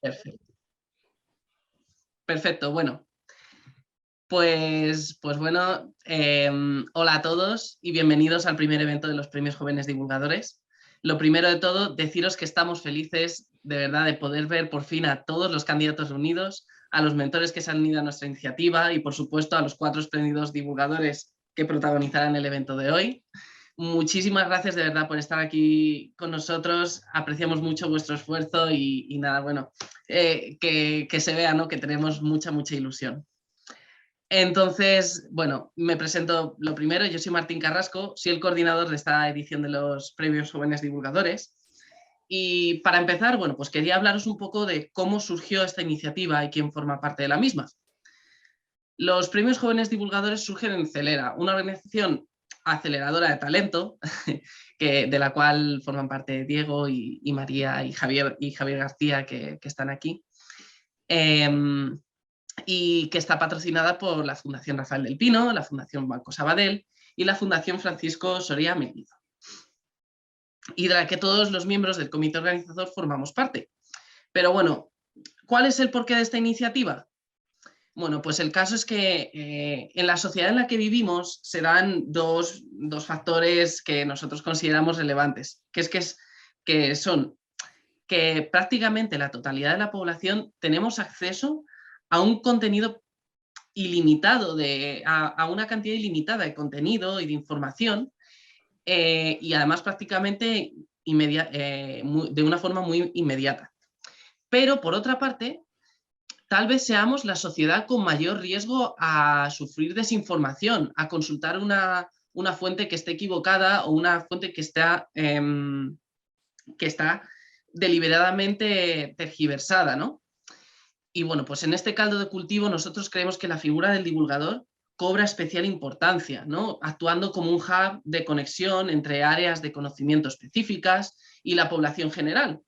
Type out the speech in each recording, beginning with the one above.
Perfecto. Perfecto, bueno. Pues bueno, hola a todos y bienvenidos al primer evento de los Premios Jóvenes Divulgadores. Lo primero de todo, deciros que estamos felices de verdad de poder ver por fin a todos los candidatos reunidos, a los mentores que se han unido a nuestra iniciativa y por supuesto a los 4 espléndidos divulgadores que protagonizarán el evento de hoy. Muchísimas gracias de verdad por estar aquí con nosotros, apreciamos mucho vuestro esfuerzo y nada, bueno, que se vea, ¿no?, que tenemos mucha ilusión. Entonces, bueno, me presento lo primero, yo soy Martín Carrasco, soy el coordinador de esta edición de los Premios Jóvenes Divulgadores y para empezar, bueno, pues quería hablaros un poco de cómo surgió esta iniciativa y quién forma parte de la misma. Los Premios Jóvenes Divulgadores surgen en Celera, una organización aceleradora de talento de la cual forman parte Diego y María y Javier García que están aquí. Y que está patrocinada por la Fundación Rafael del Pino, la Fundación Banco Sabadell y la Fundación Francisco Soria Mellizo, y de la que todos los miembros del comité organizador formamos parte. Pero bueno, ¿cuál es el porqué de esta iniciativa? Bueno, pues el caso es que en la sociedad en la que vivimos se dan dos factores que nosotros consideramos relevantes, que son que prácticamente la totalidad de la población tenemos acceso a un contenido ilimitado, a una cantidad ilimitada de contenido y de información, y además prácticamente de una forma muy inmediata. Pero por otra parte, tal vez seamos la sociedad con mayor riesgo a sufrir desinformación, a consultar una fuente que esté equivocada o una fuente que está deliberadamente tergiversada, ¿no? Y bueno, pues en este caldo de cultivo nosotros creemos que la figura del divulgador cobra especial importancia, ¿no?, actuando como un hub de conexión entre áreas de conocimiento específicas y la población general.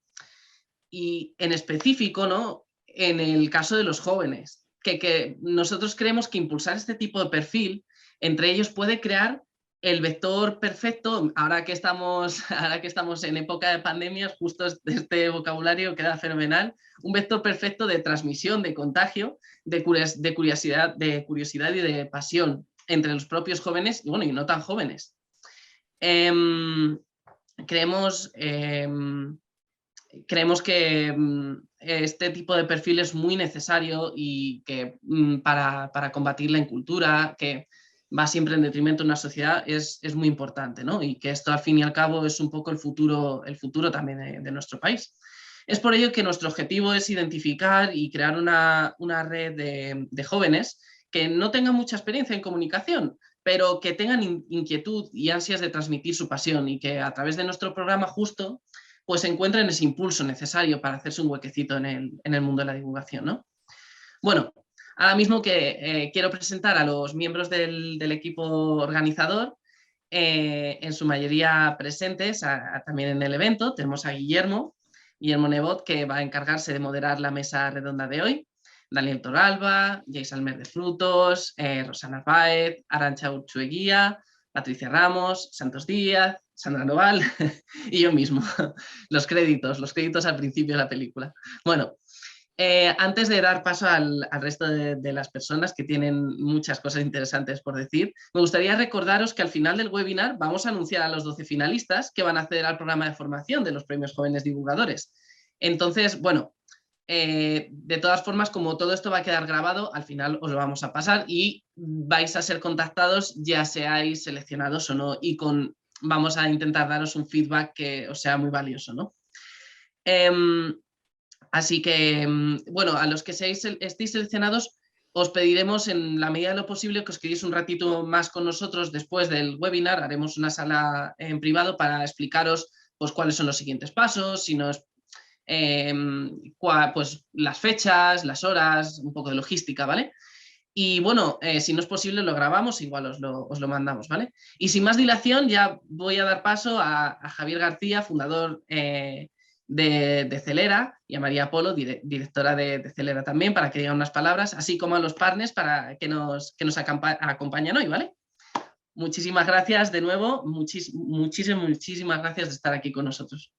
Y en específico, ¿no?, en el caso de los jóvenes, que nosotros creemos que impulsar este tipo de perfil entre ellos puede crear el vector perfecto. Ahora que estamos en época de pandemias, justo este vocabulario queda fenomenal, un vector perfecto de transmisión, de contagio, de curiosidad y de pasión entre los propios jóvenes y, bueno, y no tan jóvenes. Creemos que este tipo de perfil es muy necesario y que para combatir la incultura, que va siempre en detrimento de una sociedad, es muy importante, ¿no? Y que esto al fin y al cabo es un poco el futuro también de nuestro país. Es por ello que nuestro objetivo es identificar y crear una red de jóvenes que no tengan mucha experiencia en comunicación, pero que tengan inquietud y ansias de transmitir su pasión y que a través de nuestro programa justo pues encuentren ese impulso necesario para hacerse un huequecito en el mundo de la divulgación, ¿no? Bueno, ahora mismo que quiero presentar a los miembros del equipo organizador, en su mayoría presentes también en el evento. Tenemos a Guillermo Nebot, que va a encargarse de moderar la mesa redonda de hoy, Daniel Toralba, Jay Salmer de Frutos, Rosana Páez, Arantxa Urchueguía, Patricia Ramos, Santos Díaz, Sandra Noval y yo mismo. Los créditos al principio de la película. Bueno, antes de dar paso al resto de las personas que tienen muchas cosas interesantes por decir, me gustaría recordaros que al final del webinar vamos a anunciar a los 12 finalistas que van a acceder al programa de formación de los Premios Jóvenes Divulgadores. Entonces, bueno, de todas formas, como todo esto va a quedar grabado, al final os lo vamos a pasar y vais a ser contactados ya seáis seleccionados o no, y vamos a intentar daros un feedback que os sea muy valioso, ¿no? Así que, bueno, a los que estéis seleccionados, os pediremos en la medida de lo posible que os quedéis un ratito más con nosotros después del webinar. Haremos una sala en privado para explicaros pues, cuáles son los siguientes pasos, si nos pues las fechas, las horas, un poco de logística, ¿vale? Y bueno, si no es posible lo grabamos, igual os lo mandamos, ¿vale? Y sin más dilación ya voy a dar paso a Javier García, fundador de Celera, y a María Polo, directora de Celera también, para que digan unas palabras, así como a los partners para que nos acompañan hoy, ¿vale? Muchísimas gracias de nuevo, muchísimas gracias de estar aquí con nosotros.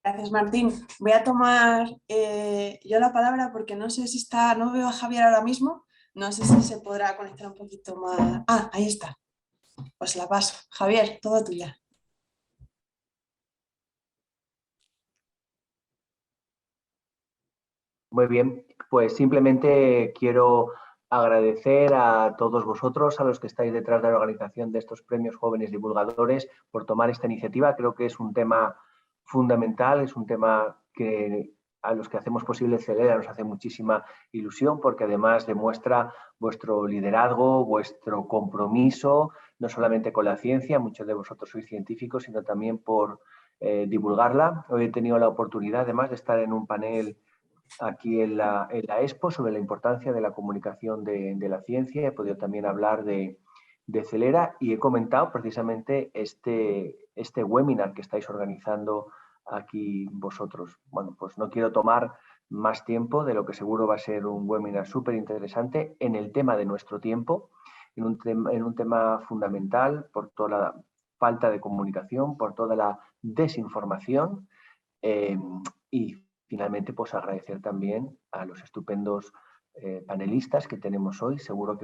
Gracias, Martín. Voy a tomar yo la palabra porque no sé si está, no veo a Javier ahora mismo, no sé si se podrá conectar un poquito más. Ah, ahí está. Pues la paso. Javier, todo tuya. Muy bien, pues simplemente quiero agradecer a todos vosotros, a los que estáis detrás de la organización de estos premios Jóvenes Divulgadores, por tomar esta iniciativa. Creo que es un tema fundamental, es un tema que a los que hacemos posible Celera nos hace muchísima ilusión, porque además demuestra vuestro liderazgo, vuestro compromiso, no solamente con la ciencia, muchos de vosotros sois científicos, sino también por divulgarla. Hoy he tenido la oportunidad, además, de estar en un panel aquí en la Expo sobre la importancia de la comunicación de la ciencia. He podido también hablar de Celera y he comentado precisamente este webinar que estáis organizando aquí vosotros. Bueno, pues no quiero tomar más tiempo de lo que seguro va a ser un webinar súper interesante en el tema de nuestro tiempo, en un tema fundamental por toda la falta de comunicación, por toda la desinformación y finalmente, pues agradecer también a los estupendos panelistas que tenemos hoy. Seguro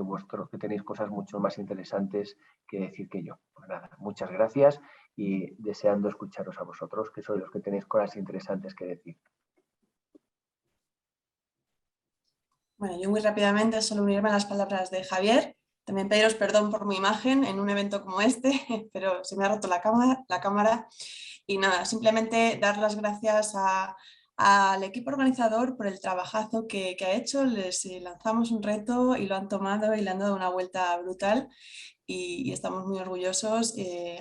que tenéis cosas mucho más interesantes que decir que yo. Pues nada, muchas gracias y deseando escucharos a vosotros, que sois los que tenéis cosas interesantes que decir. Bueno, yo muy rápidamente solo unirme a las palabras de Javier. También pediros perdón por mi imagen en un evento como este, pero se me ha roto la cámara. Y nada, simplemente dar las gracias al equipo organizador por el trabajazo que ha hecho. Les lanzamos un reto y lo han tomado y le han dado una vuelta brutal. Y estamos muy orgullosos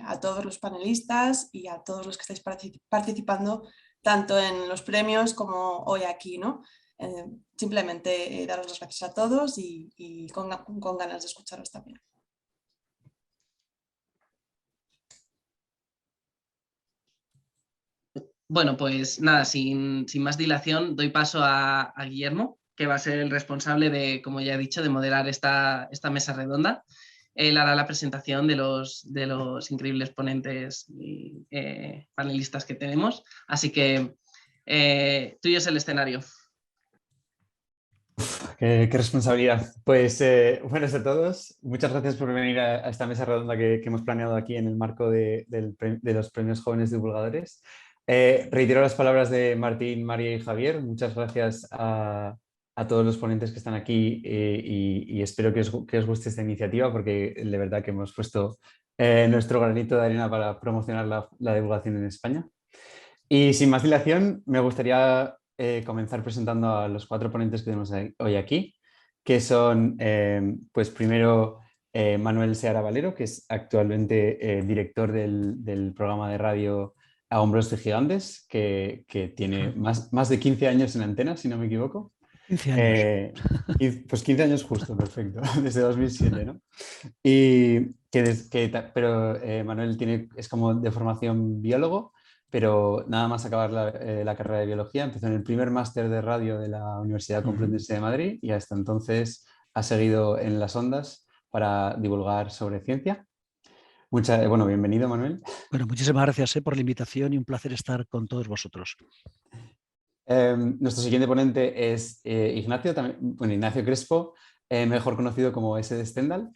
a todos los panelistas y a todos los que estáis participando, tanto en los premios como hoy aquí, ¿no? Simplemente daros las gracias a todos y con ganas de escucharos también. Bueno, pues nada, sin más dilación, doy paso a Guillermo, que va a ser el responsable de, como ya he dicho, de moderar esta mesa redonda. Él hará la presentación de los increíbles ponentes y panelistas que tenemos. Así que tuyo es el escenario. Qué responsabilidad. Pues buenas a todos. Muchas gracias por venir a esta mesa redonda que hemos planeado aquí en el marco de los Premios Jóvenes Divulgadores. Reitero las palabras de Martín, María y Javier. Muchas gracias a todos los ponentes que están aquí y espero que os guste esta iniciativa, porque de verdad que hemos puesto nuestro granito de arena para promocionar la divulgación en España. Y sin más dilación, me gustaría comenzar presentando a los 4 ponentes que tenemos hoy aquí, que son, pues primero, Manuel Seara Valero, que es actualmente director del programa de radio A Hombros de Gigantes, que tiene más de 15 años en antena, si no me equivoco. 15 años. Pues 15 años justo, perfecto, desde 2007, ¿no? Pero Manuel es como de formación biólogo, pero nada más acabar la carrera de biología, empezó en el primer máster de radio de la Universidad Complutense de Madrid y hasta entonces ha seguido en las ondas para divulgar sobre ciencia. Bueno, bienvenido, Manuel. Bueno, muchísimas gracias por la invitación y un placer estar con todos vosotros. Nuestro siguiente ponente es Ignacio Crespo, mejor conocido como S. de Stendhal.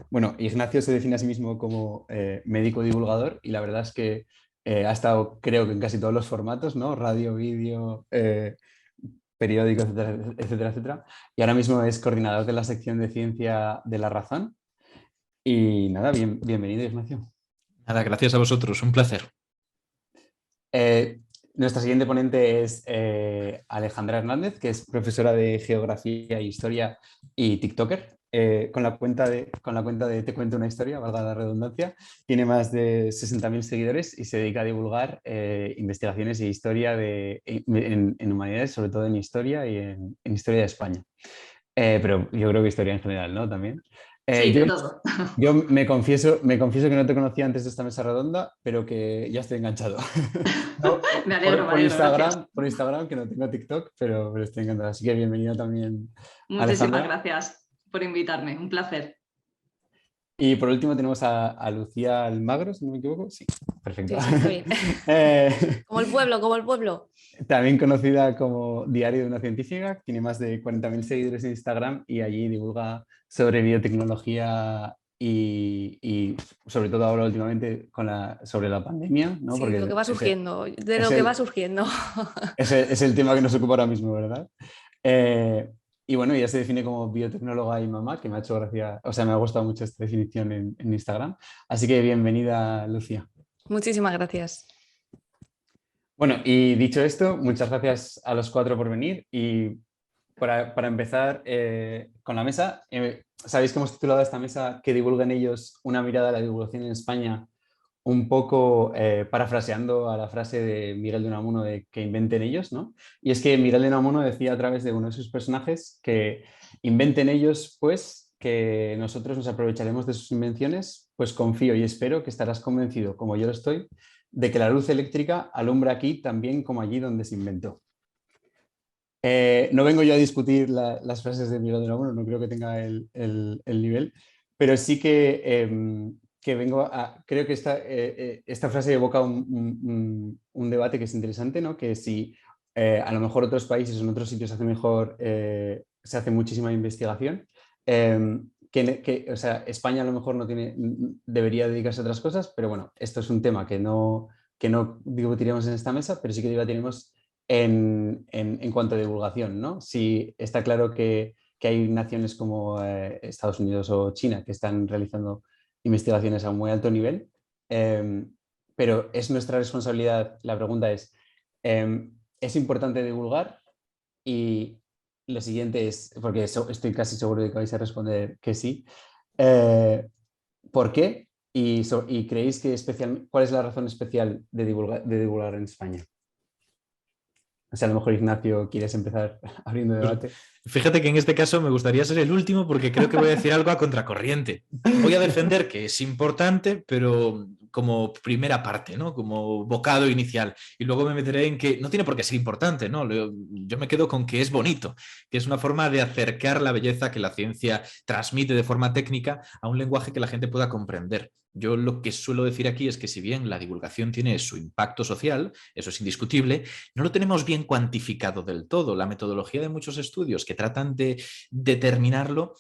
Bueno, Ignacio se define a sí mismo como médico divulgador y la verdad es que ha estado, creo que en casi todos los formatos, ¿no? Radio, vídeo, periódico, etcétera, etcétera, etcétera. Y ahora mismo es coordinador de la sección de Ciencia de La Razón. Y nada, bienvenido, Ignacio. Nada, gracias a vosotros, un placer. Nuestra siguiente ponente es Alejandra Hernández, que es profesora de Geografía e Historia y TikToker. Con la cuenta de Te cuento una historia, valga la redundancia, tiene más de 60.000 seguidores y se dedica a divulgar investigaciones y historia en humanidades, sobre todo en historia y en historia de España. Pero yo creo que historia en general, ¿no? También. Sí, de todo. Yo me confieso que no te conocía antes de esta mesa redonda, pero que ya estoy enganchado. No, me alegro, por Instagram, que no tengo TikTok, pero estoy encantado. Así que bienvenido también, Muchísimas Alejandra. Gracias por invitarme, un placer. Y por último tenemos a Lucía Almagro, si no me equivoco. Sí, perfecto. Sí, está bien. Como el pueblo. También conocida como Diario de una Científica, tiene más de 40.000 seguidores en Instagram y allí divulga sobre biotecnología y sobre todo ahora últimamente sobre la pandemia, ¿no? Sí, Porque lo que va surgiendo, va surgiendo. Es el tema que nos ocupa ahora mismo, ¿verdad? Y bueno, ella se define como biotecnóloga y mamá, que me ha hecho gracia, o sea, me ha gustado mucho esta definición en Instagram. Así que bienvenida, Lucía. Muchísimas gracias. Bueno, y dicho esto, muchas gracias a los 4 por venir y para empezar con la mesa, sabéis que hemos titulado esta mesa que divulguen ellos una mirada a la divulgación en España, un poco parafraseando a la frase de Miguel de Unamuno de que inventen ellos, ¿no? Y es que Miguel de Unamuno decía a través de uno de sus personajes que inventen ellos, pues que nosotros nos aprovecharemos de sus invenciones, pues confío y espero que estarás convencido, como yo lo estoy, de que la luz eléctrica alumbra aquí también como allí donde se inventó. No vengo yo a discutir las frases de Miguel de Unamuno, no creo que tenga el nivel, pero sí que vengo a... Creo que esta frase evoca un debate que es interesante, ¿no? Que si a lo mejor otros países o en otros sitios se hace muchísima investigación, o sea, España a lo mejor debería dedicarse a otras cosas, pero bueno, esto es un tema que no discutiremos en esta mesa, pero sí que debatiremos en cuanto a divulgación, ¿no? Sí, está claro que hay naciones como Estados Unidos o China que están realizando investigaciones a un muy alto nivel, pero es nuestra responsabilidad, la pregunta ¿es importante divulgar? Y lo siguiente es, porque estoy casi seguro de que vais a responder que sí, ¿por qué? Y creéis que ¿cuál es la razón especial de divulgar en España? O sea, a lo mejor Ignacio, ¿quieres empezar abriendo debate? Fíjate que en este caso me gustaría ser el último porque creo que voy a decir algo a contracorriente. Voy a defender que es importante, pero como primera parte, ¿no? Como bocado inicial. Y luego me meteré en que no tiene por qué ser importante, ¿no? Yo me quedo con que es bonito, que es una forma de acercar la belleza que la ciencia transmite de forma técnica a un lenguaje que la gente pueda comprender. Yo lo que suelo decir aquí es que si bien la divulgación tiene su impacto social, eso es indiscutible, no lo tenemos bien cuantificado del todo. La metodología de muchos estudios que tratan de determinarlo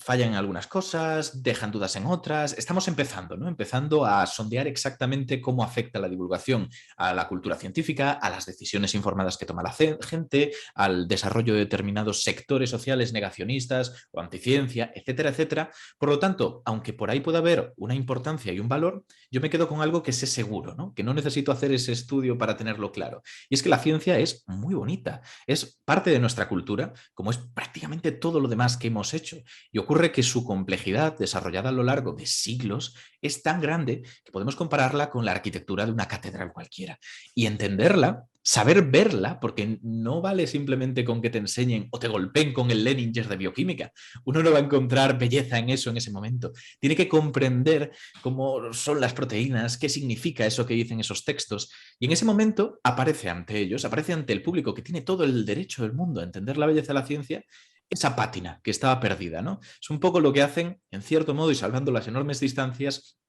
fallan en algunas cosas, dejan dudas en otras. Estamos empezando, ¿no? Empezando a sondear exactamente cómo afecta la divulgación a la cultura científica, a las decisiones informadas que toma la gente, al desarrollo de determinados sectores sociales negacionistas o anticiencia, etcétera, etcétera. Por lo tanto, aunque por ahí pueda haber una importancia y un valor, yo me quedo con algo que sé seguro, ¿no? Que no necesito hacer ese estudio para tenerlo claro. Y es que la ciencia es muy bonita, es parte de nuestra cultura, como es prácticamente todo lo demás que hemos hecho. Y ocurre que su complejidad, desarrollada a lo largo de siglos, es tan grande que podemos compararla con la arquitectura de una catedral cualquiera. Y entenderla, saber verla, porque no vale simplemente con que te enseñen o te golpeen con el Leninger de bioquímica. Uno no va a encontrar belleza en eso en ese momento. Tiene que comprender cómo son las proteínas, qué significa eso que dicen esos textos. Y en ese momento aparece ante ellos, aparece ante el público que tiene todo el derecho del mundo a entender la belleza de la ciencia, esa pátina que estaba perdida, ¿no? Es un poco lo que hacen, en cierto modo, y salvando las enormes distancias,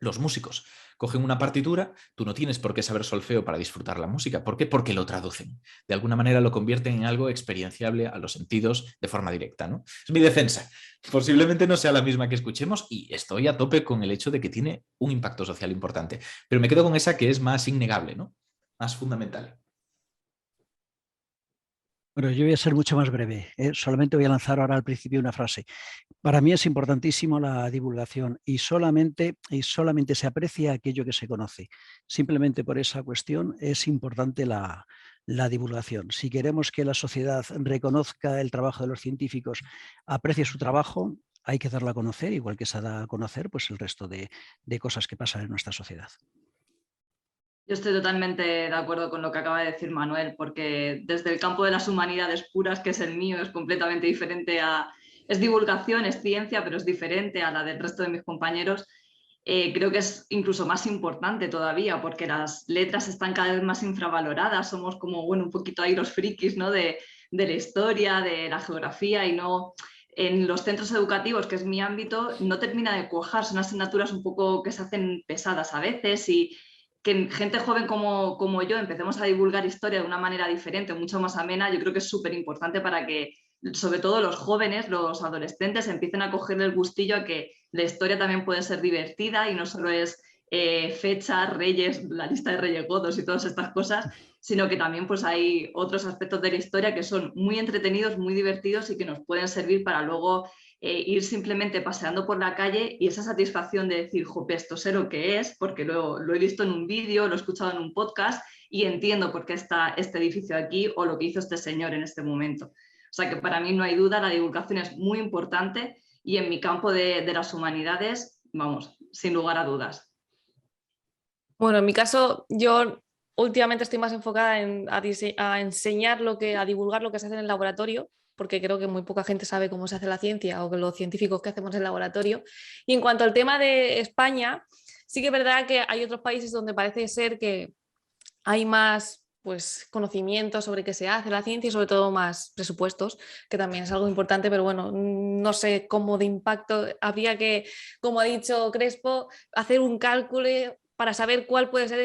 los músicos. Cogen una partitura, tú no tienes por qué saber solfeo para disfrutar la música. ¿Por qué? Porque lo traducen. De alguna manera lo convierten en algo experienciable a los sentidos de forma directa, ¿no? Es mi defensa. Posiblemente no sea la misma que escuchemos y estoy a tope con el hecho de que tiene un impacto social importante. Pero me quedo con esa que es más innegable, ¿no? Más fundamental. Bueno, yo voy a ser mucho más breve. Solamente voy a lanzar ahora al principio una frase. Para mí es importantísimo la divulgación y solamente se aprecia aquello que se conoce. Simplemente por esa cuestión es importante la divulgación. Si queremos que la sociedad reconozca el trabajo de los científicos, aprecie su trabajo, hay que darlo a conocer, igual que se da a conocer pues, el resto de cosas que pasan en nuestra sociedad. Yo estoy totalmente de acuerdo con lo que acaba de decir Manuel, porque desde el campo de las humanidades puras, que es el mío, es completamente diferente es divulgación, es ciencia, pero es diferente a la del resto de mis compañeros. Creo que es incluso más importante todavía, porque las letras están cada vez más infravaloradas, somos como, bueno, un poquito ahí los frikis, ¿no? de la historia, de la geografía, y no en los centros educativos, que es mi ámbito, no termina de cuajar, son asignaturas un poco que se hacen pesadas a veces y que gente joven como yo empecemos a divulgar historia de una manera diferente, mucho más amena, yo creo que es súper importante para que sobre todo los jóvenes, los adolescentes, empiecen a cogerle el gustillo a que la historia también puede ser divertida y no solo es fechas, reyes, la lista de reyes godos y todas estas cosas, sino que también pues, hay otros aspectos de la historia que son muy entretenidos, muy divertidos y que nos pueden servir para luego ir simplemente paseando por la calle y esa satisfacción de decir, jope, esto sé lo que es, porque lo he visto en un vídeo, lo he escuchado en un podcast y entiendo por qué está este edificio aquí o lo que hizo este señor en este momento. O sea que para mí no hay duda, la divulgación es muy importante y en mi campo de las humanidades, vamos, sin lugar a dudas. Bueno, en mi caso, yo últimamente estoy más enfocada a enseñar a divulgar lo que se hace en el laboratorio, porque creo que muy poca gente sabe cómo se hace la ciencia o que los científicos que hacemos en el laboratorio. Y en cuanto al tema de España, sí que es verdad que hay otros países donde parece ser que hay más pues, conocimiento sobre qué se hace la ciencia y sobre todo más presupuestos, que también es algo importante, pero bueno, no sé cómo de impacto habría que, como ha dicho Crespo, hacer un cálculo para saber cuál puede ser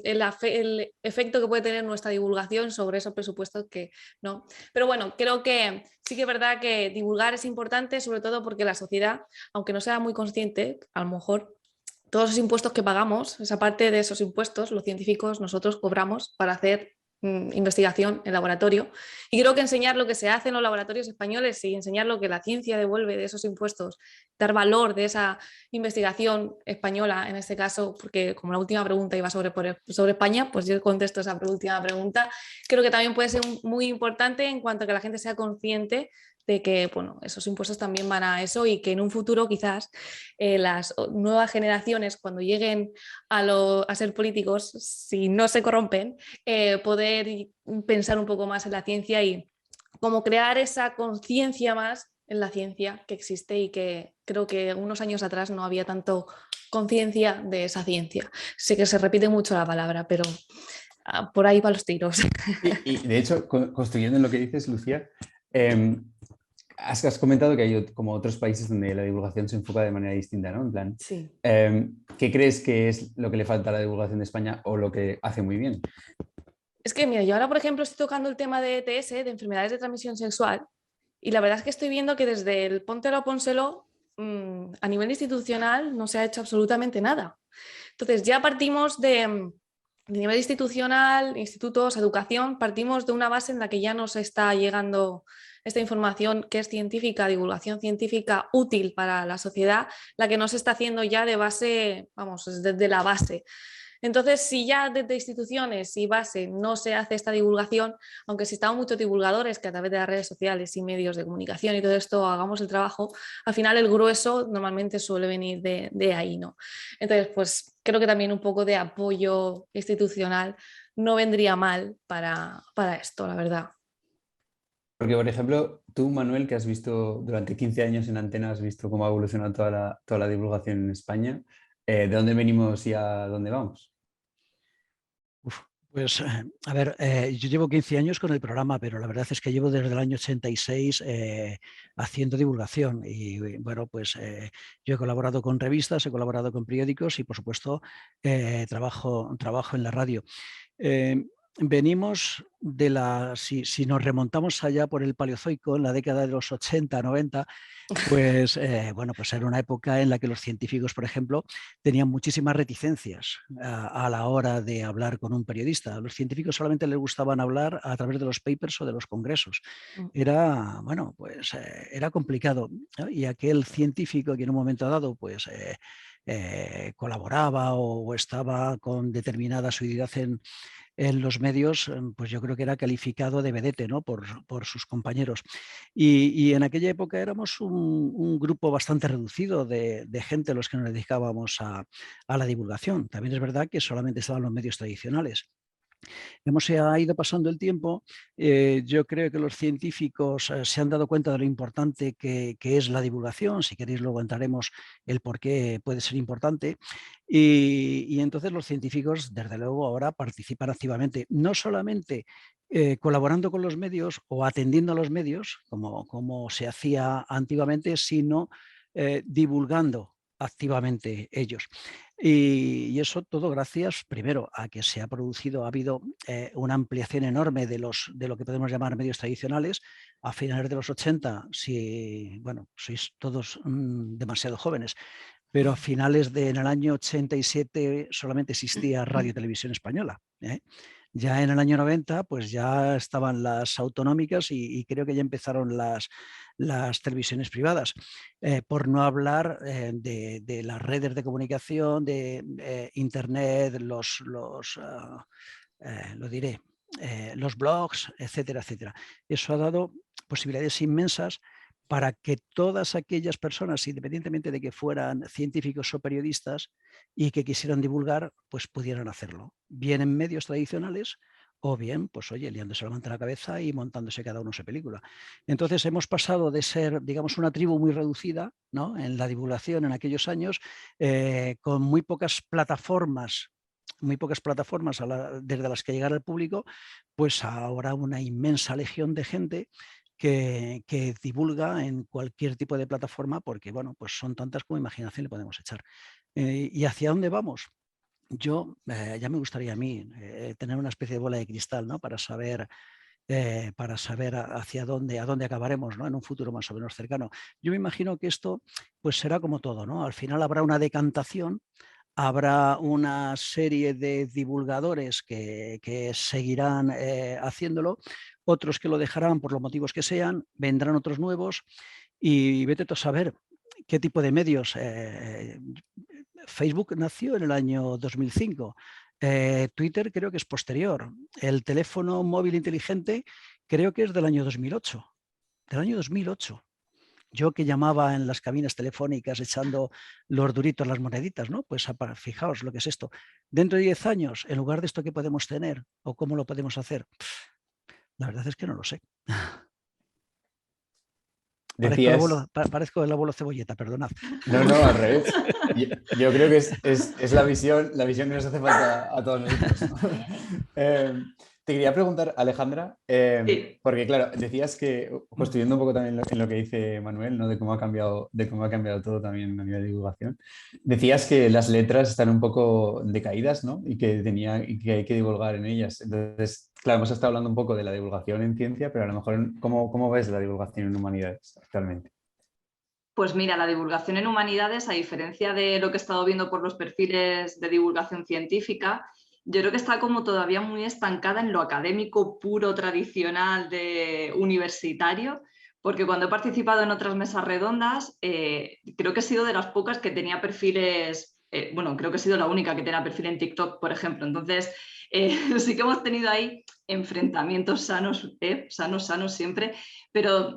el efecto que puede tener nuestra divulgación sobre esos presupuestos que no. Pero bueno, creo que sí que es verdad que divulgar es importante, sobre todo porque la sociedad, aunque no sea muy consciente, a lo mejor todos los impuestos que pagamos, esa parte de esos impuestos, los científicos, nosotros cobramos para hacer investigación en laboratorio. Y creo que enseñar lo que se hace en los laboratorios españoles y enseñar lo que la ciencia devuelve de esos impuestos, dar valor de esa investigación española, en este caso, porque como la última pregunta iba sobre España, pues yo contesto esa última pregunta. Creo que también puede ser muy importante en cuanto a que la gente sea consciente de que bueno, esos impuestos también van a eso y que en un futuro quizás las nuevas generaciones cuando lleguen a ser políticos, si no se corrompen, poder pensar un poco más en la ciencia y cómo crear esa conciencia más en la ciencia que existe y que creo que unos años atrás no había tanto conciencia de esa ciencia. Sé que se repite mucho la palabra, pero por ahí van los tiros. Y de hecho, construyendo en lo que dices, Lucía, has comentado que hay como otros países donde la divulgación se enfoca de manera distinta, ¿no? En plan, sí. ¿Qué crees que es lo que le falta a la divulgación de España o lo que hace muy bien? Es que, mira, yo ahora, por ejemplo, estoy tocando el tema de ETS, de enfermedades de transmisión sexual, y la verdad es que estoy viendo que desde el Póntelo o Pónselo, a nivel institucional, no se ha hecho absolutamente nada. Entonces, ya partimos de nivel institucional, institutos, educación, partimos de una base en la que ya nos está llegando esta información que es científica, divulgación científica útil para la sociedad, la que nos está haciendo ya de base, vamos, desde la base. Entonces, si ya desde instituciones y base no se hace esta divulgación, aunque existan muchos divulgadores que a través de las redes sociales y medios de comunicación y todo esto hagamos el trabajo, al final el grueso normalmente suele venir de ahí, ¿no? Entonces, pues creo que también un poco de apoyo institucional no vendría mal para esto, la verdad. Porque, por ejemplo, tú, Manuel, que has visto durante 15 años en Antena, has visto cómo ha evolucionado toda la divulgación en España, ¿de dónde venimos y a dónde vamos? Pues, a ver, yo llevo 15 años con el programa, pero la verdad es que llevo desde el año 86 haciendo divulgación y, bueno, pues yo he colaborado con revistas, he colaborado con periódicos y, por supuesto, trabajo en la radio. Venimos de si nos remontamos allá por el Paleozoico, en la década de los 80, 90, pues bueno, pues era una época en la que los científicos, por ejemplo, tenían muchísimas reticencias a la hora de hablar con un periodista. A los científicos solamente les gustaban hablar a través de los papers o de los congresos. Era, bueno, pues era complicado, ¿no? Y aquel científico que en un momento dado, pues colaboraba o estaba con determinada asiduidad en los medios, pues yo creo que era calificado de vedette, ¿no? por sus compañeros. Y en aquella época éramos un grupo bastante reducido de gente los que nos dedicábamos a la divulgación. También es verdad que solamente estaban los medios tradicionales. Se ha ido pasando el tiempo, yo creo que los científicos se han dado cuenta de lo importante que es la divulgación. Si queréis luego entraremos el por qué puede ser importante, y entonces los científicos desde luego ahora participan activamente, no solamente colaborando con los medios o atendiendo a los medios como se hacía antiguamente, sino divulgando activamente ellos. Y eso todo gracias, primero, a que se ha producido, ha habido una ampliación enorme de lo que podemos llamar medios tradicionales. A finales de los 80, bueno, sois todos demasiado jóvenes, pero a finales en el año 87 solamente existía Radio Televisión Española. Ya en el año 90 pues ya estaban las autonómicas y creo que ya empezaron las televisiones privadas, por no hablar de las redes de comunicación, de internet, los blogs, etcétera, etcétera. Eso ha dado posibilidades inmensas para que todas aquellas personas, independientemente de que fueran científicos o periodistas y que quisieran divulgar, pues pudieran hacerlo, bien en medios tradicionales o bien, pues oye, liándose la manta en la cabeza y montándose cada uno su película. Entonces hemos pasado de ser, digamos, una tribu muy reducida, ¿no?, en la divulgación en aquellos años, con muy pocas plataformas desde las que llegar al público, pues ahora una inmensa legión de gente que divulga en cualquier tipo de plataforma, porque bueno, pues son tantas como imaginación le podemos echar. ¿Y hacia dónde vamos? Yo ya me gustaría a mí tener una especie de bola de cristal, ¿no?, para saber hacia dónde acabaremos, ¿no?, en un futuro más o menos cercano. Yo me imagino que esto pues será como todo, ¿no? Al final habrá una decantación, habrá una serie de divulgadores que seguirán haciéndolo, otros que lo dejarán por los motivos que sean, vendrán otros nuevos y vete tú a saber qué tipo de medios. Facebook nació en el año 2005, Twitter creo que es posterior, el teléfono móvil inteligente creo que es del año 2008, Yo que llamaba en las cabinas telefónicas echando los duritos, las moneditas, ¿no? Pues fijaos lo que es esto. Dentro de 10 años, en lugar de esto, ¿qué podemos tener o cómo lo podemos hacer? La verdad es que no lo sé. Parezco el abuelo Cebolleta, perdonad. No, al revés. Yo creo que es la visión que nos hace falta a todos nosotros. Te quería preguntar, Alejandra, Sí. porque claro, decías que, construyendo un poco también en lo que dice Manuel, ¿no?, de cómo ha cambiado todo también a nivel de divulgación, decías que las letras están un poco decaídas, ¿no?, y que hay que divulgar en ellas. Entonces, claro, hemos estado hablando un poco de la divulgación en ciencia, pero a lo mejor, ¿cómo ves la divulgación en humanidades actualmente? Pues mira, la divulgación en humanidades, a diferencia de lo que he estado viendo por los perfiles de divulgación científica, yo creo que está como todavía muy estancada en lo académico puro, tradicional, universitario, porque cuando he participado en otras mesas redondas, creo que he sido de las pocas que tenía perfiles, creo que he sido la única que tenía perfil en TikTok, por ejemplo. Entonces, sí que hemos tenido ahí enfrentamientos sanos siempre, pero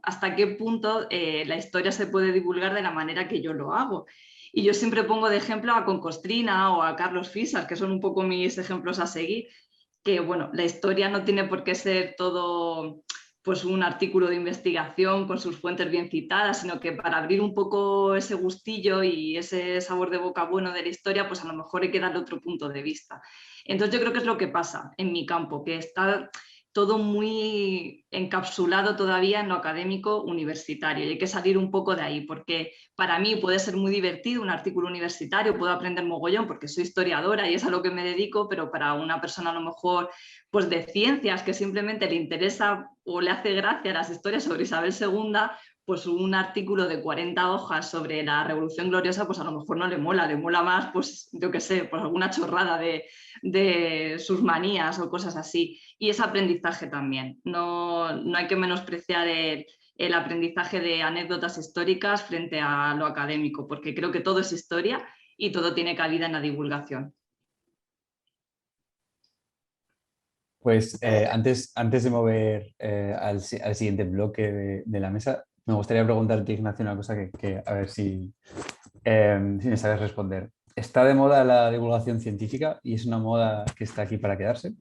hasta qué punto la historia se puede divulgar de la manera que yo lo hago. Y yo siempre pongo de ejemplo a Concostrina o a Carlos Fisas, que son un poco mis ejemplos a seguir, que bueno, la historia no tiene por qué ser todo pues un artículo de investigación con sus fuentes bien citadas, sino que para abrir un poco ese gustillo y ese sabor de boca bueno de la historia, pues a lo mejor hay que darle otro punto de vista. Entonces yo creo que es lo que pasa en mi campo, que está todo muy encapsulado todavía en lo académico universitario y hay que salir un poco de ahí, porque para mí puede ser muy divertido un artículo universitario, puedo aprender mogollón porque soy historiadora y es a lo que me dedico, pero para una persona a lo mejor pues de ciencias que simplemente le interesa o le hace gracia las historias sobre Isabel II, pues un artículo de 40 hojas sobre la Revolución Gloriosa, pues a lo mejor no le mola más, pues yo qué sé, pues alguna chorrada de sus manías o cosas así. Y es aprendizaje también, no hay que menospreciar el aprendizaje de anécdotas históricas frente a lo académico, porque creo que todo es historia y todo tiene cabida en la divulgación. Pues antes de mover al siguiente bloque de la mesa, me gustaría preguntarte, Ignacio, una cosa que a ver si me sabes responder. ¿Está de moda la divulgación científica y es una moda que está aquí para quedarse?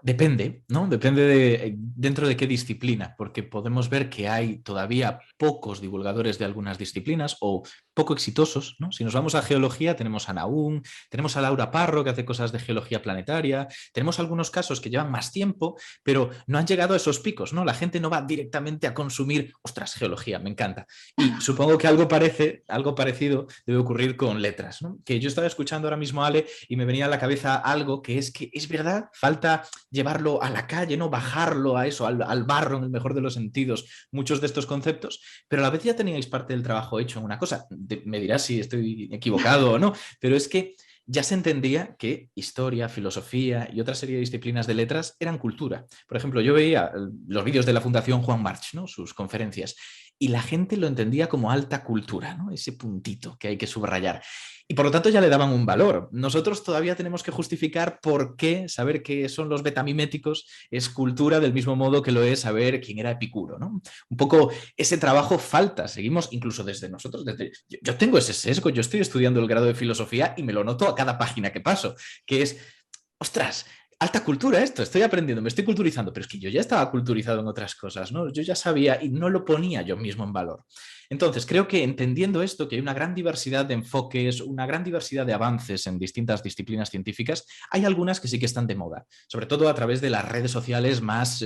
Depende, ¿no? Depende de dentro de qué disciplina, porque podemos ver que hay todavía pocos divulgadores de algunas disciplinas o poco exitosos, ¿no? Si nos vamos a geología, tenemos a Nahum, tenemos a Laura Parro, que hace cosas de geología planetaria, tenemos algunos casos que llevan más tiempo, pero no han llegado a esos picos, ¿no? La gente no va directamente a consumir, ostras, geología, me encanta. Y supongo que algo parecido debe ocurrir con letras, ¿no? Que yo estaba escuchando ahora mismo a Ale y me venía a la cabeza algo que es verdad, falta llevarlo a la calle, ¿no? Bajarlo a eso, al barro, en el mejor de los sentidos, muchos de estos conceptos, pero a la vez ya teníais parte del trabajo hecho en una cosa. Me dirás si estoy equivocado o no, pero es que ya se entendía que historia, filosofía y otra serie de disciplinas de letras eran cultura. Por ejemplo, yo veía los vídeos de la Fundación Juan March, ¿no? Sus conferencias, y la gente lo entendía como alta cultura, ¿no? Ese puntito que hay que subrayar. Y por lo tanto ya le daban un valor. Nosotros todavía tenemos que justificar por qué saber qué son los betamiméticos es cultura, del mismo modo que lo es saber quién era Epicuro, ¿no? Un poco ese trabajo falta. Seguimos incluso desde nosotros. Yo tengo ese sesgo. Yo estoy estudiando el grado de filosofía y me lo noto a cada página que paso, que es, ostras, alta cultura esto, estoy aprendiendo, me estoy culturizando, pero es que yo ya estaba culturizado en otras cosas, ¿no? Yo ya sabía y no lo ponía yo mismo en valor. Entonces, creo que entendiendo esto, que hay una gran diversidad de enfoques, una gran diversidad de avances en distintas disciplinas científicas, hay algunas que sí que están de moda, sobre todo a través de las redes sociales más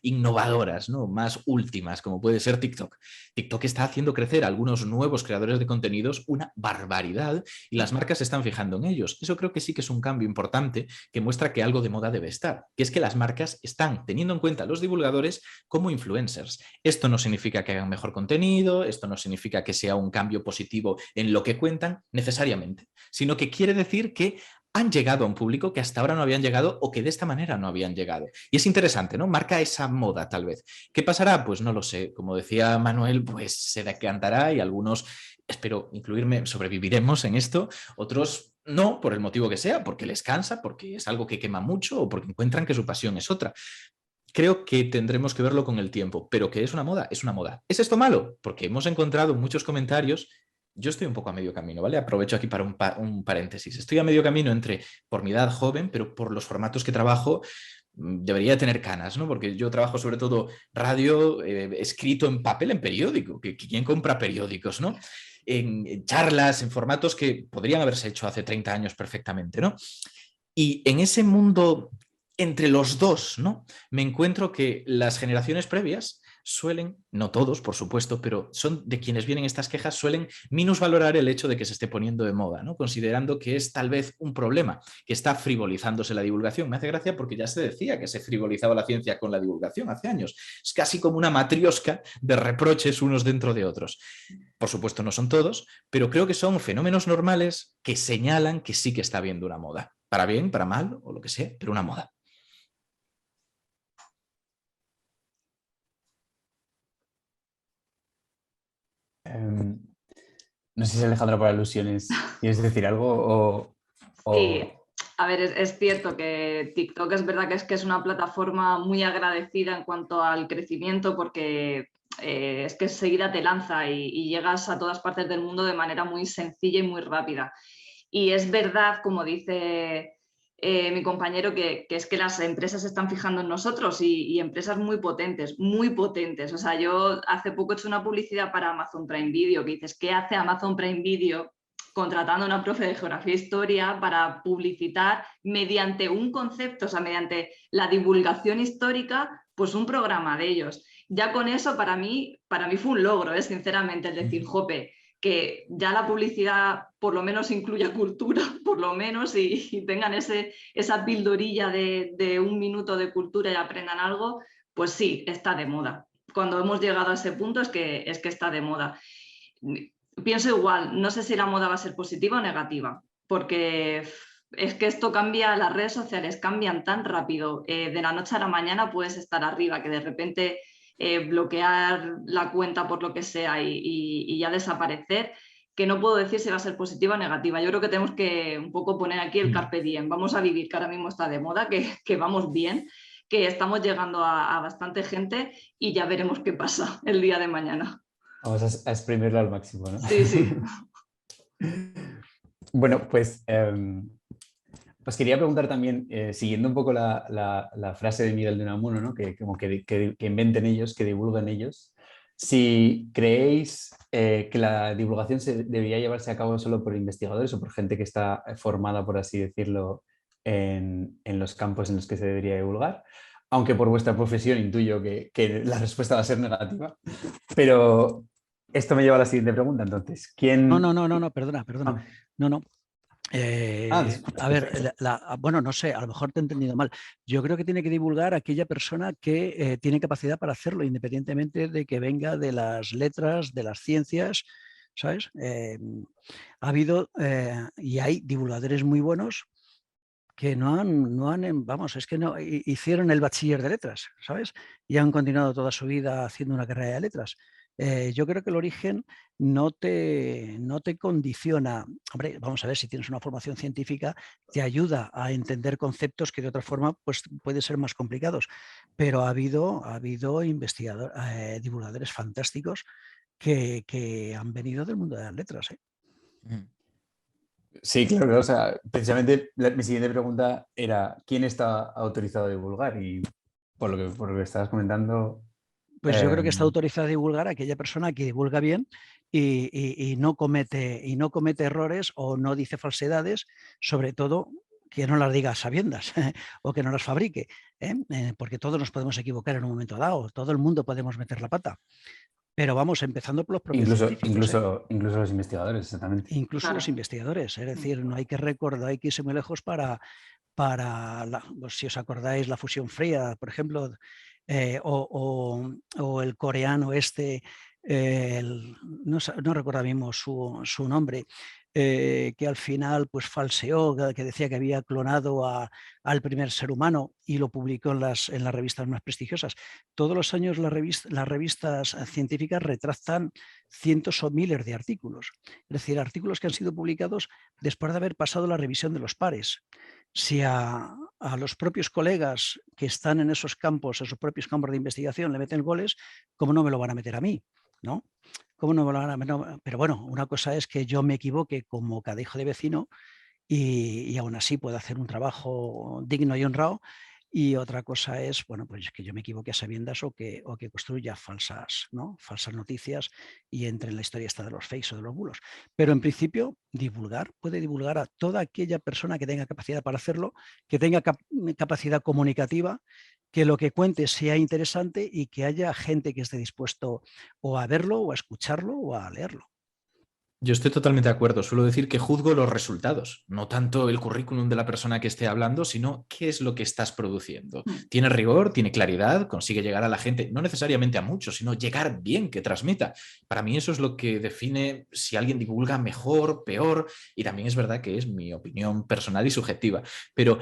innovadoras, ¿no? Más últimas, como puede ser TikTok. TikTok está haciendo crecer a algunos nuevos creadores de contenidos una barbaridad y las marcas se están fijando en ellos. Eso creo que sí que es un cambio importante que muestra que algo de moda debe estar, que es que las marcas están teniendo en cuenta a los divulgadores como influencers. Esto no significa que hagan mejor contenido, esto no significa que sea un cambio positivo en lo que cuentan necesariamente, sino que quiere decir que han llegado a un público que hasta ahora no habían llegado o que de esta manera no habían llegado. Y es interesante, ¿no? Marca esa moda, tal vez. ¿Qué pasará? Pues no lo sé. Como decía Manuel, pues se decantará y algunos, espero incluirme, sobreviviremos en esto, otros no, por el motivo que sea, porque les cansa, porque es algo que quema mucho o porque encuentran que su pasión es otra. Creo que tendremos que verlo con el tiempo, pero que es una moda, es una moda. ¿Es esto malo? Porque hemos encontrado muchos comentarios. Yo estoy un poco a medio camino, ¿vale? Aprovecho aquí para un paréntesis. Estoy a medio camino entre por mi edad joven, pero por los formatos que trabajo debería tener canas, ¿no? Porque yo trabajo sobre todo radio, escrito en papel, en periódico. ¿Quién compra periódicos, no? En charlas, en formatos que podrían haberse hecho hace 30 años perfectamente, ¿no? Y en ese mundo entre los dos, ¿no? Me encuentro que las generaciones previas suelen, no todos, por supuesto, pero son de quienes vienen estas quejas, suelen minusvalorar el hecho de que se esté poniendo de moda, ¿no? Considerando que es tal vez un problema, que está frivolizándose la divulgación. Me hace gracia porque ya se decía que se frivolizaba la ciencia con la divulgación hace años. Es casi como una matriosca de reproches unos dentro de otros. Por supuesto, no son todos, pero creo que son fenómenos normales que señalan que sí que está habiendo una moda. Para bien, para mal o lo que sea, pero una moda. No sé si Alejandra por alusiones quieres decir algo o... Sí, a ver, es cierto que TikTok es verdad que es una plataforma muy agradecida en cuanto al crecimiento porque es que enseguida te lanza y llegas a todas partes del mundo de manera muy sencilla y muy rápida. Y es verdad, como dice mi compañero, que es que las empresas se están fijando en nosotros y empresas muy potentes, muy potentes. O sea, yo hace poco he hecho una publicidad para Amazon Prime Video, que dices, ¿qué hace Amazon Prime Video contratando a una profe de geografía e historia para publicitar mediante un concepto, o sea, mediante la divulgación histórica, pues un programa de ellos? Ya con eso para mí fue un logro, sinceramente, es decir, jope, que ya la publicidad por lo menos incluya cultura, por lo menos, y tengan esa pildorilla de un minuto de cultura y aprendan algo, pues sí, está de moda. Cuando hemos llegado a ese punto es que está de moda. Pienso igual, no sé si la moda va a ser positiva o negativa, porque es que esto cambia, las redes sociales cambian tan rápido, de la noche a la mañana puedes estar arriba, que de repente bloquear la cuenta por lo que sea y ya desaparecer, que no puedo decir si va a ser positiva o negativa. Yo creo que tenemos que un poco poner aquí el carpe diem, vamos a vivir, que ahora mismo está de moda, que vamos bien, que estamos llegando a bastante gente y ya veremos qué pasa el día de mañana. Vamos a exprimirlo al máximo, ¿no? Sí, sí. Bueno, pues os quería preguntar también, siguiendo un poco la frase de Miguel de Unamuno, ¿no? Que inventen ellos, que divulguen ellos, si creéis que la divulgación debería llevarse a cabo solo por investigadores o por gente que está formada, por así decirlo, en los campos en los que se debería divulgar, aunque por vuestra profesión intuyo que la respuesta va a ser negativa, pero esto me lleva a la siguiente pregunta, entonces, ¿quién...? No, perdona. Ah. No. Disculpa, A ver, perfecto. bueno, no sé, a lo mejor te he entendido mal. Yo creo que tiene que divulgar aquella persona que tiene capacidad para hacerlo, independientemente de que venga de las letras, de las ciencias, ¿sabes? Ha habido y hay divulgadores muy buenos que vamos, es que no hicieron el bachiller de letras, ¿sabes? Y han continuado toda su vida haciendo una carrera de letras. Yo creo que el origen no te condiciona. Hombre, vamos a ver, si tienes una formación científica, te ayuda a entender conceptos que de otra forma pues, pueden ser más complicados. Pero ha habido divulgadores fantásticos que han venido del mundo de las letras. Sí, claro, o sea, precisamente mi siguiente pregunta era ¿quién está autorizado a divulgar? Y por lo que estabas comentando... Pues yo creo que está autorizado a divulgar a aquella persona que divulga bien y no comete errores o no dice falsedades, sobre todo que no las diga a sabiendas o que no las fabrique, porque todos nos podemos equivocar en un momento dado, todo el mundo podemos meter la pata. Pero vamos, empezando por los propios científicos. Incluso los investigadores, exactamente. Incluso los investigadores. Es decir, no hay que recordar, hay que irse muy lejos para si os acordáis, la fusión fría, por ejemplo, o el coreano no recuerdo mismo su nombre, que al final pues falseó, que decía que había clonado al primer ser humano y lo publicó en las revistas más prestigiosas. Todos los años las revistas científicas retractan cientos o miles de artículos, es decir, artículos que han sido publicados después de haber pasado la revisión de los pares. Si a los propios colegas que están en esos campos, en sus propios campos de investigación, le meten goles, ¿cómo no me lo van a meter a mí? ¿No? ¿Cómo no me lo van a meter? Pero bueno, una cosa es que yo me equivoque como cada hijo de vecino y aún así pueda hacer un trabajo digno y honrado. Y otra cosa es, bueno, pues que yo me equivoque a sabiendas o que construya falsas noticias y entre en la historia esta de los fakes o de los bulos. Pero en principio, puede divulgar a toda aquella persona que tenga capacidad para hacerlo, que tenga capacidad comunicativa, que lo que cuente sea interesante y que haya gente que esté dispuesto o a verlo o a escucharlo o a leerlo. Yo estoy totalmente de acuerdo. Suelo decir que juzgo los resultados, no tanto el currículum de la persona que esté hablando, sino qué es lo que estás produciendo. ¿Tiene rigor? ¿Tiene claridad? ¿Consigue llegar a la gente? No necesariamente a muchos, sino llegar bien, que transmita. Para mí eso es lo que define si alguien divulga mejor, peor, y también es verdad que es mi opinión personal y subjetiva. Pero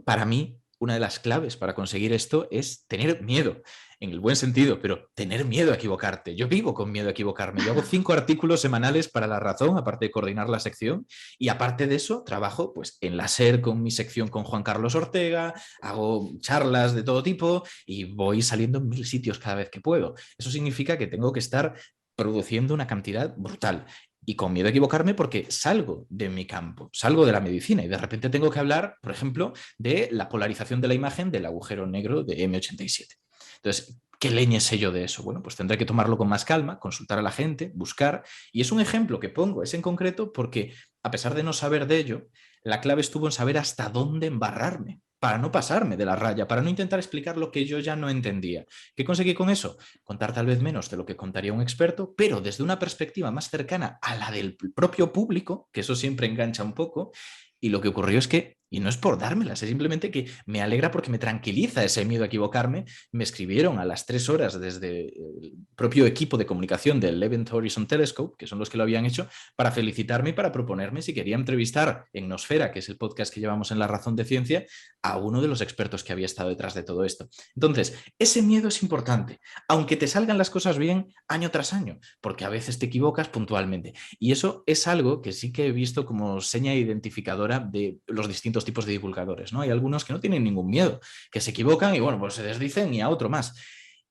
para mí, una de las claves para conseguir esto es tener miedo, en el buen sentido, pero tener miedo a equivocarte. Yo vivo con miedo a equivocarme. Yo hago 5 artículos semanales para La Razón, aparte de coordinar la sección, y aparte de eso, trabajo pues, en la SER con mi sección con Juan Carlos Ortega, hago charlas de todo tipo y voy saliendo en 1000 sitios cada vez que puedo. Eso significa que tengo que estar produciendo una cantidad brutal. Y con miedo a equivocarme porque salgo de mi campo, salgo de la medicina y de repente tengo que hablar, por ejemplo, de la polarización de la imagen del agujero negro de M87. Entonces, ¿qué leña sé yo de eso? Bueno, pues tendré que tomarlo con más calma, consultar a la gente, buscar. Y es un ejemplo que pongo, es en concreto porque, a pesar de no saber de ello, la clave estuvo en saber hasta dónde embarrarme, para no pasarme de la raya, para no intentar explicar lo que yo ya no entendía. ¿Qué conseguí con eso? Contar tal vez menos de lo que contaría un experto, pero desde una perspectiva más cercana a la del propio público, que eso siempre engancha un poco. Y lo que ocurrió es que, y no es por dármelas, es simplemente que me alegra porque me tranquiliza ese miedo a equivocarme. Me escribieron a las 3 horas desde el propio equipo de comunicación del Event Horizon Telescope, que son los que lo habían hecho, para felicitarme y para proponerme si quería entrevistar en Nosfera, que es el podcast que llevamos en La Razón de Ciencia, a uno de los expertos que había estado detrás de todo esto. Entonces, ese miedo es importante, aunque te salgan las cosas bien año tras año, porque a veces te equivocas puntualmente. Y eso es algo que sí que he visto como seña identificadora de los distintos tipos de divulgadores, ¿no? Hay algunos que no tienen ningún miedo, que se equivocan y bueno, pues se desdicen y a otro más.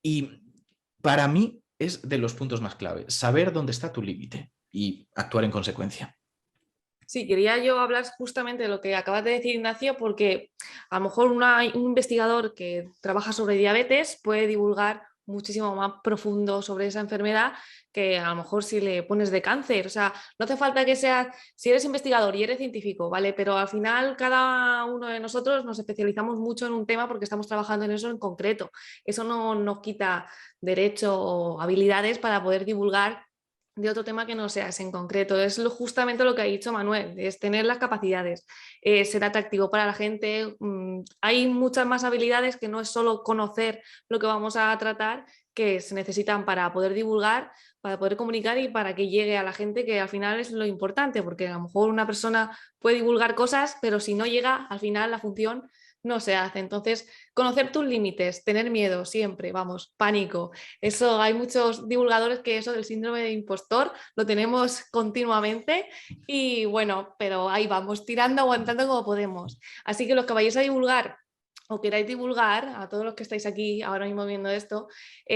Y para mí es de los puntos más clave, saber dónde está tu límite y actuar en consecuencia. Sí, quería yo hablar justamente de lo que acabas de decir, Ignacio, porque a lo mejor un investigador que trabaja sobre diabetes puede divulgar muchísimo más profundo sobre esa enfermedad que a lo mejor si le pones de cáncer. O sea, no hace falta que seas, si eres investigador y eres científico, ¿vale? Pero al final cada uno de nosotros nos especializamos mucho en un tema porque estamos trabajando en eso en concreto. Eso no nos quita derecho o habilidades para poder divulgar de otro tema que no sea ese en concreto. Es justamente lo que ha dicho Manuel, es tener las capacidades, ser atractivo para la gente. Hay muchas más habilidades que no es solo conocer lo que vamos a tratar, que se necesitan para poder divulgar, para poder comunicar y para que llegue a la gente, que al final es lo importante, porque a lo mejor una persona puede divulgar cosas, pero si no llega, al final la función no se hace. Entonces, conocer tus límites, tener miedo siempre, vamos, pánico. Eso hay muchos divulgadores que eso del síndrome de impostor lo tenemos continuamente y bueno, pero ahí vamos, tirando, aguantando como podemos. Así que los que vayáis a divulgar o queráis divulgar, a todos los que estáis aquí ahora mismo viendo esto,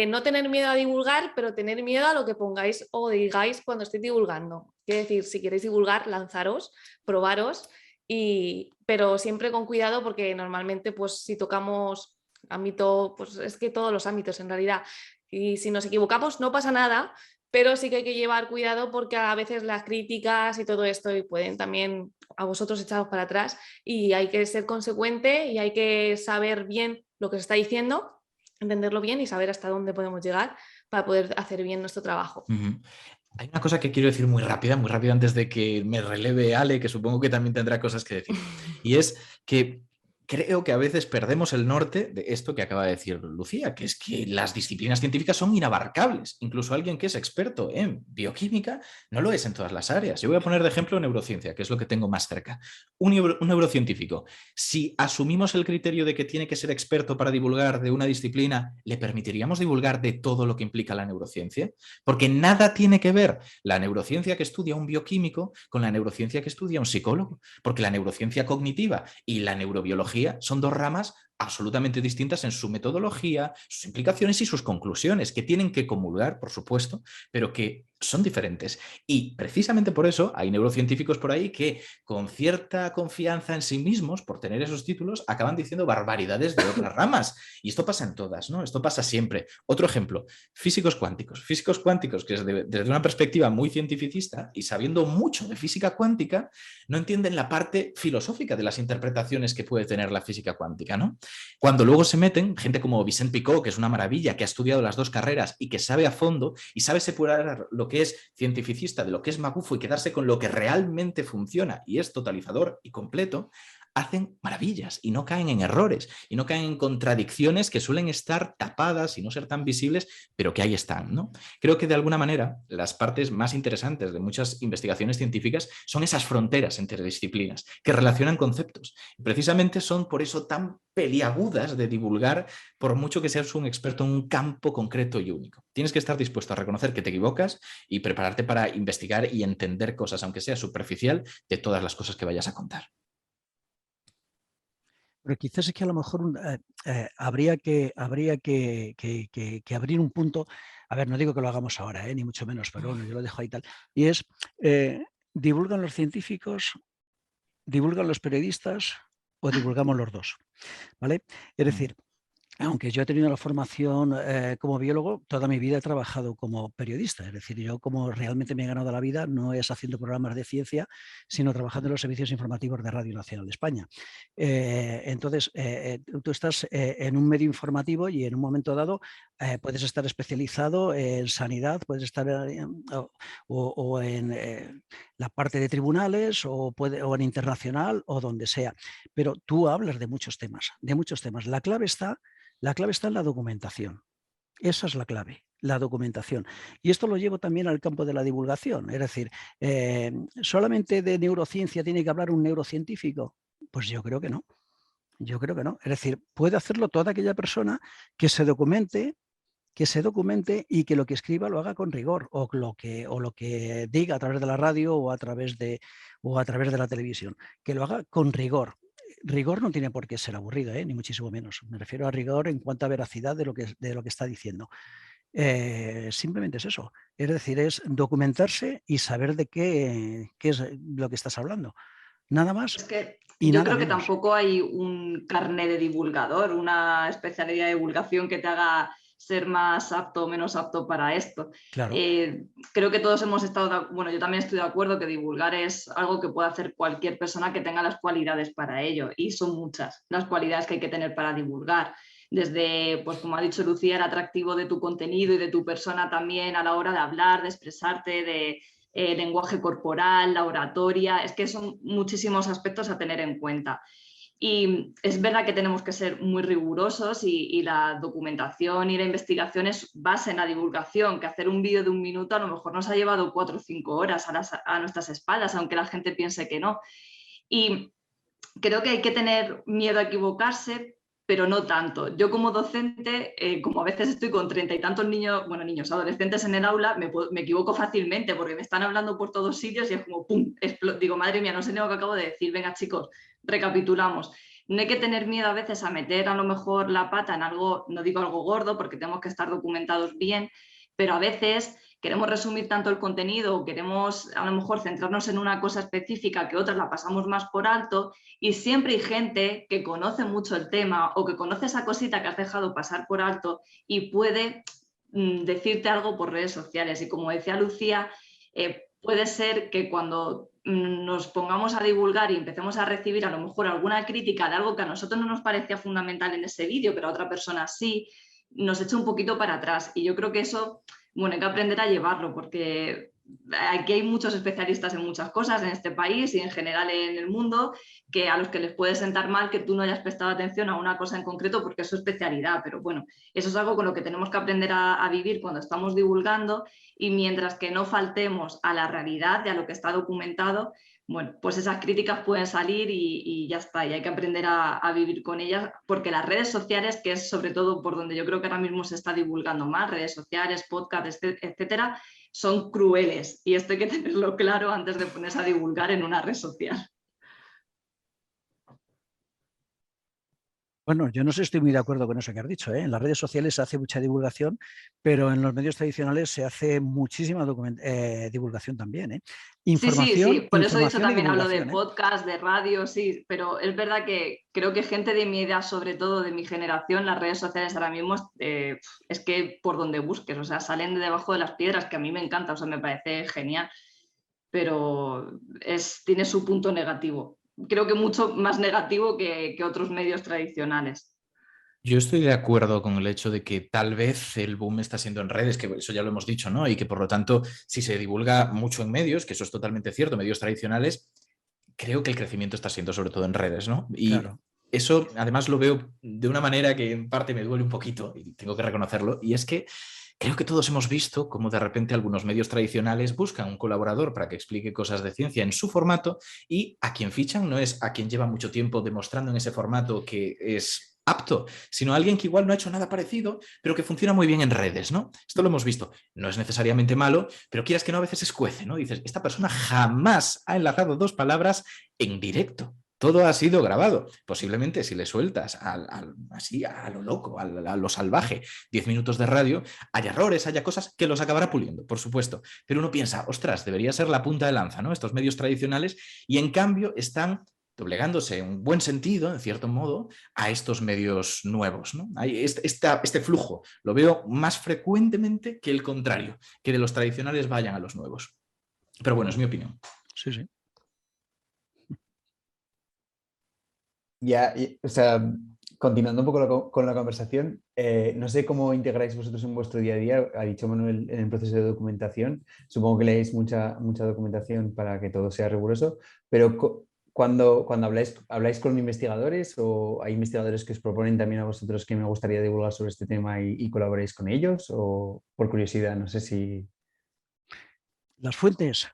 no tener miedo a divulgar, pero tener miedo a lo que pongáis o digáis cuando estéis divulgando. Quiere decir, si queréis divulgar, lanzaros, probaros, pero siempre con cuidado porque normalmente pues si tocamos ámbito, pues es que todos los ámbitos en realidad, y si nos equivocamos no pasa nada, pero sí que hay que llevar cuidado porque a veces las críticas y todo esto pueden también a vosotros echaros para atrás y hay que ser consecuente y hay que saber bien lo que se está diciendo, entenderlo bien y saber hasta dónde podemos llegar para poder hacer bien nuestro trabajo. Hay una cosa que quiero decir muy rápida antes de que me releve Ale, que supongo que también tendrá cosas que decir. Y es que creo que a veces perdemos el norte de esto que acaba de decir Lucía, que es que las disciplinas científicas son inabarcables. Incluso alguien que es experto en bioquímica no lo es en todas las áreas. Yo voy a poner de ejemplo neurociencia, que es lo que tengo más cerca. Un neurocientífico, si asumimos el criterio de que tiene que ser experto para divulgar de una disciplina, ¿le permitiríamos divulgar de todo lo que implica la neurociencia? Porque nada tiene que ver la neurociencia que estudia un bioquímico con la neurociencia que estudia un psicólogo, porque la neurociencia cognitiva y la neurobiología son dos ramas absolutamente distintas en su metodología, sus implicaciones y sus conclusiones, que tienen que comulgar, por supuesto, pero que son diferentes. Y precisamente por eso hay neurocientíficos por ahí que con cierta confianza en sí mismos, por tener esos títulos, acaban diciendo barbaridades de otras ramas. Y esto pasa en todas, ¿no? Esto pasa siempre. Otro ejemplo, físicos cuánticos. Físicos cuánticos que desde una perspectiva muy cientificista y sabiendo mucho de física cuántica, no entienden la parte filosófica de las interpretaciones que puede tener la física cuántica, ¿no? Cuando luego se meten, gente como Vicent Picot, que es una maravilla, que ha estudiado las dos carreras y que sabe a fondo y sabe separar lo que es cientificista de lo que es magufo y quedarse con lo que realmente funciona y es totalizador y completo, hacen maravillas y no caen en errores y no caen en contradicciones que suelen estar tapadas y no ser tan visibles, pero que ahí están, ¿no? Creo que de alguna manera las partes más interesantes de muchas investigaciones científicas son esas fronteras entre disciplinas que relacionan conceptos. Y precisamente son por eso tan peliagudas de divulgar, por mucho que seas un experto en un campo concreto y único. Tienes que estar dispuesto a reconocer que te equivocas y prepararte para investigar y entender cosas, aunque sea superficial, de todas las cosas que vayas a contar. Pero quizás es que a lo mejor habría que abrir un punto, a ver, no digo que lo hagamos ahora, ni mucho menos, pero bueno, yo lo dejo ahí tal, y es, ¿divulgan los científicos, divulgan los periodistas o divulgamos los dos? ¿Vale? Es decir, aunque yo he tenido la formación como biólogo, toda mi vida he trabajado como periodista. Es decir, yo como realmente me he ganado la vida no es haciendo programas de ciencia, sino trabajando en los servicios informativos de Radio Nacional de España. Entonces, tú estás en un medio informativo y en un momento dado puedes estar especializado en sanidad, puedes estar o en la parte de tribunales o en internacional o donde sea. Pero tú hablas de muchos temas, de muchos temas. La clave está en la documentación. Esa es la clave, la documentación. Y esto lo llevo también al campo de la divulgación. Es decir, ¿solamente de neurociencia tiene que hablar un neurocientífico? Pues yo creo que no. Yo creo que no. Es decir, puede hacerlo toda aquella persona que se documente y que lo que escriba lo haga con rigor o lo que diga a través de la radio o a través de la televisión, que lo haga con rigor. Rigor no tiene por qué ser aburrido, ni muchísimo menos. Me refiero a rigor en cuanto a veracidad de lo que está diciendo. Simplemente es eso. Es decir, es documentarse y saber de qué es lo que estás hablando. Nada más. Es que y yo nada creo que menos. tampoco hay un carné de divulgador, una especialidad de divulgación que te haga ser más apto o menos apto para esto. Claro. Creo que todos hemos estado, bueno, yo también estoy de acuerdo que divulgar es algo que puede hacer cualquier persona que tenga las cualidades para ello, y son muchas las cualidades que hay que tener para divulgar. Desde, pues como ha dicho Lucía, el atractivo de tu contenido y de tu persona también a la hora de hablar, de expresarte, de lenguaje corporal, la oratoria, es que son muchísimos aspectos a tener en cuenta. Y es verdad que tenemos que ser muy rigurosos y la documentación y la investigación es base en la divulgación, que hacer un vídeo de 1 minuto a lo mejor nos ha llevado 4 o 5 horas a nuestras espaldas, aunque la gente piense que no. Y creo que hay que tener miedo a equivocarse, pero no tanto. Yo como docente, como a veces estoy con 30 y tantos niños, bueno, niños, adolescentes en el aula, me equivoco fácilmente porque me están hablando por todos sitios y es como ¡pum! Digo, madre mía, no sé ni lo que acabo de decir. Venga, chicos, recapitulamos. No hay que tener miedo a veces a meter a lo mejor la pata en algo, no digo algo gordo, porque tenemos que estar documentados bien, pero a veces queremos resumir tanto el contenido o queremos a lo mejor centrarnos en una cosa específica que otras la pasamos más por alto, y siempre hay gente que conoce mucho el tema o que conoce esa cosita que has dejado pasar por alto y puede decirte algo por redes sociales. Y como decía Lucía, puede ser que cuando nos pongamos a divulgar y empecemos a recibir a lo mejor alguna crítica de algo que a nosotros no nos parecía fundamental en ese vídeo, pero a otra persona sí, nos echa un poquito para atrás. Y yo creo que eso, bueno, hay que aprender a llevarlo, porque aquí hay muchos especialistas en muchas cosas en este país y en general en el mundo, que a los que les puede sentar mal que tú no hayas prestado atención a una cosa en concreto porque es su especialidad. Pero bueno, eso es algo con lo que tenemos que aprender a vivir cuando estamos divulgando, y mientras que no faltemos a la realidad y a lo que está documentado, bueno, pues esas críticas pueden salir y ya está, y hay que aprender a vivir con ellas, porque las redes sociales, que es sobre todo por donde yo creo que ahora mismo se está divulgando más, redes sociales, podcasts, etcétera, son crueles, y esto hay que tenerlo claro antes de ponerse a divulgar en una red social. Bueno, yo no sé si estoy muy de acuerdo con eso que has dicho, ¿eh? En las redes sociales se hace mucha divulgación, pero en los medios tradicionales se hace muchísima divulgación también, ¿eh? Información, sí, por eso he dicho información y también, hablo de divulgación, ¿eh? podcast, de radio, sí, pero es verdad que creo que gente de mi edad, sobre todo de mi generación, las redes sociales ahora mismo es que por donde busques, o sea, salen de debajo de las piedras, que a mí me encanta, o sea, me parece genial, pero tiene su punto negativo. Creo que mucho más negativo que otros medios tradicionales. Yo estoy de acuerdo con el hecho de que tal vez el boom está siendo en redes, que eso ya lo hemos dicho, ¿no? Y que por lo tanto, si se divulga mucho en medios, que eso es totalmente cierto, medios tradicionales, creo que el crecimiento está siendo sobre todo en redes, ¿no? Y claro. Eso además lo veo de una manera que en parte me duele un poquito, y tengo que reconocerlo, y es que creo que todos hemos visto cómo de repente algunos medios tradicionales buscan un colaborador para que explique cosas de ciencia en su formato, y a quien fichan no es a quien lleva mucho tiempo demostrando en ese formato que es apto, sino a alguien que igual no ha hecho nada parecido, pero que funciona muy bien en redes, ¿no? Esto lo hemos visto. No es necesariamente malo, pero quieras que no, a veces escuece, ¿no? Dices, esta persona jamás ha enlazado 2 palabras en directo. Todo ha sido grabado. Posiblemente si le sueltas así a lo loco, a lo salvaje, 10 minutos de radio, haya errores, haya cosas que los acabará puliendo, por supuesto. Pero uno piensa, ostras, debería ser la punta de lanza, ¿no? Estos medios tradicionales, y en cambio están doblegándose en un buen sentido, en cierto modo, a estos medios nuevos, ¿no? Hay este flujo lo veo más frecuentemente que el contrario, que de los tradicionales vayan a los nuevos. Pero bueno, es mi opinión. Sí, sí. Ya, o sea, continuando un poco con la conversación, no sé cómo integráis vosotros en vuestro día a día. Ha dicho Manuel en el proceso de documentación. Supongo que leéis mucha documentación para que todo sea riguroso, pero cuando habláis con investigadores, o hay investigadores que os proponen también a vosotros que me gustaría divulgar sobre este tema y colaboréis con ellos, o por curiosidad, no sé si... Las fuentes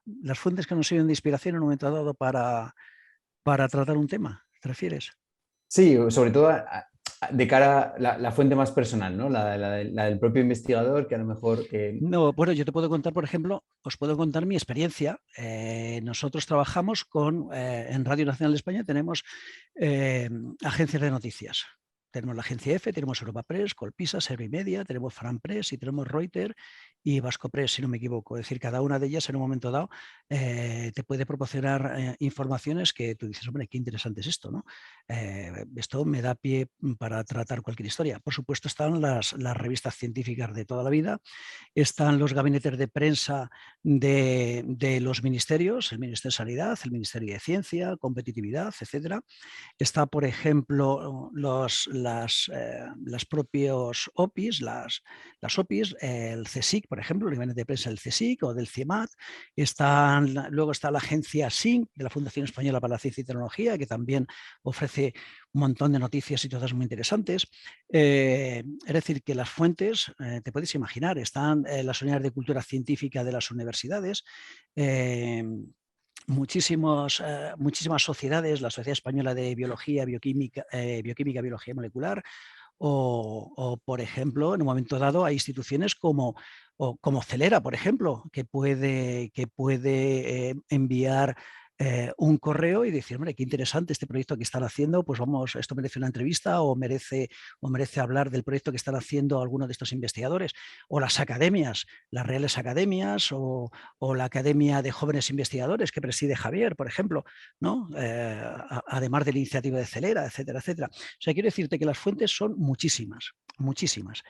que nos sirven de inspiración en un momento dado para tratar un tema, ¿te refieres? Sí, sobre todo de cara a la fuente más personal, ¿no? La del propio investigador, que a lo mejor... No, bueno, yo te puedo contar, por ejemplo, os puedo contar mi experiencia. Nosotros trabajamos en Radio Nacional de España, tenemos agencias de noticias. Tenemos la agencia EFE, tenemos Europa Press, Colpisa, Servimedia, tenemos Fran Press y tenemos Reuters y Vasco Press, si no me equivoco. Es decir, cada una de ellas en un momento dado te puede proporcionar informaciones que tú dices, hombre, qué interesante es esto, ¿no? Esto me da pie para tratar cualquier historia. Por supuesto están las revistas científicas de toda la vida, están los gabinetes de prensa de los ministerios, el Ministerio de Sanidad, el Ministerio de Ciencia, Competitividad, etcétera. Está, por ejemplo, las propios OPIs, las OPIs, el CSIC, por ejemplo, el gabinete de prensa del CSIC o del CIEMAT. Luego está la agencia SINC, de la Fundación Española para la Ciencia y Tecnología, que también ofrece un montón de noticias y todas muy interesantes. Es decir, que las fuentes, te puedes imaginar, están las unidades de cultura científica de las universidades, muchísimas sociedades, la Sociedad Española de Biología, Bioquímica, Biología Molecular, o, por ejemplo, en un momento dado hay instituciones como Celera, por ejemplo, que puede enviar un correo y decir, hombre, qué interesante este proyecto que están haciendo, pues vamos, esto merece una entrevista o merece hablar del proyecto que están haciendo algunos de estos investigadores. O las academias, las Reales Academias o la Academia de Jóvenes Investigadores que preside Javier, por ejemplo, ¿no? Además de la iniciativa de Celera, etcétera, etcétera. O sea, quiero decirte que las fuentes son muchísimas, muchísimas.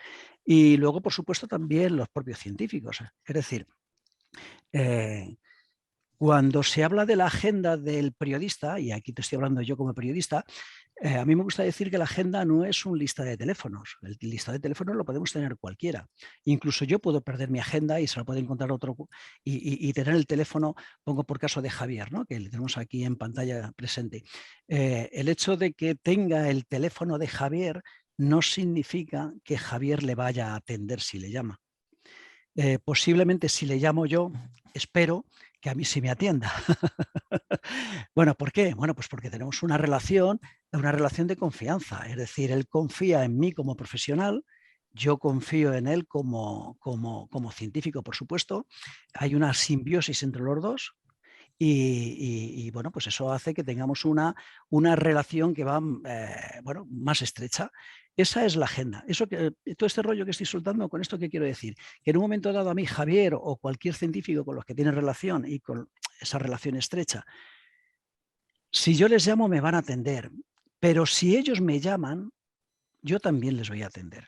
Y luego, por supuesto, también los propios científicos. Es decir, cuando se habla de la agenda del periodista, y aquí te estoy hablando yo como periodista, a mí me gusta decir que la agenda no es un lista de teléfonos. El lista de teléfonos lo podemos tener cualquiera. Incluso yo puedo perder mi agenda y se la puede encontrar otro y tener el teléfono, pongo por caso de Javier, ¿no? Que le tenemos aquí en pantalla presente. El hecho de que tenga el teléfono de Javier no significa que Javier le vaya a atender si le llama. Posiblemente si le llamo yo, espero que a mí sí me atienda. Bueno, ¿por qué? Bueno, pues porque tenemos una relación de confianza. Es decir, él confía en mí como profesional, yo confío en él como científico, por supuesto. Hay una simbiosis entre los dos. Y bueno, pues eso hace que tengamos una relación que va más estrecha. Esa es la agenda. Todo este rollo que estoy soltando, con esto ¿qué quiero decir? Que en un momento dado a mí, Javier o cualquier científico con los que tiene relación y con esa relación estrecha, si yo les llamo me van a atender, pero si ellos me llaman, yo también les voy a atender.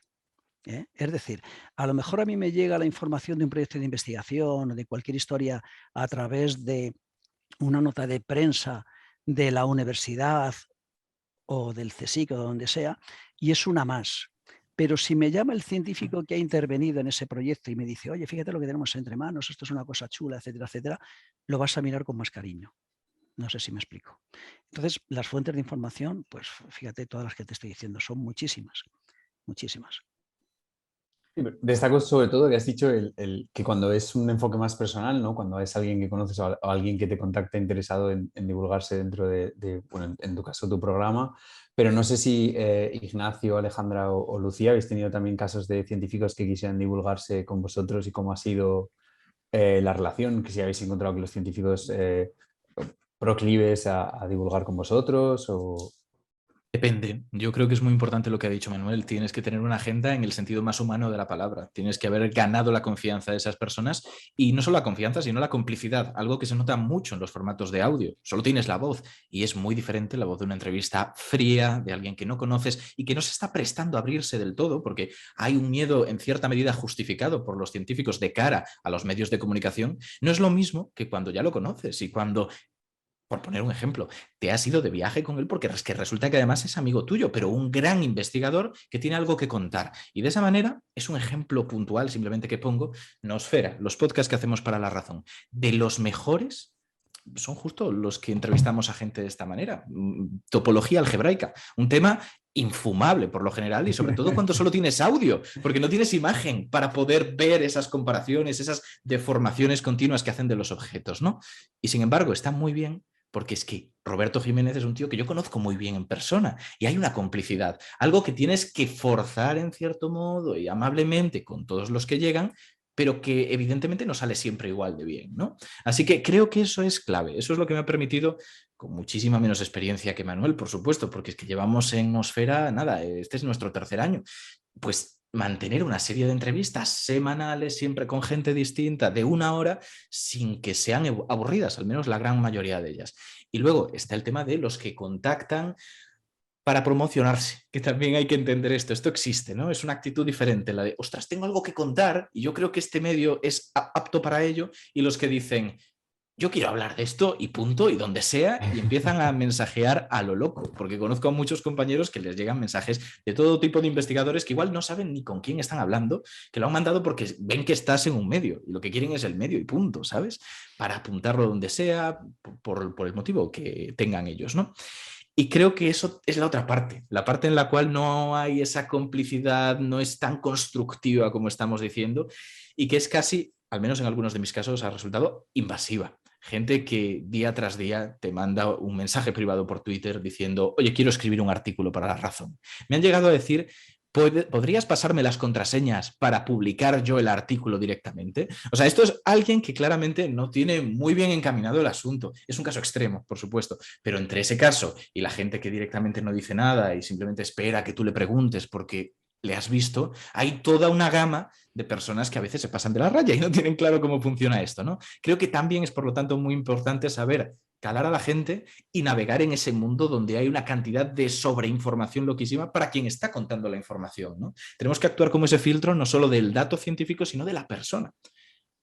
Es decir, a lo mejor a mí me llega la información de un proyecto de investigación o de cualquier historia a través de una nota de prensa de la universidad o del CSIC o de donde sea, y es una más. Pero si me llama el científico que ha intervenido en ese proyecto y me dice, oye, fíjate lo que tenemos entre manos, esto es una cosa chula, etcétera, etcétera, lo vas a mirar con más cariño. No sé si me explico. Entonces, las fuentes de información, pues fíjate, todas las que te estoy diciendo, son muchísimas, muchísimas. Destaco sobre todo que has dicho que cuando es un enfoque más personal, ¿no? Cuando es alguien que conoces o alguien que te contacta interesado en divulgarse dentro bueno, en tu caso, tu programa, pero no sé si Ignacio, Alejandra o Lucía habéis tenido también casos de científicos que quisieran divulgarse con vosotros y cómo ha sido la relación, que si habéis encontrado que los científicos proclives a divulgar con vosotros o... Depende. Yo creo que es muy importante lo que ha dicho Manuel. Tienes que tener una agenda en el sentido más humano de la palabra. Tienes que haber ganado la confianza de esas personas y no solo la confianza, sino la complicidad, algo que se nota mucho en los formatos de audio. Solo tienes la voz y es muy diferente la voz de una entrevista fría, de alguien que no conoces y que no se está prestando a abrirse del todo porque hay un miedo en cierta medida justificado por los científicos de cara a los medios de comunicación. No es lo mismo que cuando ya lo conoces y cuando... Por poner un ejemplo, te has ido de viaje con él porque es que resulta que además es amigo tuyo, pero un gran investigador que tiene algo que contar. Y de esa manera es un ejemplo puntual, simplemente que pongo, Nosfera, los podcasts que hacemos para La Razón, de los mejores son justo los que entrevistamos a gente de esta manera. Topología algebraica, un tema infumable por lo general y sobre todo cuando solo tienes audio, porque no tienes imagen para poder ver esas comparaciones, esas deformaciones continuas que hacen de los objetos, ¿no? Y sin embargo está muy bien porque es que Roberto Jiménez es un tío que yo conozco muy bien en persona y hay una complicidad, algo que tienes que forzar en cierto modo y amablemente con todos los que llegan, pero que evidentemente no sale siempre igual de bien, ¿no? Así que creo que eso es clave, eso es lo que me ha permitido con muchísima menos experiencia que Manuel, por supuesto, porque es que llevamos en Nosfera, nada, este es nuestro tercer año, pues mantener una serie de entrevistas semanales, siempre con gente distinta, de 1 hora, sin que sean aburridas, al menos la gran mayoría de ellas. Y luego está el tema de los que contactan para promocionarse, que también hay que entender esto existe, ¿no? Es una actitud diferente, la de, ostras, tengo algo que contar y yo creo que este medio es apto para ello, y los que dicen, yo quiero hablar de esto y punto, y donde sea, y empiezan a mensajear a lo loco, porque conozco a muchos compañeros que les llegan mensajes de todo tipo de investigadores que igual no saben ni con quién están hablando, que lo han mandado porque ven que estás en un medio y lo que quieren es el medio y punto, ¿sabes? Para apuntarlo donde sea, por el motivo que tengan ellos, ¿no? Y creo que eso es la otra parte, la parte en la cual no hay esa complicidad, no es tan constructiva como estamos diciendo, y que es casi, al menos en algunos de mis casos, ha resultado invasiva. Gente que día tras día te manda un mensaje privado por Twitter diciendo, oye, quiero escribir un artículo para La Razón. Me han llegado a decir, ¿podrías pasarme las contraseñas para publicar yo el artículo directamente? O sea, esto es alguien que claramente no tiene muy bien encaminado el asunto. Es un caso extremo, por supuesto, pero entre ese caso y la gente que directamente no dice nada y simplemente espera que tú le preguntes porque le has visto, hay toda una gama de personas que a veces se pasan de la raya y no tienen claro cómo funciona esto, ¿no? Creo que también es, por lo tanto, muy importante saber calar a la gente y navegar en ese mundo donde hay una cantidad de sobreinformación loquísima para quien está contando la información, ¿no? Tenemos que actuar como ese filtro no solo del dato científico, sino de la persona.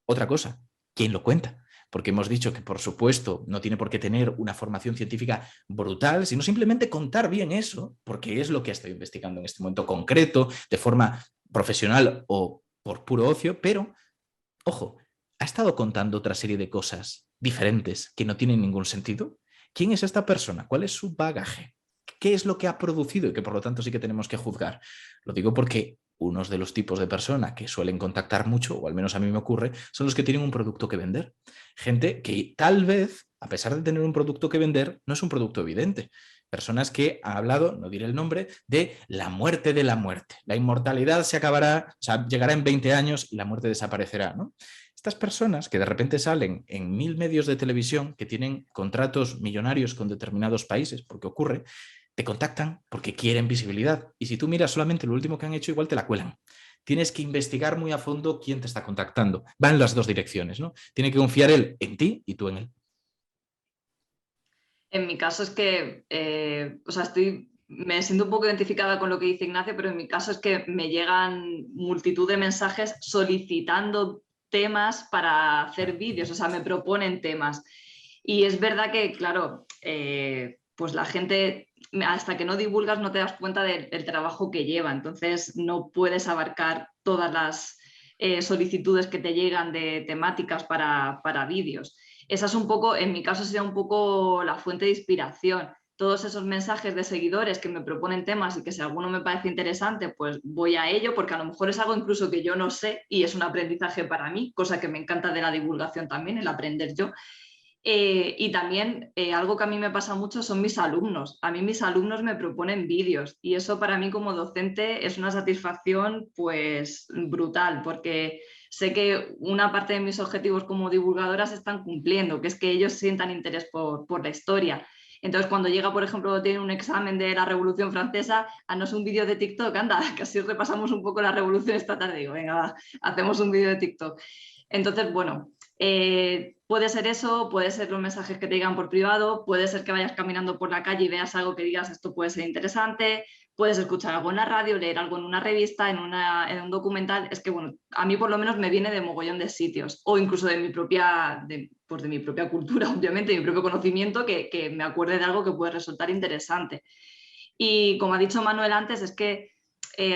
Otra cosa, ¿quién lo cuenta? Porque hemos dicho que, por supuesto, no tiene por qué tener una formación científica brutal, sino simplemente contar bien eso, porque es lo que ha estado investigando en este momento concreto, de forma profesional o por puro ocio, pero, ojo, ¿ha estado contando otra serie de cosas diferentes que no tienen ningún sentido? ¿Quién es esta persona? ¿Cuál es su bagaje? ¿Qué es lo que ha producido y que por lo tanto sí que tenemos que juzgar? Lo digo porque unos de los tipos de personas que suelen contactar mucho, o al menos a mí me ocurre, son los que tienen un producto que vender. Gente que tal vez, a pesar de tener un producto que vender, no es un producto evidente. Personas que han hablado, no diré el nombre, de la muerte de la muerte. La inmortalidad se acabará, o sea, llegará en 20 años y la muerte desaparecerá, ¿no? Estas personas que de repente salen en 1000 medios de televisión, que tienen contratos millonarios con determinados países, porque ocurre, te contactan porque quieren visibilidad. Y si tú miras solamente lo último que han hecho, igual te la cuelan. Tienes que investigar muy a fondo quién te está contactando. Va en las dos direcciones, ¿no? Tiene que confiar él en ti y tú en él. En mi caso es que, o sea, me siento un poco identificada con lo que dice Ignacio, pero en mi caso es que me llegan multitud de mensajes solicitando temas para hacer vídeos, o sea, me proponen temas. Y es verdad que, claro, pues la gente, hasta que no divulgas, no te das cuenta del trabajo que lleva, entonces no puedes abarcar todas las solicitudes que te llegan de temáticas para vídeos. Esa es un poco, en mi caso, sería un poco la fuente de inspiración. Todos esos mensajes de seguidores que me proponen temas y que si alguno me parece interesante, pues voy a ello, porque a lo mejor es algo incluso que yo no sé y es un aprendizaje para mí, cosa que me encanta de la divulgación también, el aprender yo. Y también algo que a mí me pasa mucho son mis alumnos. A mí mis alumnos me proponen vídeos y eso para mí como docente es una satisfacción pues brutal, porque sé que una parte de mis objetivos como divulgadora se están cumpliendo, que es que ellos sientan interés por la historia. Entonces, cuando llega, por ejemplo, tiene un examen de la Revolución Francesa, haznos un vídeo de TikTok, anda, que así repasamos un poco la Revolución esta tarde. Digo, venga, hacemos un vídeo de TikTok. Entonces, bueno, puede ser eso, puede ser los mensajes que te digan por privado, puede ser que vayas caminando por la calle y veas algo que digas, esto puede ser interesante, puedes escuchar algo en la radio, leer algo en una revista, en un documental. Es que, bueno, a mí por lo menos me viene de mogollón de sitios, o incluso de mi propia cultura, obviamente, de mi propio conocimiento, que me acuerde de algo que puede resultar interesante. Y como ha dicho Manuel antes, es que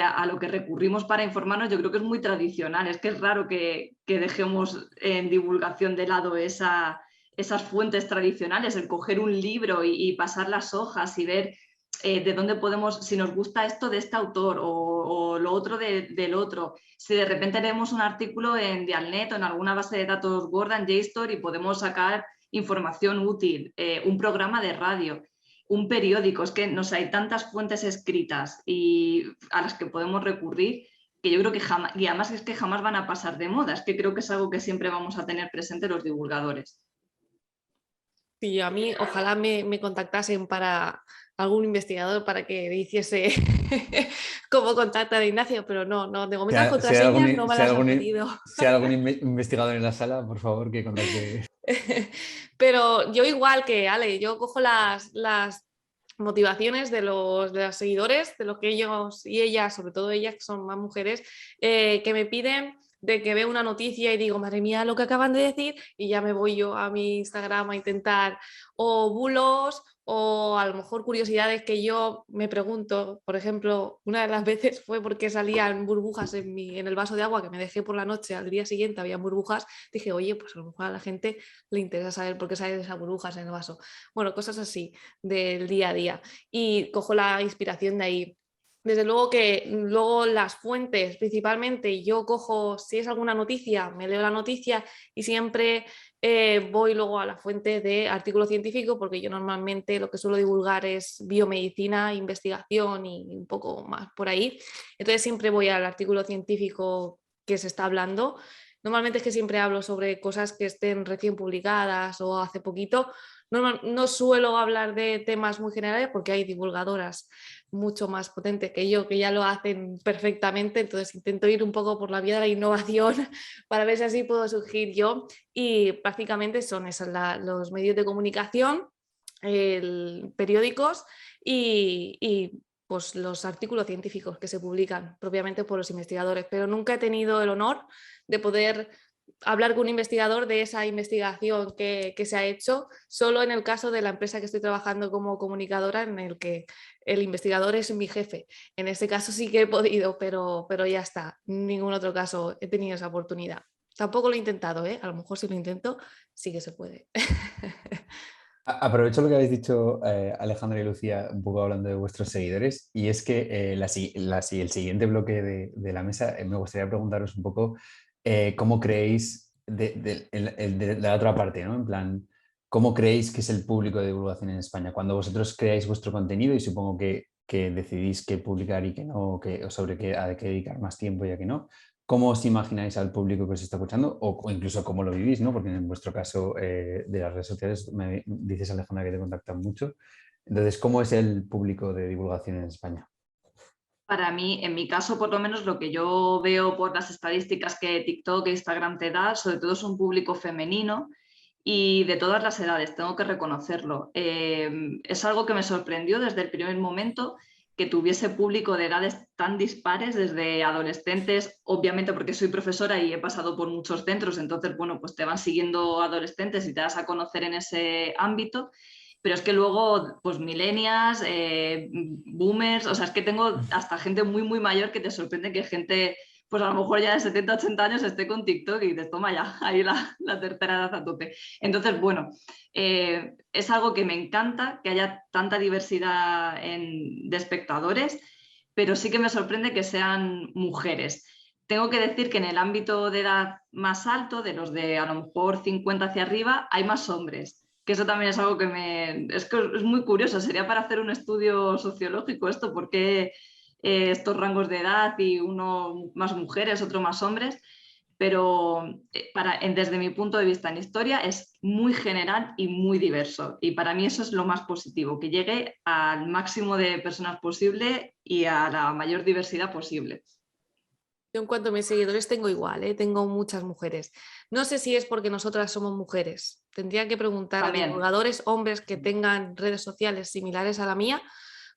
a lo que recurrimos para informarnos yo creo que es muy tradicional. Es que es raro que dejemos en divulgación de lado esas fuentes tradicionales, el coger un libro y pasar las hojas y ver de dónde podemos, si nos gusta esto de este autor o lo otro del otro. Si de repente leemos un artículo en Dialnet o en alguna base de datos gorda en JSTOR y podemos sacar información útil, un programa de radio, un periódico, es que hay tantas fuentes escritas y a las que podemos recurrir que yo creo que jamás, y además es que jamás van a pasar de moda, es que creo que es algo que siempre vamos a tener presente los divulgadores. Sí, a mí ojalá me contactasen para algún investigador para que hiciese cómo contactar a Ignacio, pero no, de momento las contraseñas no me las han pedido. Si hay algún investigador en la sala, por favor, que contacte. Pero yo igual que Ale, yo cojo las motivaciones de los seguidores, de lo que ellos y ellas, sobre todo ellas que son más mujeres, que me piden, de que veo una noticia y digo, madre mía, lo que acaban de decir, y ya me voy yo a mi Instagram a intentar o bulos o a lo mejor curiosidades que yo me pregunto. Por ejemplo, una de las veces fue porque salían burbujas en el vaso de agua que me dejé por la noche, al día siguiente había burbujas, dije, oye, pues a lo mejor a la gente le interesa saber por qué salen esas burbujas en el vaso. Bueno, cosas así del día a día, y cojo la inspiración de ahí. Desde luego que luego las fuentes, principalmente, yo cojo, si es alguna noticia, me leo la noticia y siempre voy luego a la fuente de artículo científico, porque yo normalmente lo que suelo divulgar es biomedicina, investigación y un poco más por ahí. Entonces siempre voy al artículo científico que se está hablando. Normalmente es que siempre hablo sobre cosas que estén recién publicadas o hace poquito. No suelo hablar de temas muy generales porque hay divulgadoras mucho más potentes que yo que ya lo hacen perfectamente, entonces intento ir un poco por la vía de la innovación para ver si así puedo surgir yo, y prácticamente son esos los medios de comunicación, periódicos y pues los artículos científicos que se publican propiamente por los investigadores, pero nunca he tenido el honor de poder hablar con un investigador de esa investigación que se ha hecho, solo en el caso de la empresa que estoy trabajando como comunicadora, en el que el investigador es mi jefe. En ese caso sí que he podido, pero ya está. En ningún otro caso he tenido esa oportunidad. Tampoco lo he intentado, ¿eh? A lo mejor si lo intento sí que se puede. Aprovecho lo que habéis dicho, Alejandra y Lucía, un poco hablando de vuestros seguidores, y es que el siguiente bloque de la mesa me gustaría preguntaros un poco cómo creéis, de la otra parte, ¿no? En plan, ¿cómo creéis que es el público de divulgación en España? Cuando vosotros creáis vuestro contenido y supongo que decidís qué publicar y qué no, o sobre qué a qué dedicar más tiempo y a qué no, ¿cómo os imagináis al público que os está escuchando o incluso cómo lo vivís, ¿no? Porque en vuestro caso de las redes sociales me dices, Alejandra, que te contactan mucho. Entonces, ¿cómo es el público de divulgación en España? Para mí, en mi caso, por lo menos lo que yo veo por las estadísticas que TikTok e Instagram te da, sobre todo es un público femenino y de todas las edades, tengo que reconocerlo. Es algo que me sorprendió desde el primer momento, que tuviese público de edades tan dispares, desde adolescentes, obviamente porque soy profesora y he pasado por muchos centros, entonces, bueno, pues te van siguiendo adolescentes y te das a conocer en ese ámbito. Pero es que luego, pues millennials, boomers, o sea, es que tengo hasta gente muy, muy mayor que te sorprende que gente, pues a lo mejor ya de 70, 80 años esté con TikTok y te toma ya ahí la tercera edad a tope. Entonces, bueno, es algo que me encanta, que haya tanta diversidad de espectadores, pero sí que me sorprende que sean mujeres. Tengo que decir que en el ámbito de edad más alto, de los de a lo mejor 50 hacia arriba, hay más hombres. Que eso también es algo que es muy curioso, sería para hacer un estudio sociológico esto, porque estos rangos de edad y uno más mujeres, otro más hombres, pero desde mi punto de vista en historia es muy general y muy diverso, y para mí eso es lo más positivo, que llegue al máximo de personas posible y a la mayor diversidad posible. Yo en cuanto a mis seguidores tengo igual, ¿eh? Tengo muchas mujeres. No sé si es porque nosotras somos mujeres. Tendría que preguntar También. a divulgadores hombres que tengan redes sociales similares a la mía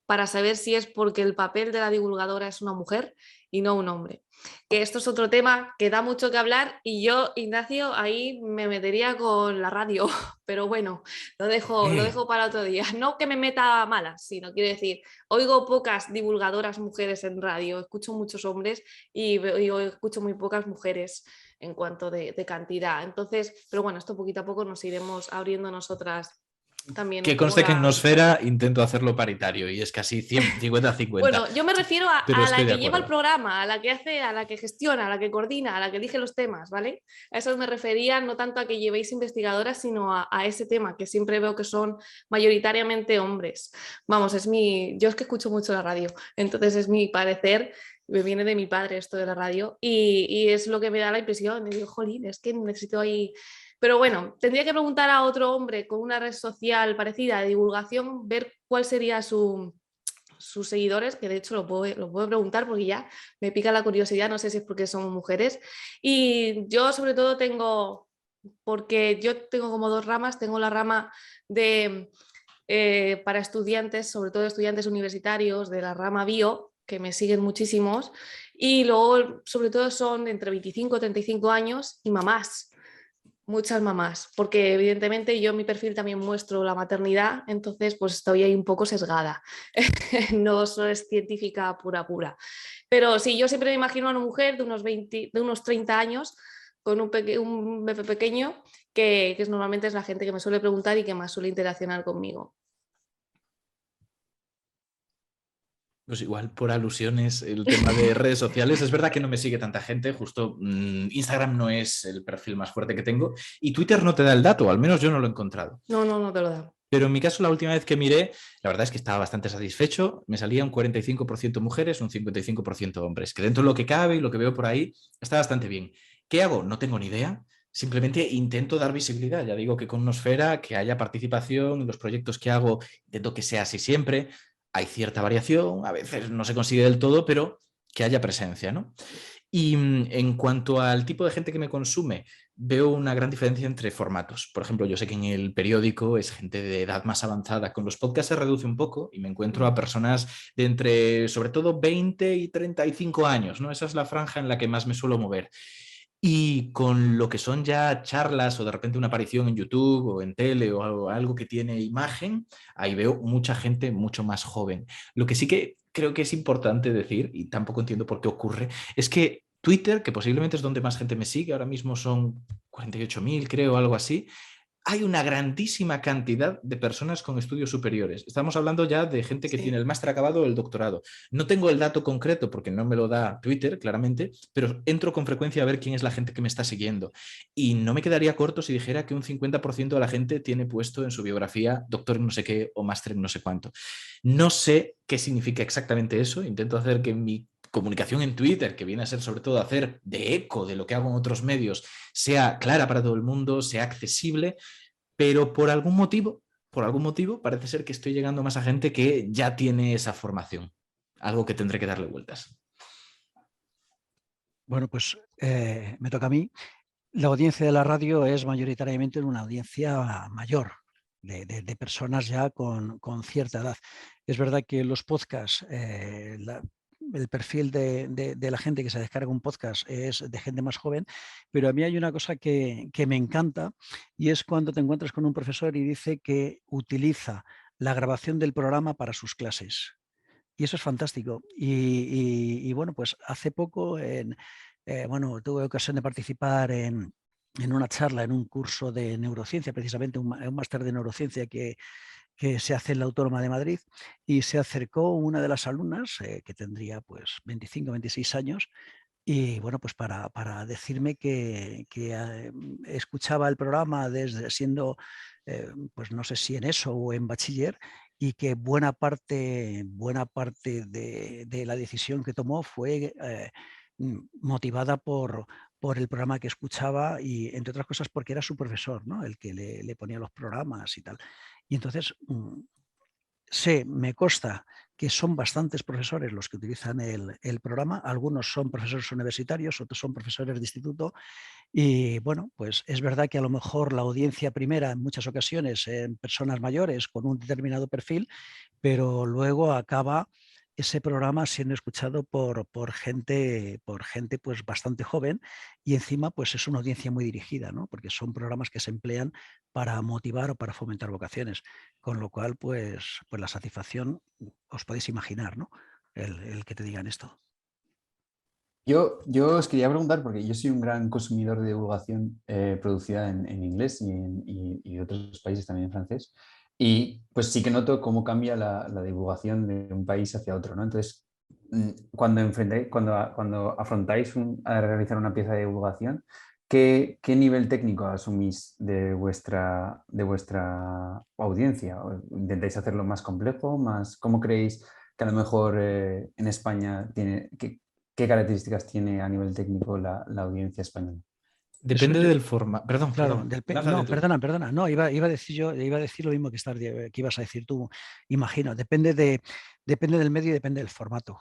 para saber si es porque el papel de la divulgadora es una mujer y no un hombre. Que esto es otro tema que da mucho que hablar y yo, Ignacio, ahí me metería con la radio, pero bueno, lo dejo para otro día. No que me meta a malas, sino quiero decir, oigo pocas divulgadoras mujeres en radio, escucho muchos hombres y escucho muy pocas mujeres en cuanto de cantidad. Entonces, pero bueno, esto poquito a poco nos iremos abriendo nosotras también. Que conste que en Nosfera intento hacerlo paritario y es casi 50-50. Bueno, yo me refiero a la que lleva el acuerdo. programa, a la que hace, a la que gestiona, a la que coordina, a la que elige los temas, ¿vale? A eso me refería, no tanto a que llevéis investigadoras, sino a ese tema, que siempre veo que son mayoritariamente hombres. Vamos, yo es que escucho mucho la radio, entonces es mi parecer, me viene de mi padre esto de la radio y es lo que me da la impresión. Y digo, jolín, es que necesito ahí Pero bueno, tendría que preguntar a otro hombre con una red social parecida de divulgación, ver cuál sería sus seguidores, que de hecho lo puedo preguntar porque ya me pica la curiosidad, no sé si es porque somos mujeres. Y yo sobre todo porque yo tengo como dos ramas, tengo la rama de para estudiantes, sobre todo estudiantes universitarios de la rama bio, que me siguen muchísimos, y luego sobre todo son entre 25 y 35 años y mamás, muchas mamás, porque evidentemente yo en mi perfil también muestro la maternidad, entonces pues estoy ahí un poco sesgada, no soy científica pura, pero sí, yo siempre me imagino a una mujer de unos 30 años con un bebé pequeño, que normalmente es la gente que me suele preguntar y que más suele interaccionar conmigo. Pues igual por alusiones, el tema de redes sociales, es verdad que no me sigue tanta gente, justo Instagram no es el perfil más fuerte que tengo y Twitter no te da el dato, al menos yo no lo he encontrado. No te lo da. Pero en mi caso, la última vez que miré, la verdad es que estaba bastante satisfecho. Me salía un 45% mujeres, un 55% hombres, que dentro de lo que cabe y lo que veo por ahí está bastante bien. ¿Qué hago? No tengo ni idea. Simplemente intento dar visibilidad. Ya digo que con Nosfera, que haya participación en los proyectos que hago, intento que sea así siempre. Hay cierta variación, a veces no se consigue del todo, pero que haya presencia, ¿no? Y en cuanto al tipo de gente que me consume, veo una gran diferencia entre formatos. Por ejemplo, yo sé que en el periódico es gente de edad más avanzada. Con los podcasts se reduce un poco y me encuentro a personas de entre, sobre todo, 20 y 35 años, ¿no? Esa es la franja en la que más me suelo mover. Y con lo que son ya charlas o de repente una aparición en YouTube o en tele o algo que tiene imagen, ahí veo mucha gente mucho más joven. Lo que sí que creo que es importante decir, y tampoco entiendo por qué ocurre, es que Twitter, que posiblemente es donde más gente me sigue, ahora mismo son 48.000, creo, algo así, hay una grandísima cantidad de personas con estudios superiores. Estamos hablando ya de gente que tiene el máster acabado o el doctorado. No tengo el dato concreto porque no me lo da Twitter, claramente, pero entro con frecuencia a ver quién es la gente que me está siguiendo. Y no me quedaría corto si dijera que un 50% de la gente tiene puesto en su biografía doctor en no sé qué o máster en no sé cuánto. No sé qué significa exactamente eso. Intento hacer que mi comunicación en Twitter, que viene a ser sobre todo hacer de eco de lo que hago en otros medios, sea clara para todo el mundo, sea accesible, pero por algún motivo, parece ser que estoy llegando más a gente que ya tiene esa formación, algo que tendré que darle vueltas. Bueno, pues me toca a mí. La audiencia de la radio es mayoritariamente una audiencia mayor, de personas ya con cierta edad. Es verdad que los podcasts, el perfil de la gente que se descarga un podcast es de gente más joven, pero a mí hay una cosa que me encanta y es cuando te encuentras con un profesor y dice que utiliza la grabación del programa para sus clases. Y eso es fantástico. Y bueno, pues hace poco bueno, tuve ocasión de participar en una charla, en un curso de neurociencia, precisamente un máster de neurociencia que se hace en la Autónoma de Madrid, y se acercó una de las alumnas, que tendría pues 25, 26 años, y bueno, pues para decirme que escuchaba el programa desde siendo, pues no sé si en eso o en bachiller, y que buena parte de la decisión que tomó fue motivada por el programa que escuchaba y, entre otras cosas, porque era su profesor, ¿no? El que le ponía los programas y tal. Y entonces me consta que son bastantes profesores los que utilizan el programa. Algunos son profesores universitarios, otros son profesores de instituto. Y bueno, pues es verdad que a lo mejor la audiencia primera en muchas ocasiones en personas mayores con un determinado perfil, pero luego acaba ese programa siendo escuchado por gente pues bastante joven, y encima pues es una audiencia muy dirigida, ¿no? Porque son programas que se emplean para motivar o para fomentar vocaciones, con lo cual pues la satisfacción os podéis imaginar, ¿no? El que te digan esto. Yo os quería preguntar, porque yo soy un gran consumidor de divulgación producida en inglés y otros países también en francés, y pues sí que noto cómo cambia la divulgación de un país hacia otro, ¿no? Entonces, cuando afrontáis a realizar una pieza de divulgación, ¿qué nivel técnico asumís de vuestra audiencia? ¿Intentáis hacerlo más complejo? ¿Cómo creéis que a lo mejor en España tiene... ¿Qué características tiene a nivel técnico la audiencia española? Depende del formato. Perdón, Claro, perdón. no, perdona. No, iba a decir yo, iba a decir lo mismo que ibas a decir tú, imagino. Depende del medio y depende del formato.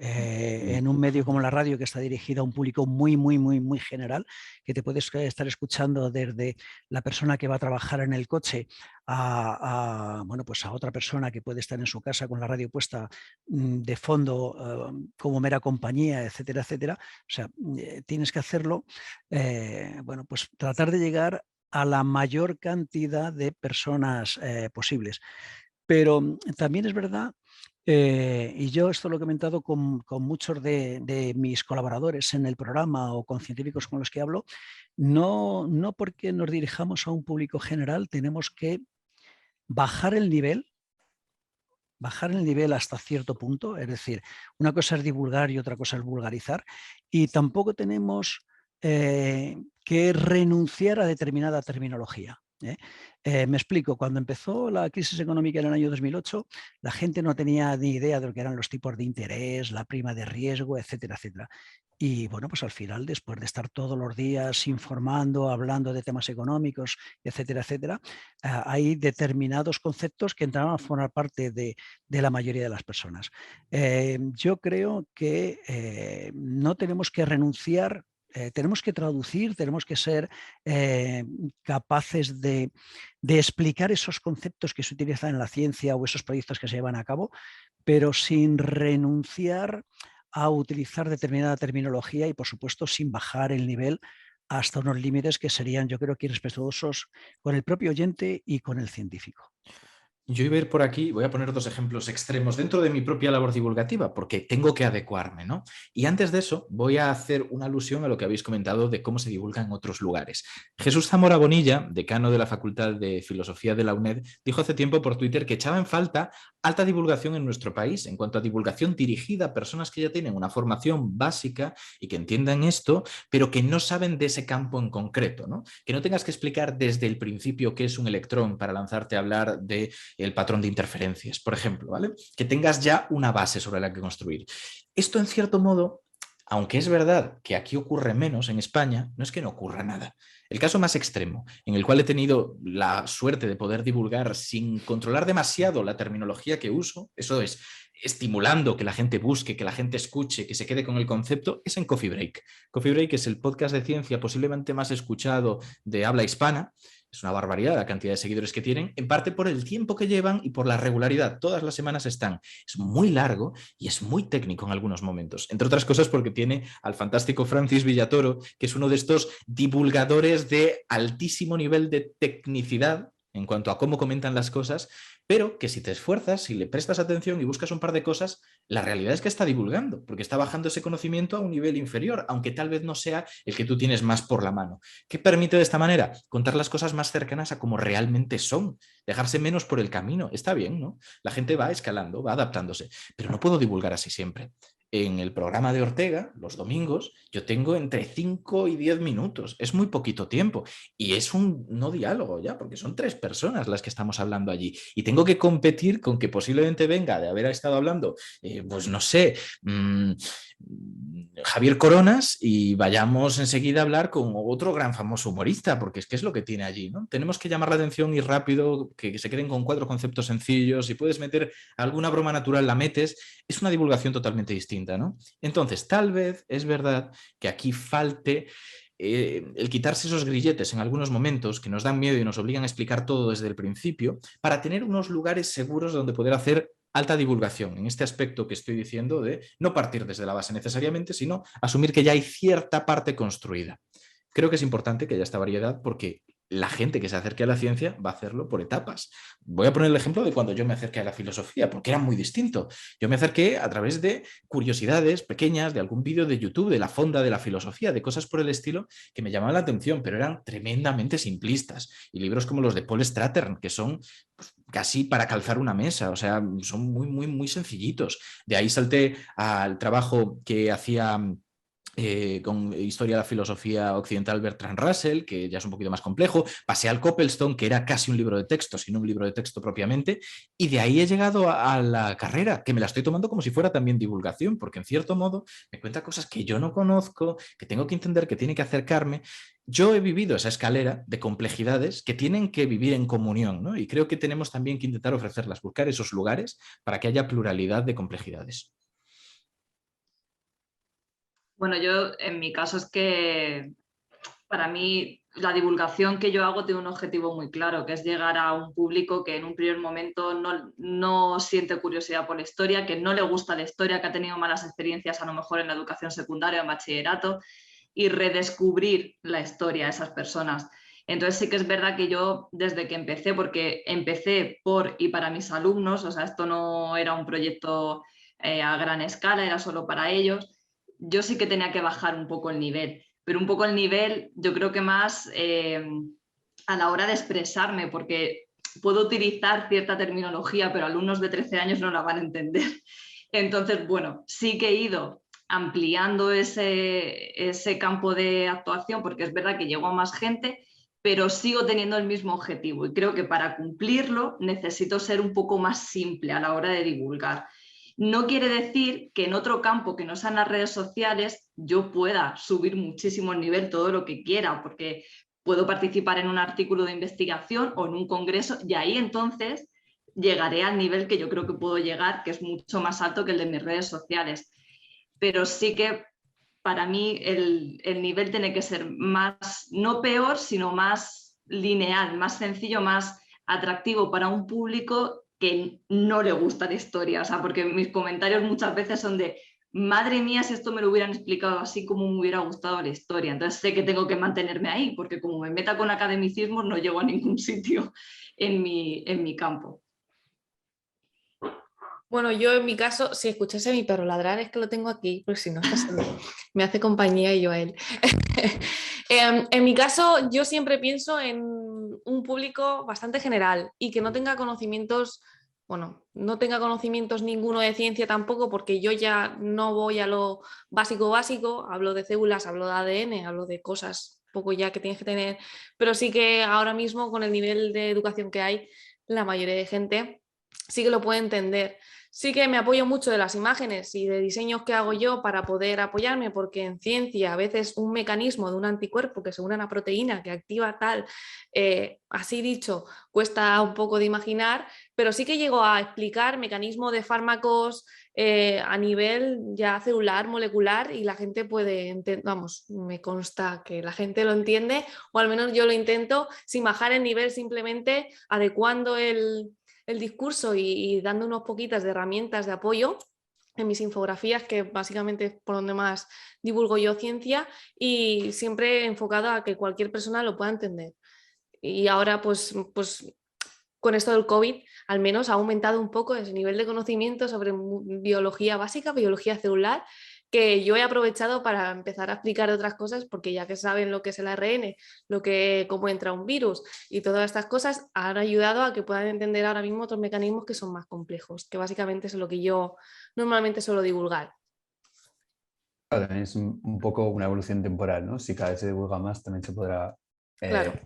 En un medio como la radio, que está dirigido a un público muy, muy, muy, muy general, que te puedes estar escuchando desde la persona que va a trabajar en el coche bueno, pues a otra persona que puede estar en su casa con la radio puesta de fondo como mera compañía, etcétera, etcétera. O sea, tienes que hacerlo, bueno, pues tratar de llegar a la mayor cantidad de personas posibles. Pero también es verdad, y yo esto lo he comentado con muchos de mis colaboradores en el programa o con científicos con los que hablo, no porque nos dirijamos a un público general tenemos que bajar el nivel hasta cierto punto, es decir, una cosa es divulgar y otra cosa es vulgarizar, y tampoco tenemos que renunciar a determinada terminología. Me explico, cuando empezó la crisis económica en el año 2008, la gente no tenía ni idea de lo que eran los tipos de interés, la prima de riesgo, etcétera, etcétera. Y bueno, pues al final, después de estar todos los días informando, hablando de temas económicos, etcétera, etcétera, hay determinados conceptos que entraron a formar parte de la mayoría de las personas. Yo creo que no tenemos que renunciar, tenemos que traducir, tenemos que ser capaces de explicar esos conceptos que se utilizan en la ciencia o esos proyectos que se llevan a cabo, pero sin renunciar a utilizar determinada terminología y, por supuesto, sin bajar el nivel hasta unos límites que serían, yo creo que irrespetuosos con el propio oyente y con el científico. Yo iba a ir por aquí, voy a poner dos ejemplos extremos dentro de mi propia labor divulgativa, porque tengo que adecuarme, ¿no? Y antes de eso, voy a hacer una alusión a lo que habéis comentado de cómo se divulga en otros lugares. Jesús Zamora Bonilla, decano de la Facultad de Filosofía de la UNED, dijo hace tiempo por Twitter que echaba en falta alta divulgación en nuestro país, en cuanto a divulgación dirigida a personas que ya tienen una formación básica y que entiendan esto, pero que no saben de ese campo en concreto, ¿no? Que no tengas que explicar desde el principio qué es un electrón para lanzarte a hablar de el patrón de interferencias, por ejemplo, ¿vale? Que tengas ya una base sobre la que construir. Esto, en cierto modo, aunque es verdad que aquí ocurre menos en España, no es que no ocurra nada. El caso más extremo, en el cual he tenido la suerte de poder divulgar sin controlar demasiado la terminología que uso, eso es, estimulando que la gente busque, que la gente escuche, que se quede con el concepto, es en Coffee Break. Coffee Break es el podcast de ciencia posiblemente más escuchado de habla hispana. Es una barbaridad la cantidad de seguidores que tienen, en parte por el tiempo que llevan y por la regularidad. Todas las semanas están. Es muy largo y es muy técnico en algunos momentos. Entre otras cosas porque tiene al fantástico Francis Villatoro, que es uno de estos divulgadores de altísimo nivel de tecnicidad en cuanto a cómo comentan las cosas, pero que si te esfuerzas, si le prestas atención y buscas un par de cosas, la realidad es que está divulgando, porque está bajando ese conocimiento a un nivel inferior, aunque tal vez no sea el que tú tienes más por la mano. ¿Qué permite de esta manera? Contar las cosas más cercanas a como realmente son, dejarse menos por el camino. Está bien, ¿no? La gente va escalando, va adaptándose, pero no puedo divulgar así siempre. En el programa de Ortega, los domingos, yo tengo entre 5 y 10 minutos. Es muy poquito tiempo. Y es un no diálogo ya, porque son 3 personas las que estamos hablando allí. Y tengo que competir con que posiblemente venga de haber estado hablando, pues no sé, Javier Coronas, y vayamos enseguida a hablar con otro gran famoso humorista, porque es que es lo que tiene allí, ¿no? Tenemos que llamar la atención y rápido, que se queden con 4 conceptos sencillos. Si puedes meter alguna broma natural, la metes. Es una divulgación totalmente distinta, ¿no? Entonces, tal vez es verdad que aquí falte el quitarse esos grilletes en algunos momentos que nos dan miedo y nos obligan a explicar todo desde el principio, para tener unos lugares seguros donde poder hacer alta divulgación, en este aspecto que estoy diciendo de no partir desde la base necesariamente, sino asumir que ya hay cierta parte construida. Creo que es importante que haya esta variedad porque la gente que se acerque a la ciencia va a hacerlo por etapas. Voy a poner el ejemplo de cuando yo me acerqué a la filosofía, porque era muy distinto. Yo me acerqué a través de curiosidades pequeñas, de algún vídeo de YouTube, de la fonda de la filosofía, de cosas por el estilo que me llamaban la atención, pero eran tremendamente simplistas. Y libros como los de Paul Strathern, que son pues, casi para calzar una mesa, o sea, son muy, muy, muy sencillitos. De ahí salté al trabajo que hacía con Historia de la Filosofía Occidental Bertrand Russell, que ya es un poquito más complejo. Pasé al Coplestone, que era casi un libro de texto, sino un libro de texto propiamente, y de ahí he llegado a la carrera, que me la estoy tomando como si fuera también divulgación, porque en cierto modo me cuenta cosas que yo no conozco, que tengo que entender, que tiene que acercarme. Yo he vivido esa escalera de complejidades que tienen que vivir en comunión, ¿no? Y creo que tenemos también que intentar ofrecerlas, buscar esos lugares para que haya pluralidad de complejidades. Bueno, yo en mi caso es que para mí la divulgación que yo hago tiene un objetivo muy claro, que es llegar a un público que en un primer momento no siente curiosidad por la historia, que no le gusta la historia, que ha tenido malas experiencias a lo mejor en la educación secundaria o en bachillerato, y redescubrir la historia a esas personas. Entonces sí que es verdad que yo desde que empecé, porque empecé por y para mis alumnos, o sea, esto no era un proyecto a gran escala, era solo para ellos, yo sí que tenía que bajar un poco el nivel, pero un poco el nivel yo creo que más a la hora de expresarme, porque puedo utilizar cierta terminología, pero alumnos de 13 años no la van a entender. Entonces, bueno, sí que he ido ampliando ese campo de actuación, porque es verdad que llego a más gente, pero sigo teniendo el mismo objetivo y creo que para cumplirlo necesito ser un poco más simple a la hora de divulgar. No quiere decir que en otro campo que no sean las redes sociales yo pueda subir muchísimo el nivel todo lo que quiera, porque puedo participar en un artículo de investigación o en un congreso y ahí entonces llegaré al nivel que yo creo que puedo llegar, que es mucho más alto que el de mis redes sociales. Pero sí que para mí el nivel tiene que ser más, no peor, sino más lineal, más sencillo, más atractivo para un público que no le gusta la historia. O sea, porque mis comentarios muchas veces son de, madre mía, si esto me lo hubieran explicado así como me hubiera gustado la historia. Entonces sé que tengo que mantenerme ahí, porque como me meta con academicismos no llego a ningún sitio en mi campo. Bueno, yo en mi caso, si escuchase a mi perro ladrar, es que lo tengo aquí, porque si no, me hace compañía y yo a él. En mi caso, yo siempre pienso en un público bastante general y que no tenga conocimientos, bueno, no tenga conocimientos ninguno de ciencia tampoco, porque yo ya no voy a lo básico, hablo de células, hablo de ADN, hablo de cosas poco ya que tienes que tener, pero sí que ahora mismo con el nivel de educación que hay, la mayoría de gente sí que lo puede entender. Sí que me apoyo mucho de las imágenes y de diseños que hago yo para poder apoyarme, porque en ciencia a veces un mecanismo de un anticuerpo que se une a una proteína que activa tal, así dicho, cuesta un poco de imaginar, pero sí que llego a explicar mecanismos de fármacos a nivel ya celular, molecular, y la gente puede, vamos, me consta que la gente lo entiende, o al menos yo lo intento, sin bajar el nivel, simplemente adecuando el discurso y dando unas poquitas de herramientas de apoyo en mis infografías, que básicamente es por donde más divulgo yo ciencia, y siempre enfocado a que cualquier persona lo pueda entender. Y ahora pues con esto del COVID al menos ha aumentado un poco ese nivel de conocimiento sobre biología básica, biología celular, que yo he aprovechado para empezar a explicar otras cosas, porque ya que saben lo que es el ARN, cómo entra un virus y todas estas cosas, han ayudado a que puedan entender ahora mismo otros mecanismos que son más complejos, que básicamente es lo que yo normalmente suelo divulgar. Claro, también es un poco una evolución temporal, ¿no? Si cada vez se divulga más, también se podrá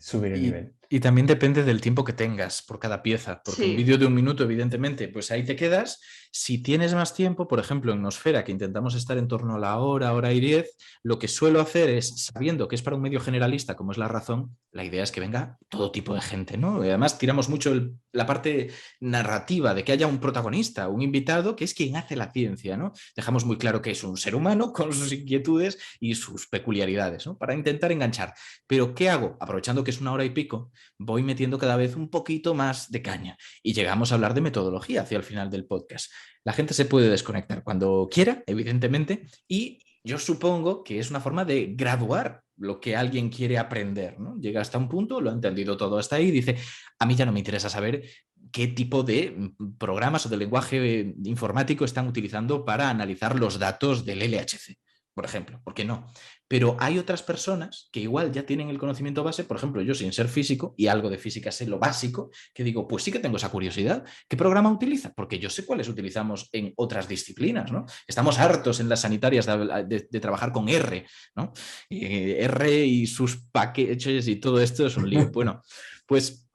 subir el nivel. Y también depende del tiempo que tengas por cada pieza, porque Sí. un vídeo de 1 minuto, evidentemente, pues ahí te quedas. Si tienes más tiempo, por ejemplo, en Nosfera, que intentamos estar en torno a la hora y 10, lo que suelo hacer es, sabiendo que es para un medio generalista, como es La Razón, la idea es que venga todo tipo de gente, ¿no? Y además tiramos mucho la parte narrativa de que haya un protagonista, un invitado, que es quien hace la ciencia, ¿no? Dejamos muy claro que es un ser humano con sus inquietudes y sus peculiaridades, ¿no? Para intentar enganchar. Pero ¿qué hago? Aprovechando que es 1 hora y pico, voy metiendo cada vez un poquito más de caña y llegamos a hablar de metodología hacia el final del podcast. La gente se puede desconectar cuando quiera, evidentemente, y yo supongo que es una forma de graduar lo que alguien quiere aprender, ¿no? Llega hasta un punto, lo ha entendido todo hasta ahí y dice, a mí ya no me interesa saber qué tipo de programas o de lenguaje informático están utilizando para analizar los datos del LHC, por ejemplo, ¿por qué no? Pero hay otras personas que igual ya tienen el conocimiento base, por ejemplo, yo sin ser físico y algo de física sé lo básico, que digo, pues sí que tengo esa curiosidad. ¿Qué programa utiliza? Porque yo sé cuáles utilizamos en otras disciplinas, ¿no? Estamos hartos en las sanitarias de trabajar con R, ¿no? Y R y sus paquetes y todo esto es un lío. Bueno, pues,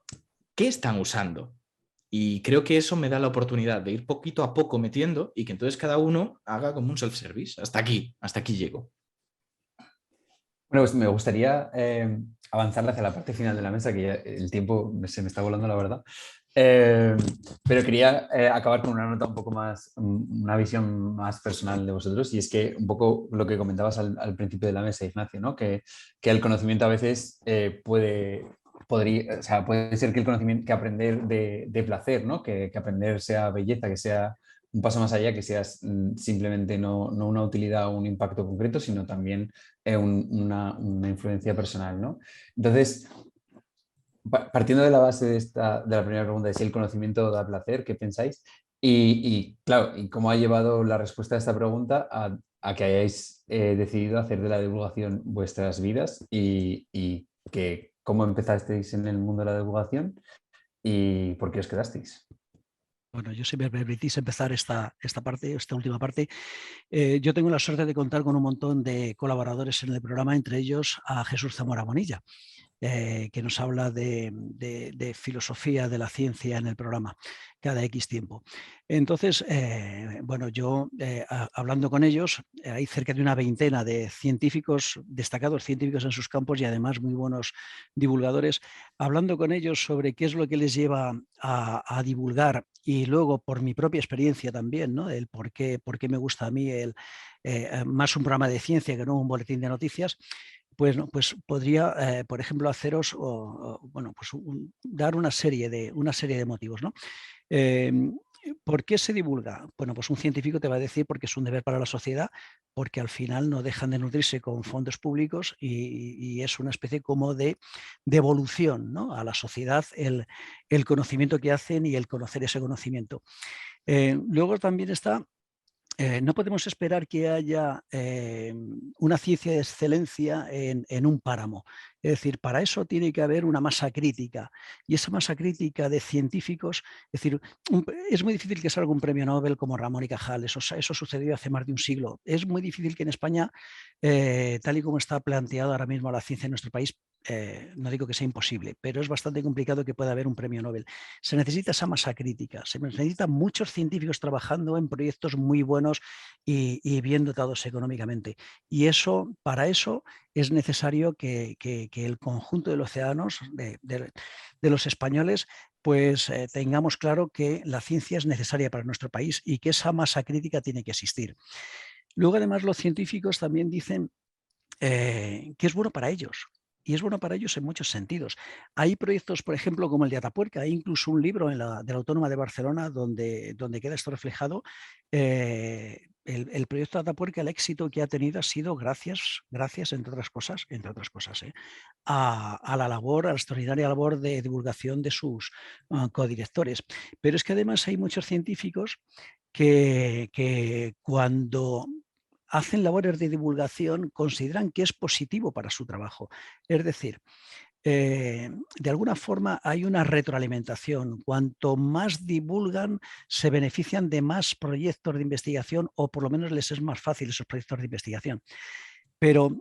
¿qué están usando? Y creo que eso me da la oportunidad de ir poquito a poco metiendo y que entonces cada uno haga como un self-service. Hasta aquí llego. Bueno, pues me gustaría avanzar hacia la parte final de la mesa, que ya el tiempo se me está volando, la verdad. Pero quería acabar con una nota un poco más, una visión más personal de vosotros, y es que un poco lo que comentabas al principio de la mesa, Ignacio, ¿no? Que el conocimiento a veces puede ser que el conocimiento, que aprender de placer, ¿no? Que aprender sea belleza, que sea un paso más allá, que sea simplemente no una utilidad o un impacto concreto, sino también una influencia personal, ¿no? Entonces, partiendo de la base de la primera pregunta, de si el conocimiento da placer, ¿qué pensáis? Y claro, ¿y cómo ha llevado la respuesta a esta pregunta a que hayáis decidido hacer de la divulgación vuestras vidas y que cómo empezasteis en el mundo de la divulgación y por qué os quedasteis? Bueno, yo si me permitís empezar esta última parte, yo tengo la suerte de contar con un montón de colaboradores en el programa, entre ellos a Jesús Zamora Bonilla, que nos habla de filosofía de la ciencia en el programa cada X tiempo. Entonces, bueno, yo hablando con ellos, hay cerca de una veintena de científicos, destacados científicos en sus campos y además muy buenos divulgadores, hablando con ellos sobre qué es lo que les lleva a divulgar y luego por mi propia experiencia también, ¿no? El por qué me gusta a mí más un programa de ciencia que no un boletín de noticias. Pues, no, pues podría, por ejemplo, haceros, bueno, pues dar una serie de motivos, ¿no? ¿Por qué se divulga? Bueno, pues un científico te va a decir porque es un deber para la sociedad, porque al final no dejan de nutrirse con fondos públicos y es una especie como de devolución, ¿no? A la sociedad el conocimiento que hacen y el conocer ese conocimiento. Luego también está... no podemos esperar que haya una ciencia de excelencia en un páramo. Es decir, para eso tiene que haber una masa crítica. Y esa masa crítica de científicos, es decir, es muy difícil que salga un premio Nobel como Ramón y Cajal. Eso sucedió hace más de un siglo. Es muy difícil que en España, tal y como está planteada ahora mismo la ciencia en nuestro país, no digo que sea imposible, pero es bastante complicado que pueda haber un premio Nobel. Se necesita esa masa crítica, se necesitan muchos científicos trabajando en proyectos muy buenos y bien dotados económicamente. Y eso, para eso es necesario que el conjunto de los ciudadanos, de los españoles, pues tengamos claro que la ciencia es necesaria para nuestro país y que esa masa crítica tiene que existir. Luego, además, los científicos también dicen que es bueno para ellos. Y es bueno para ellos en muchos sentidos. Hay proyectos, por ejemplo, como el de Atapuerca, hay incluso un libro de la Autónoma de Barcelona donde queda esto reflejado. El proyecto de Atapuerca, el éxito que ha tenido ha sido gracias entre otras cosas, a la labor, a la extraordinaria labor de divulgación de sus codirectores. Pero es que además hay muchos científicos que cuando hacen labores de divulgación consideran que es positivo para su trabajo. Es decir, de alguna forma hay una retroalimentación. Cuanto más divulgan, se benefician de más proyectos de investigación o por lo menos les es más fácil esos proyectos de investigación. Pero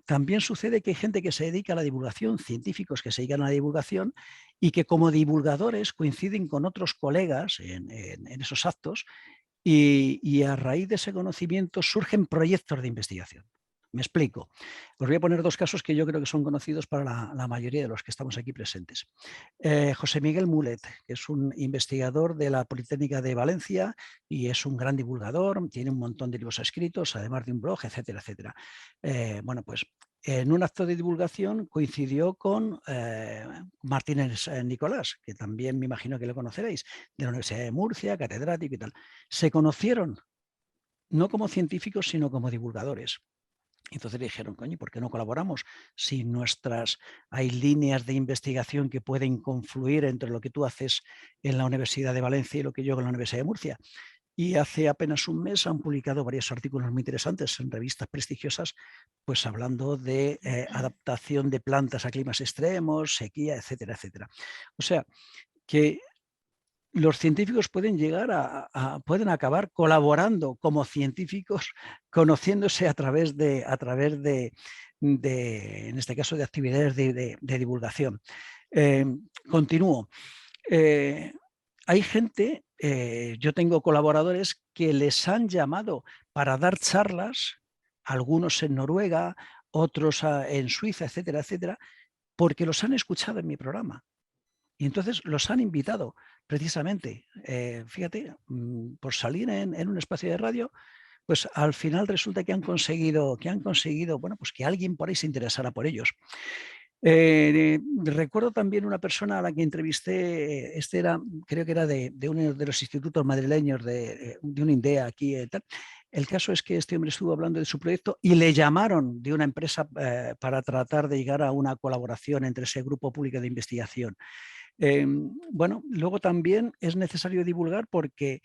también sucede que hay gente que se dedica a la divulgación, científicos que se dedican a la divulgación y que como divulgadores coinciden con otros colegas en esos actos y a raíz de ese conocimiento surgen proyectos de investigación. Me explico. Os voy a poner dos casos que yo creo que son conocidos para la mayoría de los que estamos aquí presentes. José Miguel Mulet, que es un investigador de la Politécnica de Valencia y es un gran divulgador, tiene un montón de libros escritos, además de un blog, etcétera, etcétera. Bueno, pues en un acto de divulgación coincidió con Martínez Nicolás, que también me imagino que lo conoceréis, de la Universidad de Murcia, catedrático y tal. Se conocieron no como científicos, sino como divulgadores. Entonces le dijeron, coño, ¿por qué no colaboramos? Si hay líneas de investigación que pueden confluir entre lo que tú haces en la Universidad de Valencia y lo que yo hago en la Universidad de Murcia. y hace apenas un mes han publicado varios artículos muy interesantes en revistas prestigiosas, pues hablando de adaptación de plantas a climas extremos, sequía, etcétera, etcétera. O sea, que los científicos pueden llegar pueden acabar colaborando como científicos, conociéndose a través de en este caso, de actividades de divulgación. Continúo. Hay gente, yo tengo colaboradores que les han llamado para dar charlas, algunos en Noruega, otros en Suiza, etcétera, etcétera, porque los han escuchado en mi programa. Y entonces los han invitado precisamente, fíjate, por salir en un espacio de radio, pues al final resulta que han conseguido, bueno, pues que alguien por ahí se interesara por ellos. Recuerdo también una persona a la que entrevisté, creo que era de uno de los institutos madrileños de un INDEA aquí. Tal. El caso es que este hombre estuvo hablando de su proyecto y le llamaron de una empresa para tratar de llegar a una colaboración entre ese grupo público de investigación. Bueno, luego también es necesario divulgar porque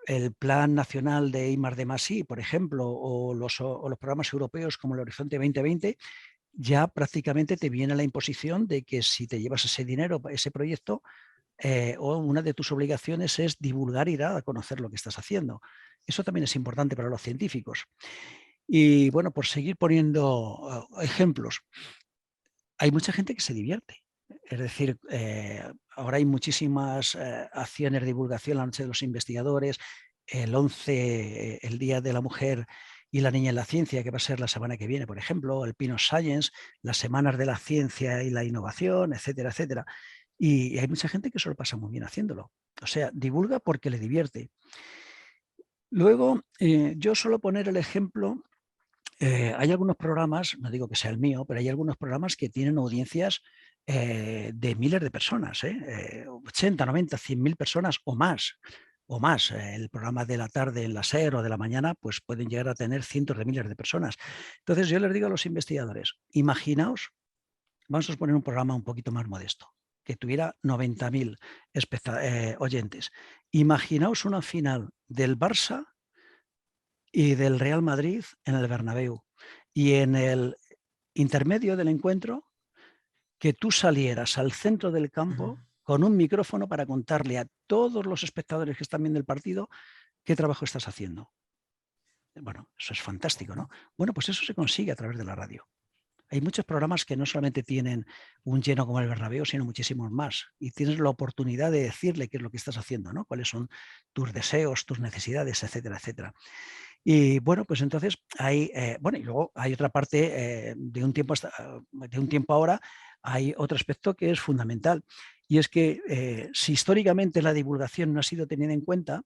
el Plan Nacional de I+D+I, por ejemplo, o los programas europeos como el Horizonte 2020, ya prácticamente te viene la imposición de que si te llevas ese dinero, ese proyecto, o una de tus obligaciones es divulgar y dar a conocer lo que estás haciendo. Eso también es importante para los científicos. Y bueno, por seguir poniendo ejemplos, hay mucha gente que se divierte. Es decir, ahora hay muchísimas acciones de divulgación, la Noche de los Investigadores, el 11, el Día de la Mujer y la Niña en la Ciencia, que va a ser la semana que viene, por ejemplo, el Pinus Science, las Semanas de la Ciencia y la Innovación, etcétera, etcétera. Y hay mucha gente que se lo pasa muy bien haciéndolo. O sea, divulga porque le divierte. Luego, yo suelo poner el ejemplo, hay algunos programas, no digo que sea el mío, pero hay algunos programas que tienen audiencias de miles de personas, 80, 90, 100.000 personas o más. El programa de la tarde en la SER o de la mañana, pues pueden llegar a tener cientos de miles de personas. Entonces yo les digo a los investigadores, imaginaos, vamos a poner un programa un poquito más modesto, que tuviera 90.000 oyentes. Imaginaos una final del Barça y del Real Madrid en el Bernabéu. Y en el intermedio del encuentro, que tú salieras al centro del campo con un micrófono para contarle a todos los espectadores que están viendo el partido qué trabajo estás haciendo. Bueno, eso es fantástico, ¿no? Bueno, pues eso se consigue a través de la radio. Hay muchos programas que no solamente tienen un lleno como el Bernabéu, sino muchísimos más. Y tienes la oportunidad de decirle qué es lo que estás haciendo, ¿no? Cuáles son tus deseos, tus necesidades, etcétera, etcétera. Y bueno, pues entonces hay, bueno, y luego hay otra parte, de un tiempo ahora, hay otro aspecto que es fundamental. Y es que si históricamente la divulgación no ha sido tenida en cuenta,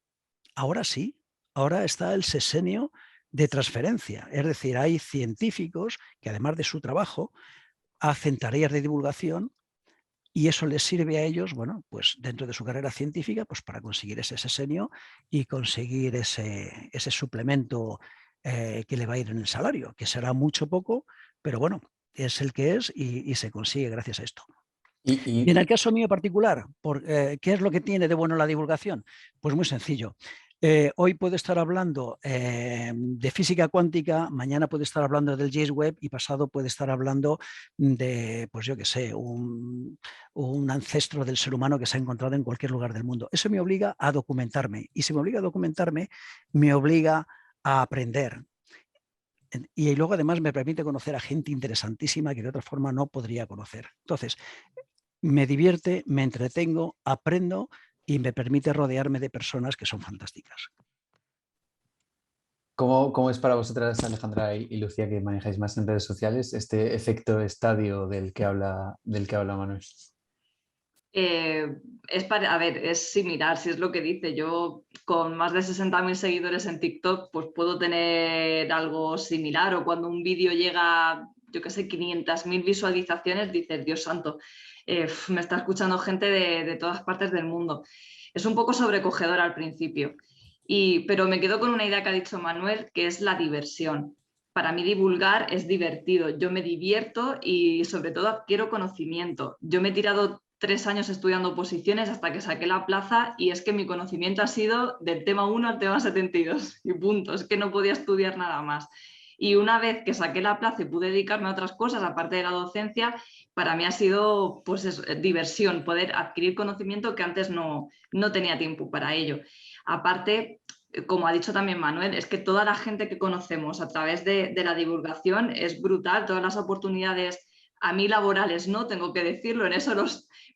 ahora sí, ahora está el sexenio de transferencia. Es decir, hay científicos que además de su trabajo hacen tareas de divulgación y eso les sirve a ellos, bueno, pues dentro de su carrera científica, pues para conseguir ese sexenio y conseguir ese suplemento que le va a ir en el salario, que será mucho poco, pero bueno, es el que es y se consigue gracias a esto. Y en el caso mío particular, ¿qué es lo que tiene de bueno la divulgación? Pues muy sencillo. Hoy puedo estar hablando de física cuántica, mañana puedo estar hablando del James Webb y pasado puede estar hablando de, pues yo qué sé, un ancestro del ser humano que se ha encontrado en cualquier lugar del mundo. Eso me obliga a documentarme y si me obliga a documentarme, me obliga a aprender. Y luego además me permite conocer a gente interesantísima que de otra forma no podría conocer. Entonces, me divierte, me entretengo, aprendo y me permite rodearme de personas que son fantásticas. ¿Cómo es para vosotras, Alejandra y Lucía, que manejáis más en redes sociales, este efecto estadio del que habla Manuel? Es similar, si es lo que dice. Yo con más de 60.000 seguidores en TikTok, pues puedo tener algo similar. O cuando un vídeo llega, yo qué sé, 500.000 visualizaciones, dices, Dios santo, me está escuchando gente de todas partes del mundo. Es un poco sobrecogedor al principio. Pero me quedo con una idea que ha dicho Manuel, que es la diversión. Para mí divulgar es divertido. Yo me divierto y sobre todo adquiero conocimiento. Yo me he tirado 3 años estudiando oposiciones hasta que saqué la plaza y es que mi conocimiento ha sido del tema 1 al tema 72 y punto, es que no podía estudiar nada más. Y una vez que saqué la plaza y pude dedicarme a otras cosas, aparte de la docencia, para mí ha sido pues, diversión, poder adquirir conocimiento que antes no tenía tiempo para ello. Aparte, como ha dicho también Manuel, es que toda la gente que conocemos a través de la divulgación es brutal, todas las oportunidades a mí laborales, no tengo que decirlo, en eso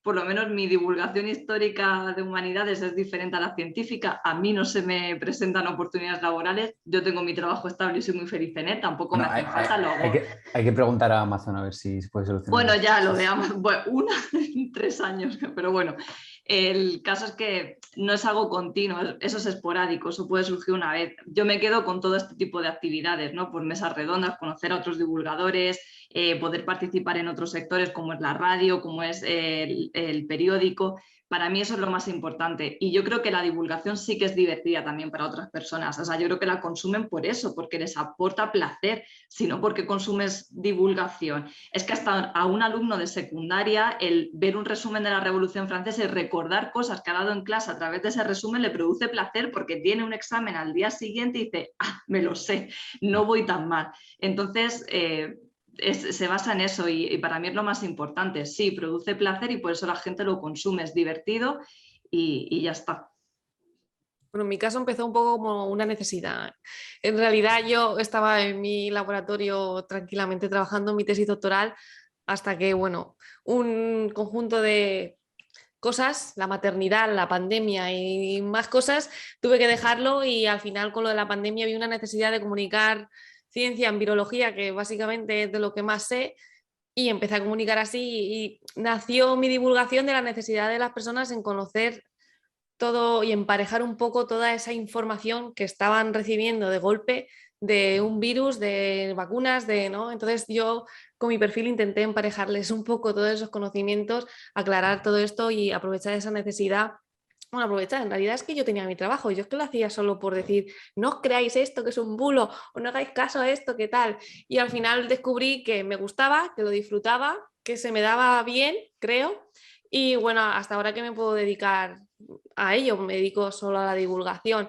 por lo menos mi divulgación histórica de humanidades es diferente a la científica, a mí no se me presentan oportunidades laborales, yo tengo mi trabajo estable y soy muy feliz en él, tampoco me hace falta, lo hago. Hay que preguntar a Amazon a ver si se puede solucionar. Bueno, ya lo de Amazon, bueno, una en 3 años, pero bueno, el caso es que no es algo continuo, eso es esporádico, eso puede surgir una vez. Yo me quedo con todo este tipo de actividades, ¿no? Pues mesas redondas, conocer a otros divulgadores, poder participar en otros sectores como es la radio, como es el periódico. Para mí eso es lo más importante y yo creo que la divulgación sí que es divertida también para otras personas, o sea, yo creo que la consumen por eso, porque les aporta placer, sino porque consumes divulgación. Es que hasta a un alumno de secundaria el ver un resumen de la Revolución Francesa y recordar cosas que ha dado en clase a través de ese resumen le produce placer porque tiene un examen al día siguiente y dice, me lo sé, no voy tan mal. Entonces, se basa en eso y para mí es lo más importante. Sí, produce placer y por eso la gente lo consume, es divertido y ya está. Bueno, en mi caso empezó un poco como una necesidad. En realidad yo estaba en mi laboratorio tranquilamente trabajando en mi tesis doctoral hasta que, bueno, un conjunto de cosas, la maternidad, la pandemia y más cosas, tuve que dejarlo y al final con lo de la pandemia vi una necesidad de comunicar ciencia en virología, que básicamente es de lo que más sé, y empecé a comunicar así y nació mi divulgación de la necesidad de las personas en conocer todo y emparejar un poco toda esa información que estaban recibiendo de golpe de un virus, de vacunas, ¿no? Entonces yo con mi perfil intenté emparejarles un poco todos esos conocimientos, aclarar todo esto y aprovechar esa necesidad. Bueno, aprovechar, en realidad es que yo tenía mi trabajo, yo es que lo hacía solo por decir, no os creáis esto que es un bulo o no hagáis caso a esto, ¿qué tal? Y al final descubrí que me gustaba, que lo disfrutaba, que se me daba bien, creo, y bueno, hasta ahora que me puedo dedicar a ello, me dedico solo a la divulgación.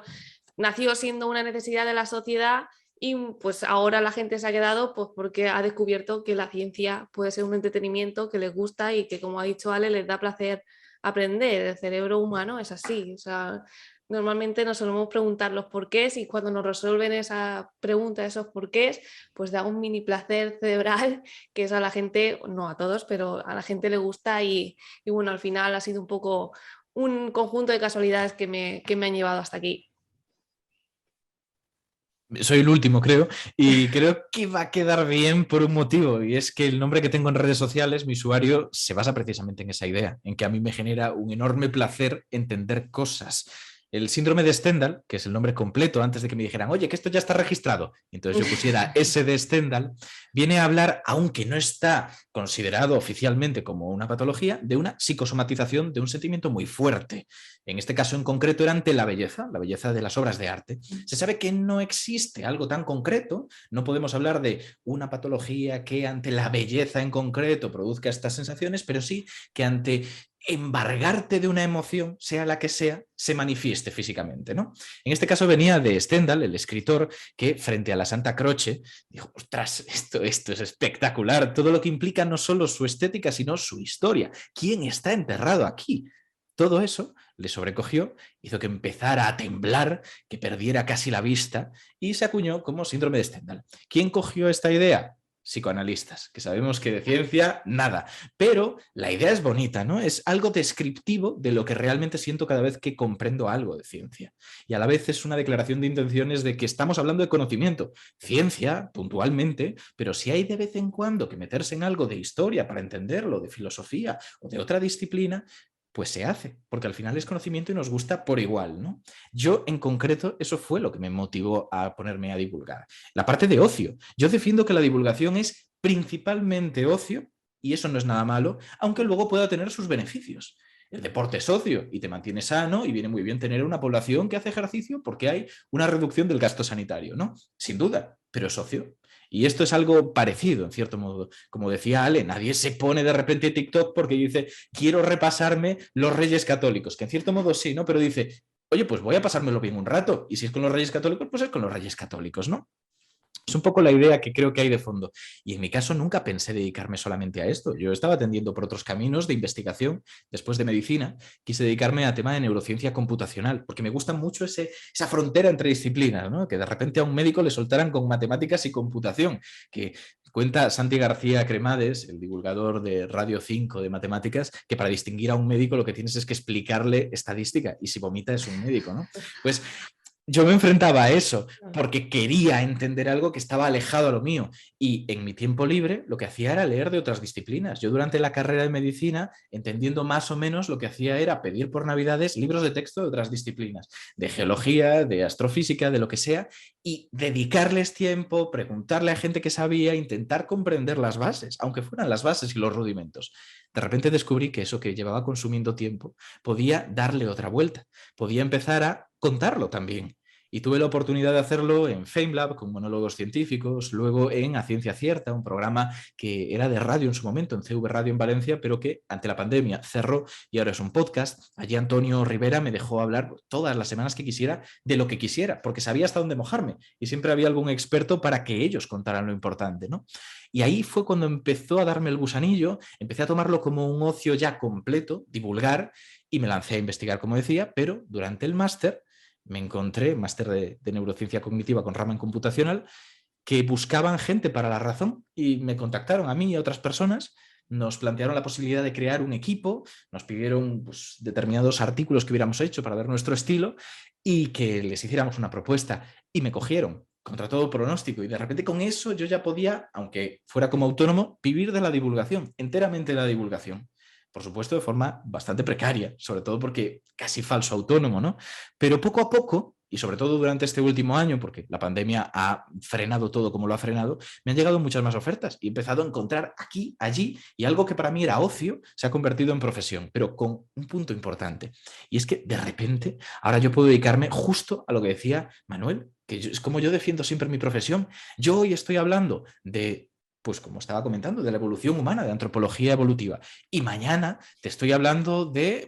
Nació siendo una necesidad de la sociedad y pues ahora la gente se ha quedado pues porque ha descubierto que la ciencia puede ser un entretenimiento que les gusta y que, como ha dicho Ale, les da placer aprender. El cerebro humano es así, o sea, normalmente nos solemos preguntar los porqués y cuando nos resuelven esa pregunta, esos porqués, pues da un mini placer cerebral que es a la gente, no a todos, pero a la gente le gusta y bueno, al final ha sido un poco un conjunto de casualidades que me han llevado hasta aquí. Soy el último, creo, y creo que va a quedar bien por un motivo, y es que el nombre que tengo en redes sociales, mi usuario, se basa precisamente en esa idea, en que a mí me genera un enorme placer entender cosas. El síndrome de Stendhal, que es el nombre completo, antes de que me dijeran, oye, que esto ya está registrado, entonces yo pusiera S de Stendhal, viene a hablar, aunque no está considerado oficialmente como una patología, de una psicosomatización de un sentimiento muy fuerte. En este caso en concreto era ante la belleza de las obras de arte. Se sabe que no existe algo tan concreto, no podemos hablar de una patología que ante la belleza en concreto produzca estas sensaciones, pero sí que ante embargarte de una emoción, sea la que sea, se manifieste físicamente, ¿no? En este caso venía de Stendhal, el escritor, que frente a la Santa Croce dijo, ostras, esto es espectacular, todo lo que implica no solo su estética, sino su historia. ¿Quién está enterrado aquí? Todo eso le sobrecogió, hizo que empezara a temblar, que perdiera casi la vista y se acuñó como síndrome de Stendhal. ¿Quién cogió esta idea? Psicoanalistas, que sabemos que de ciencia nada, pero la idea es bonita, ¿no? Es algo descriptivo de lo que realmente siento cada vez que comprendo algo de ciencia. Y a la vez es una declaración de intenciones de que estamos hablando de conocimiento, ciencia, puntualmente, pero si hay de vez en cuando que meterse en algo de historia para entenderlo, de filosofía o de otra disciplina, pues se hace, porque al final es conocimiento y nos gusta por igual, ¿no? Yo, en concreto, eso fue lo que me motivó a ponerme a divulgar. La parte de ocio. Yo defiendo que la divulgación es principalmente ocio, y eso no es nada malo, aunque luego pueda tener sus beneficios. El deporte es ocio y te mantiene sano y viene muy bien tener una población que hace ejercicio porque hay una reducción del gasto sanitario, ¿no? Sin duda, pero es ocio. Y esto es algo parecido, en cierto modo. Como decía Ale, nadie se pone de repente TikTok porque dice, quiero repasarme los Reyes Católicos, que en cierto modo sí, ¿no? Pero dice, oye, pues voy a pasármelo bien un rato. Y si es con los Reyes Católicos, pues es con los Reyes Católicos, ¿no? Es un poco la idea que creo que hay de fondo. Y en mi caso nunca pensé dedicarme solamente a esto. Yo estaba atendiendo por otros caminos de investigación. Después de medicina, quise dedicarme a tema de neurociencia computacional, porque me gusta mucho esa frontera entre disciplinas, ¿no? Que de repente a un médico le soltaran con matemáticas y computación, que cuenta Santi García Cremades, el divulgador de Radio 5 de matemáticas, que para distinguir a un médico lo que tienes es que explicarle estadística, y si vomita es un médico, ¿no? Pues yo me enfrentaba a eso porque quería entender algo que estaba alejado a lo mío, y en mi tiempo libre lo que hacía era leer de otras disciplinas. Yo durante la carrera de medicina, entendiendo más o menos, lo que hacía era pedir por Navidades libros de texto de otras disciplinas, de geología, de astrofísica, de lo que sea, y dedicarles tiempo, preguntarle a gente que sabía, intentar comprender las bases, aunque fueran las bases y los rudimentos. De repente descubrí que eso que llevaba consumiendo tiempo podía darle otra vuelta, podía empezar a contarlo también. Y tuve la oportunidad de hacerlo en FameLab con monólogos científicos, luego en A Ciencia Cierta, un programa que era de radio en su momento, en CV Radio en Valencia, pero que ante la pandemia cerró y ahora es un podcast. Allí Antonio Rivera me dejó hablar todas las semanas que quisiera de lo que quisiera, porque sabía hasta dónde mojarme y siempre había algún experto para que ellos contaran lo importante, ¿no? Y ahí fue cuando empezó a darme el gusanillo, empecé a tomarlo como un ocio ya completo, divulgar, y me lancé a investigar, como decía, pero durante el máster me encontré, máster de neurociencia cognitiva con rama en computacional, que buscaban gente para la razón y me contactaron a mí y a otras personas, nos plantearon la posibilidad de crear un equipo, nos pidieron pues, determinados artículos que hubiéramos hecho para ver nuestro estilo y que les hiciéramos una propuesta, y me cogieron contra todo pronóstico, y de repente con eso yo ya podía, aunque fuera como autónomo, vivir de la divulgación, enteramente de la divulgación. Por supuesto, de forma bastante precaria, sobre todo porque casi falso autónomo, ¿no? Pero poco a poco, y sobre todo durante este último año, porque la pandemia ha frenado todo como lo ha frenado, me han llegado muchas más ofertas y he empezado a encontrar aquí, allí, y algo que para mí era ocio se ha convertido en profesión, pero con un punto importante. Y es que de repente ahora yo puedo dedicarme justo a lo que decía Manuel, que es como yo defiendo siempre mi profesión. Yo hoy estoy hablando de, pues como estaba comentando, de la evolución humana, de antropología evolutiva. Y mañana te estoy hablando de,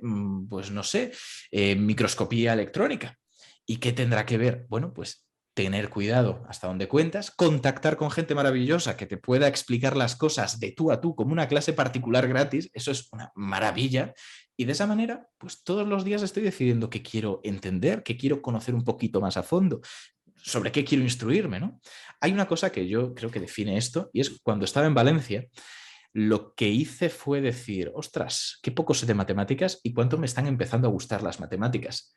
pues no sé, microscopía electrónica. ¿Y qué tendrá que ver? Bueno, pues tener cuidado hasta donde cuentas, contactar con gente maravillosa que te pueda explicar las cosas de tú a tú como una clase particular gratis, eso es una maravilla. Y de esa manera, pues todos los días estoy decidiendo qué quiero entender, qué quiero conocer un poquito más a fondo, sobre qué quiero instruirme, ¿no? Hay una cosa que yo creo que define esto, y es cuando estaba en Valencia, lo que hice fue decir, ostras, qué poco sé de matemáticas y cuánto me están empezando a gustar las matemáticas.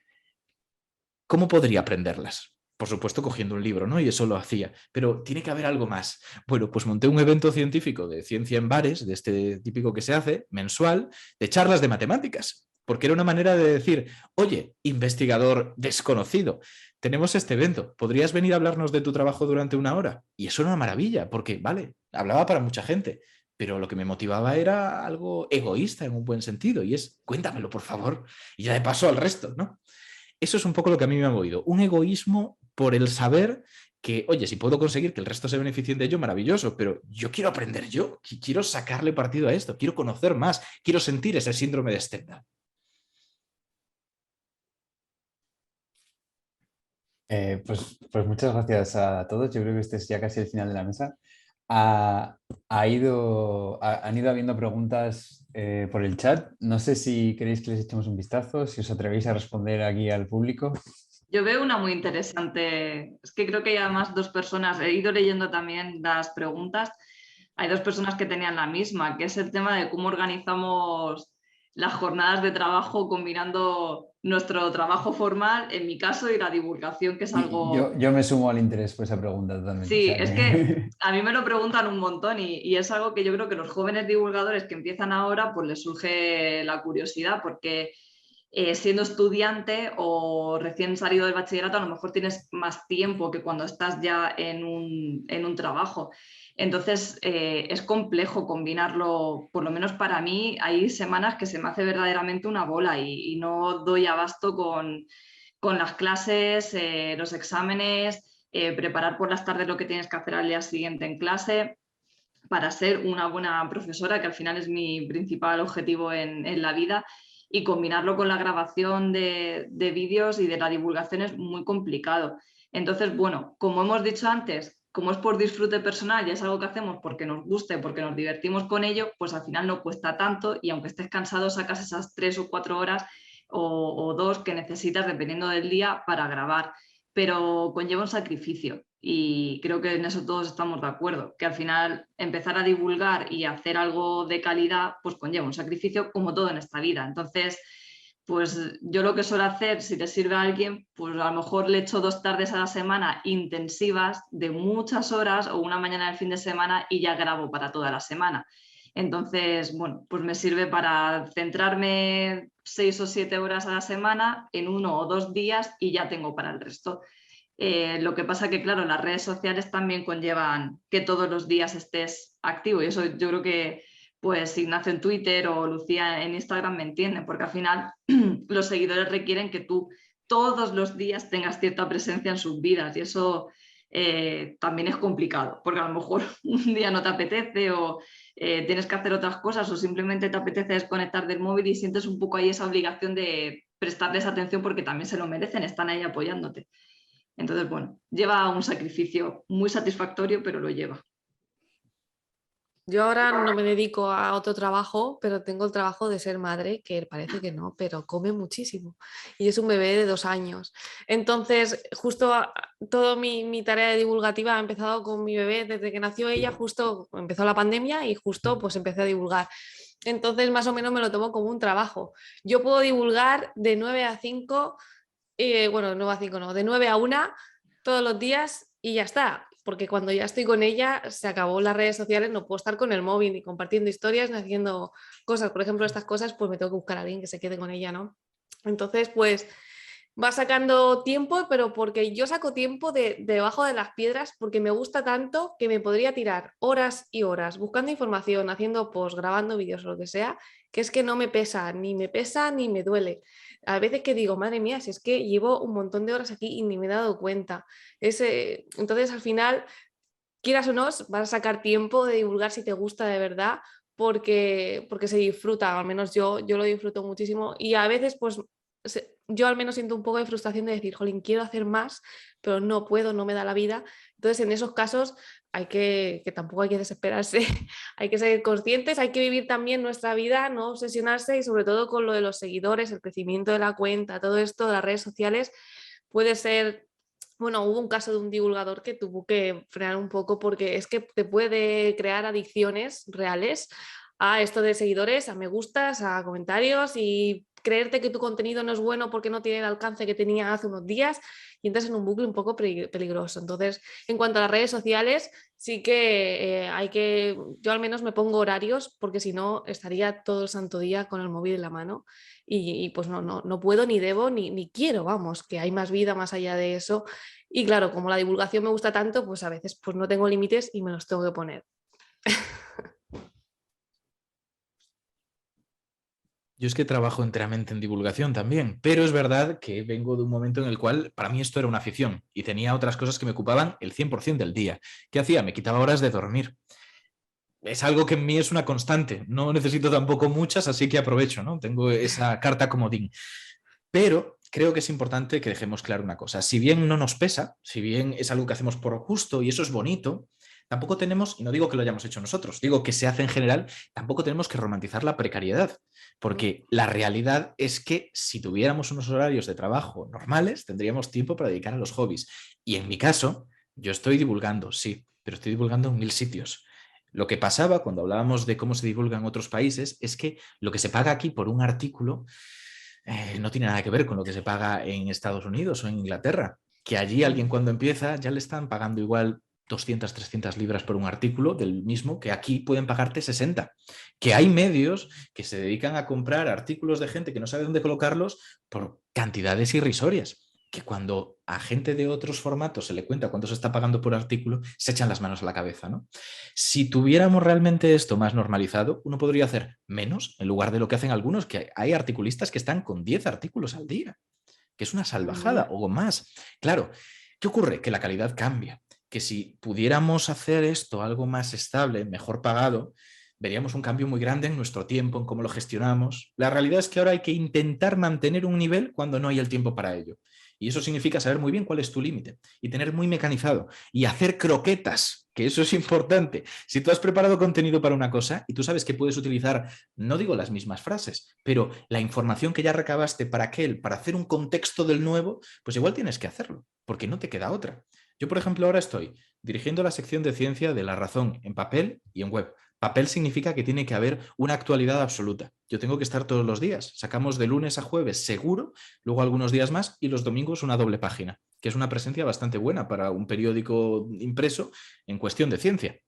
¿Cómo podría aprenderlas? Por supuesto, cogiendo un libro, ¿no? Y eso lo hacía. Pero tiene que haber algo más. Bueno, pues monté un evento científico de ciencia en bares, de este típico que se hace, mensual, de charlas de matemáticas. Porque era una manera de decir, oye, investigador desconocido, tenemos este evento, ¿podrías venir a hablarnos de tu trabajo durante una hora? Y eso era una maravilla, porque, vale, hablaba para mucha gente, pero lo que me motivaba era algo egoísta en un buen sentido, y es, cuéntamelo, por favor, y ya de paso al resto, ¿no? Eso es un poco lo que a mí me ha movido, un egoísmo por el saber que, oye, si puedo conseguir que el resto se beneficien de ello, maravilloso, pero yo quiero aprender yo, quiero sacarle partido a esto, quiero conocer más, quiero sentir ese síndrome de Stendhal. Pues muchas gracias a todos. Yo creo que este es ya casi el final de la mesa. Han ido habiendo preguntas por el chat. No sé si queréis que les echemos un vistazo, si os atrevéis a responder aquí al público. Yo veo una muy interesante. Es que creo que hay además dos personas, he ido leyendo también las preguntas, hay dos personas que tenían la misma, que es el tema de cómo organizamos las jornadas de trabajo combinando nuestro trabajo formal, en mi caso, y la divulgación, que es algo... Yo me sumo al interés por esa pregunta también. Sí, o sea, es que a mí me lo preguntan un montón y es algo que yo creo que los jóvenes divulgadores que empiezan ahora, pues les surge la curiosidad, porque siendo estudiante o recién salido del bachillerato, a lo mejor tienes más tiempo que cuando estás ya en un trabajo. Entonces es complejo combinarlo, por lo menos para mí hay semanas que se me hace verdaderamente una bola y no doy abasto con las clases, los exámenes, preparar por las tardes lo que tienes que hacer al día siguiente en clase, para ser una buena profesora, que al final es mi principal objetivo en la vida, y combinarlo con la grabación de vídeos y de la divulgación es muy complicado. Entonces, bueno, como hemos dicho antes, como es por disfrute personal y es algo que hacemos porque nos guste, porque nos divertimos con ello, pues al final no cuesta tanto y aunque estés cansado sacas esas 3 o 4 horas o 2 que necesitas dependiendo del día para grabar, pero conlleva un sacrificio y creo que en eso todos estamos de acuerdo, que al final empezar a divulgar y hacer algo de calidad pues conlleva un sacrificio como todo en esta vida. Entonces, pues yo lo que suelo hacer, si te sirve a alguien, pues a lo mejor le echo 2 tardes a la semana intensivas de muchas horas o una mañana del fin de semana y ya grabo para toda la semana. Entonces, bueno, pues me sirve para centrarme 6 o 7 horas a la semana en 1 o 2 días y ya tengo para el resto. Lo que pasa que, claro, las redes sociales también conllevan que todos los días estés activo y eso yo creo que pues Ignacio en Twitter o Lucía en Instagram me entienden, porque al final los seguidores requieren que tú todos los días tengas cierta presencia en sus vidas y eso también es complicado, porque a lo mejor un día no te apetece o tienes que hacer otras cosas o simplemente te apetece desconectar del móvil y sientes un poco ahí esa obligación de prestarles atención porque también se lo merecen, están ahí apoyándote. Entonces, bueno, lleva un sacrificio muy satisfactorio, pero lo lleva. Yo ahora no me dedico a otro trabajo, pero tengo el trabajo de ser madre, que parece que no, pero come muchísimo. Y es un bebé de 2 años. Entonces, justo toda mi tarea divulgativa ha empezado con mi bebé. Desde que nació ella, justo empezó la pandemia y justo pues empecé a divulgar. Entonces, más o menos me lo tomo como un trabajo. Yo puedo divulgar de 9 a 5, bueno, de 9 a 5 no, de 9 a 1 todos los días y ya está. Porque cuando ya estoy con ella, se acabó las redes sociales, no puedo estar con el móvil ni compartiendo historias ni haciendo cosas. Por ejemplo, estas cosas, pues me tengo que buscar a alguien que se quede con ella, ¿no? Entonces, pues va sacando tiempo, pero porque yo saco tiempo debajo de las piedras porque me gusta tanto que me podría tirar horas y horas buscando información, haciendo posts, grabando vídeos o lo que sea, que es que no me pesa ni me duele. A veces que digo, madre mía, si es que llevo un montón de horas aquí y ni me he dado cuenta. Entonces, al final, quieras o no, vas a sacar tiempo de divulgar si te gusta de verdad, porque se disfruta, al menos yo lo disfruto muchísimo y a veces pues yo al menos siento un poco de frustración de decir, jolín, quiero hacer más, pero no puedo, no me da la vida. Entonces, en esos casos que tampoco hay que desesperarse, hay que ser conscientes, hay que vivir también nuestra vida, no obsesionarse y sobre todo con lo de los seguidores, el crecimiento de la cuenta, todo esto de las redes sociales puede ser... Bueno, hubo un caso de un divulgador que tuvo que frenar un poco porque es que te puede crear adicciones reales a esto de seguidores, a me gustas, a comentarios y creerte que tu contenido no es bueno porque no tiene el alcance que tenía hace unos días y entras en un bucle un poco peligroso. Entonces, en cuanto a las redes sociales, sí que yo al menos me pongo horarios porque si no estaría todo el santo día con el móvil en la mano y pues no puedo ni debo ni quiero, vamos, que hay más vida más allá de eso. Y claro, como la divulgación me gusta tanto, pues a veces pues no tengo límites y me los tengo que poner. Yo es que trabajo enteramente en divulgación también, pero es verdad que vengo de un momento en el cual para mí esto era una afición y tenía otras cosas que me ocupaban el 100% del día. ¿Qué hacía? Me quitaba horas de dormir. Es algo que en mí es una constante, no necesito tampoco muchas, así que aprovecho, ¿no? Tengo esa carta comodín. Pero creo que es importante que dejemos claro una cosa. Si bien no nos pesa, si bien es algo que hacemos por gusto y eso es bonito, tampoco tenemos, y no digo que lo hayamos hecho nosotros, digo que se hace en general, tampoco tenemos que romantizar la precariedad, porque la realidad es que si tuviéramos unos horarios de trabajo normales, tendríamos tiempo para dedicar a los hobbies. Y en mi caso, yo estoy divulgando, sí, pero estoy divulgando en 1000 sitios. Lo que pasaba cuando hablábamos de cómo se divulga en otros países es que lo que se paga aquí por un artículo no tiene nada que ver con lo que se paga en Estados Unidos o en Inglaterra, que allí alguien cuando empieza ya le están pagando igual 200, 300 libras por un artículo del mismo que aquí pueden pagarte 60. Que hay medios que se dedican a comprar artículos de gente que no sabe dónde colocarlos por cantidades irrisorias. Que cuando a gente de otros formatos se le cuenta cuánto se está pagando por artículo, se echan las manos a la cabeza, ¿no? Si tuviéramos realmente esto más normalizado, uno podría hacer menos en lugar de lo que hacen algunos, que hay articulistas que están con 10 artículos al día, que es una salvajada o más. Claro, ¿Qué ocurre? Que la calidad cambia, que si pudiéramos hacer esto algo más estable, mejor pagado, veríamos un cambio muy grande en nuestro tiempo, en cómo lo gestionamos. La realidad es que ahora hay que intentar mantener un nivel cuando no hay el tiempo para ello. Y eso significa saber muy bien cuál es tu límite y tener muy mecanizado y hacer croquetas, que eso es importante. Si tú has preparado contenido para una cosa y tú sabes que puedes utilizar, no digo las mismas frases, pero la información que ya recabaste para para hacer un contexto del nuevo, pues igual tienes que hacerlo, porque no te queda otra. Yo, por ejemplo, ahora estoy dirigiendo la sección de ciencia de La Razón en papel y en web. Papel significa que tiene que haber una actualidad absoluta. Yo tengo que estar todos los días. Sacamos de lunes a jueves seguro, luego algunos días más y los domingos una doble página, que es una presencia bastante buena para un periódico impreso en cuestión de ciencia.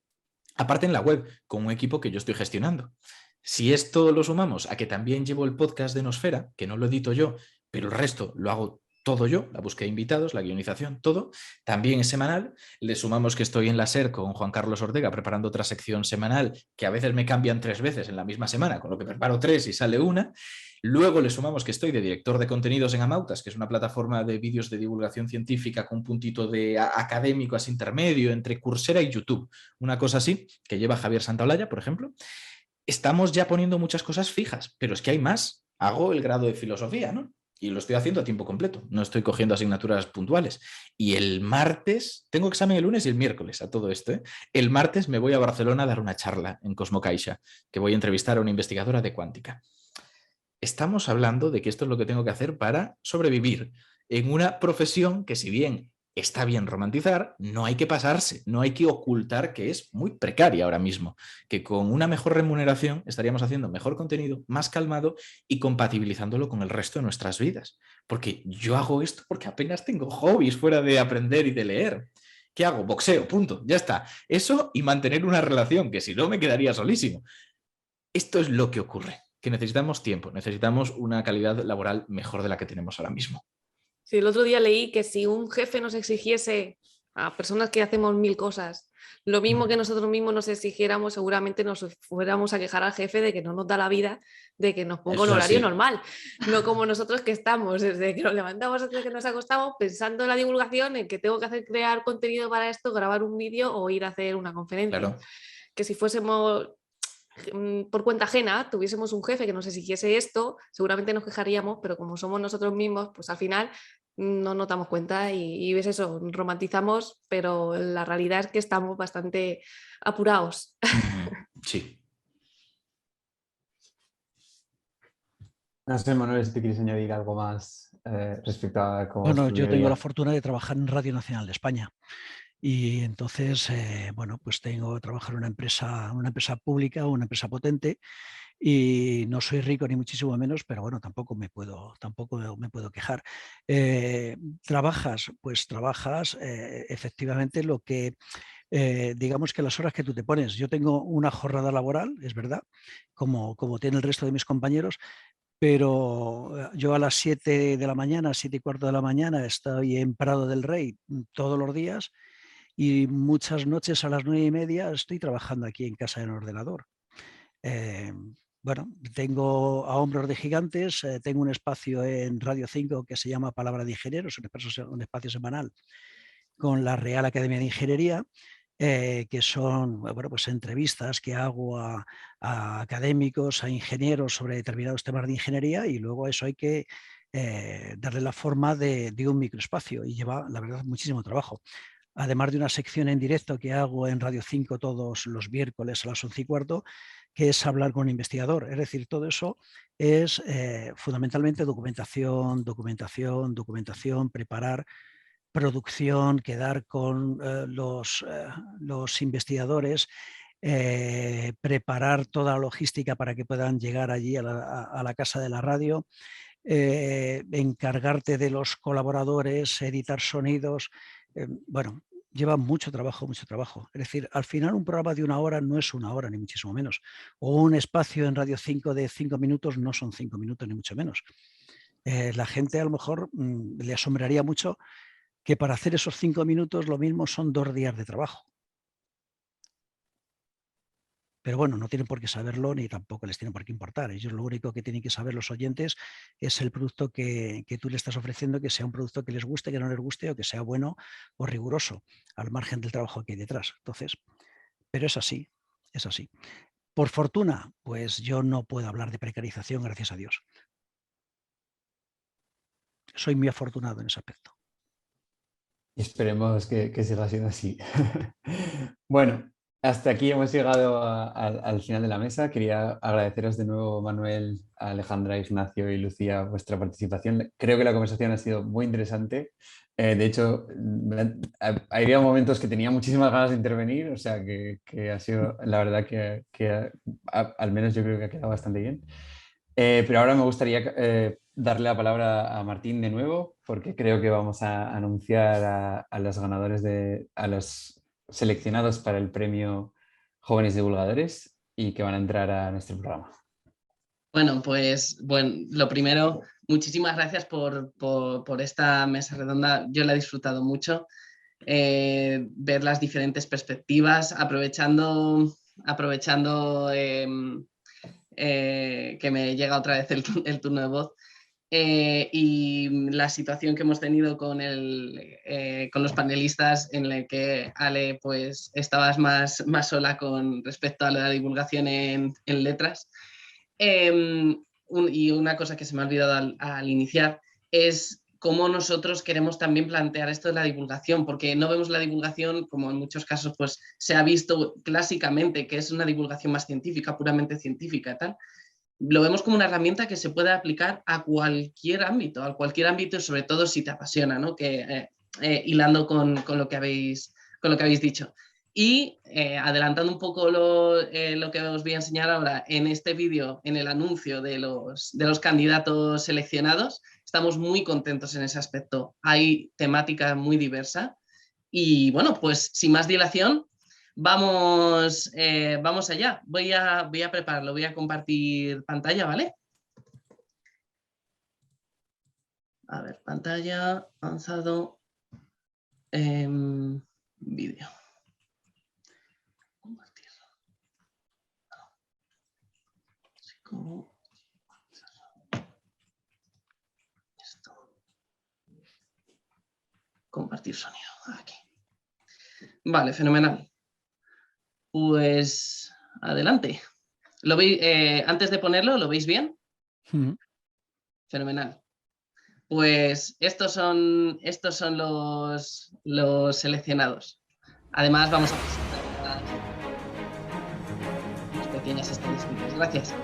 Aparte en la web, con un equipo que yo estoy gestionando. Si esto lo sumamos a que también llevo el podcast de Nosfera, que no lo edito yo, pero el resto lo hago todo yo, la búsqueda de invitados, la guionización, todo, también es semanal. Le sumamos que estoy en la SER con Juan Carlos Ortega preparando otra sección semanal, que a veces me cambian 3 veces en la misma semana, con lo que preparo 3 y sale una. Luego le sumamos que estoy de director de contenidos en Amautas, que es una plataforma de vídeos de divulgación científica con un puntito de académico así intermedio entre Coursera y YouTube, una cosa así, que lleva Javier Santaolalla, por ejemplo. Estamos ya poniendo muchas cosas fijas, pero es que hay más. Hago el grado de filosofía, ¿no? Y lo estoy haciendo a tiempo completo, no estoy cogiendo asignaturas puntuales. Y el martes, tengo examen el lunes y el miércoles a todo esto, ¿eh? El martes me voy a Barcelona a dar una charla en Cosmocaixa, que voy a entrevistar a una investigadora de cuántica. Estamos hablando de que esto es lo que tengo que hacer para sobrevivir en una profesión que, si bien está bien romantizar, no hay que pasarse, no hay que ocultar que es muy precaria ahora mismo, que con una mejor remuneración estaríamos haciendo mejor contenido, más calmado y compatibilizándolo con el resto de nuestras vidas. Porque yo hago esto porque apenas tengo hobbies fuera de aprender y de leer. ¿Qué hago? Boxeo, punto, ya está. Eso y mantener una relación, que si no me quedaría solísimo. Esto es lo que ocurre, que necesitamos tiempo, necesitamos una calidad laboral mejor de la que tenemos ahora mismo. Sí, el otro día leí que si un jefe nos exigiese a personas que hacemos 1000 cosas, lo mismo que nosotros mismos nos exigiéramos, seguramente nos fuéramos a quejar al jefe de que no nos da la vida, de que nos ponga un horario normal, no como nosotros que estamos desde que nos levantamos hasta que nos acostamos pensando en la divulgación, en que tengo que crear contenido para esto, grabar un vídeo o ir a hacer una conferencia. Claro. Que si fuésemos por cuenta ajena, tuviésemos un jefe que nos exigiese esto, seguramente nos quejaríamos, pero como somos nosotros mismos, pues al final no nos damos cuenta y ves eso, romantizamos, pero la realidad es que estamos bastante apurados. Sí. No sé, Manuel, si te quieres añadir algo más respecto a cómo... Bueno, yo tengo la fortuna de trabajar en Radio Nacional de España. Y entonces, bueno, pues trabajar en una empresa pública, una empresa potente, y no soy rico ni muchísimo menos, pero bueno, tampoco me puedo quejar. Trabajas efectivamente lo que, digamos que las horas que tú te pones. Yo tengo una jornada laboral, es verdad, como tiene el resto de mis compañeros, pero yo a las 7 de la mañana, 7:15 de la mañana, estoy en Prado del Rey todos los días. Y muchas noches a las 9:30 estoy trabajando aquí en casa en el ordenador. Bueno, tengo a hombros de gigantes, tengo un espacio en Radio 5 que se llama Palabra de Ingenieros, un espacio semanal con la Real Academia de Ingeniería, que son pues entrevistas que hago a académicos, a ingenieros sobre determinados temas de ingeniería, y luego a eso hay que darle la forma de un microespacio, y lleva, la verdad, muchísimo trabajo. Además de una sección en directo que hago en Radio 5 todos los miércoles a las 11:15, que es hablar con un investigador. Es decir, todo eso es fundamentalmente documentación, preparar, producción, quedar con los investigadores, preparar toda la logística para que puedan llegar allí a la casa de la radio, encargarte de los colaboradores, editar sonidos. Bueno, lleva mucho trabajo. Es decir, al final un programa de 1 hora no es 1 hora, ni muchísimo menos. O un espacio en Radio 5 de 5 minutos no son 5 minutos, ni mucho menos. La gente a lo mejor le asombraría mucho que para hacer esos 5 minutos lo mismo son 2 días de trabajo. Pero bueno, no tienen por qué saberlo ni tampoco les tiene por qué importar. Ellos lo único que tienen que saber los oyentes es el producto que tú le estás ofreciendo, que sea un producto que les guste, que no les guste, o que sea bueno o riguroso, al margen del trabajo que hay detrás. Entonces, pero es así, es así. Por fortuna, pues yo no puedo hablar de precarización, gracias a Dios. Soy muy afortunado en ese aspecto. Y esperemos que siga siendo así. Bueno, hasta aquí hemos llegado al final de la mesa. Quería agradeceros de nuevo, Manuel, Alejandra, Ignacio y Lucía, vuestra participación. Creo que la conversación ha sido muy interesante. De hecho, había momentos que tenía muchísimas ganas de intervenir, o sea que ha sido, la verdad que al menos yo creo que ha quedado bastante bien. Pero ahora me gustaría darle la palabra a Martín de nuevo, porque creo que vamos a anunciar a los ganadores, a los seleccionados para el premio Jóvenes Divulgadores y que van a entrar a nuestro programa. Bueno, pues lo primero, muchísimas gracias por esta mesa redonda. Yo la he disfrutado mucho. Ver las diferentes perspectivas, aprovechando que me llega otra vez el turno de voz. Y la situación que hemos tenido con los panelistas, en el que Ale, pues estabas más sola con respecto a la divulgación en letras. Y una cosa que se me ha olvidado al iniciar es cómo nosotros queremos también plantear esto de la divulgación, porque no vemos la divulgación, como en muchos casos pues se ha visto clásicamente, que es una divulgación más científica, puramente científica y tal. Lo vemos como una herramienta que se puede aplicar a cualquier ámbito, sobre todo si te apasiona, ¿no? Hilando con lo que habéis dicho. Y adelantando un poco lo que os voy a enseñar ahora, en este vídeo, en el anuncio de los candidatos seleccionados, estamos muy contentos en ese aspecto. Hay temática muy diversa y bueno, pues sin más dilación, vamos allá. Voy a prepararlo, voy a compartir pantalla, ¿vale? A ver, pantalla, avanzado, vídeo. Compartir. Esto. Compartir sonido, aquí. Vale, fenomenal. Pues adelante. ¿Lo veis, antes de ponerlo, ¿lo veis bien? Fenomenal. Pues estos son los seleccionados. Además vamos a presentar unas pequeñas estadísticas. Gracias.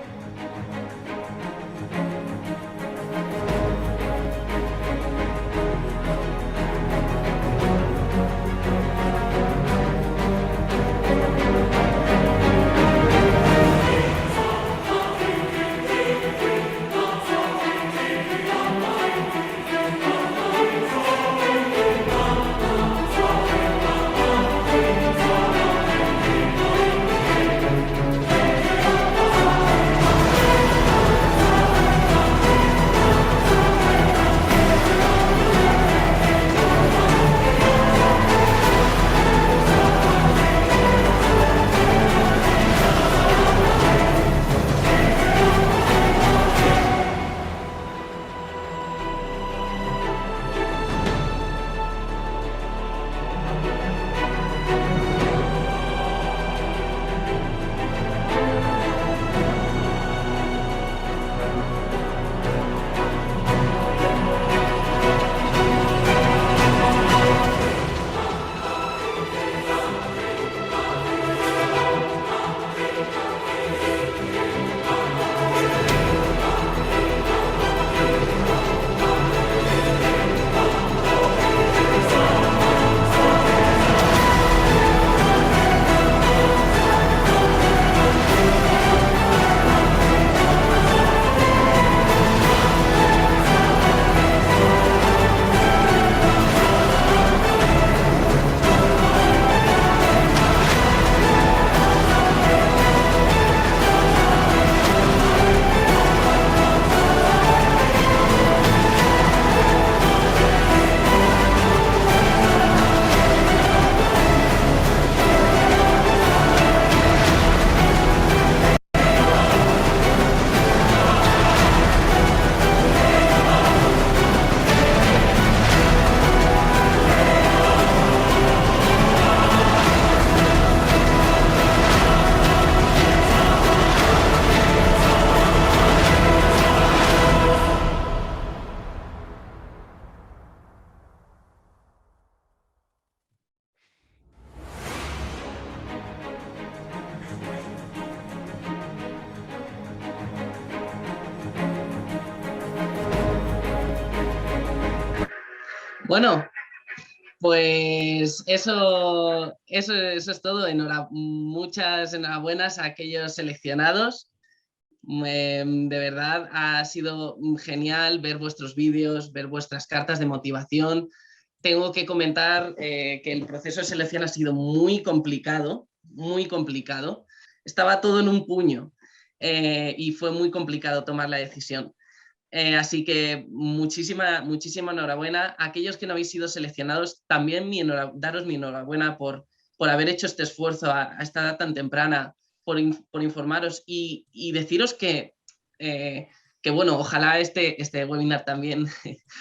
Bueno, pues eso es todo. Muchas enhorabuenas a aquellos seleccionados. De verdad ha sido genial ver vuestros vídeos, ver vuestras cartas de motivación. Tengo que comentar que el proceso de selección ha sido muy complicado, muy complicado. Estaba todo en un puño y fue muy complicado tomar la decisión. Así que muchísima enhorabuena. A aquellos que no habéis sido seleccionados, también daros mi enhorabuena por haber hecho este esfuerzo a esta edad tan temprana, por informaros y deciros que bueno, ojalá este webinar también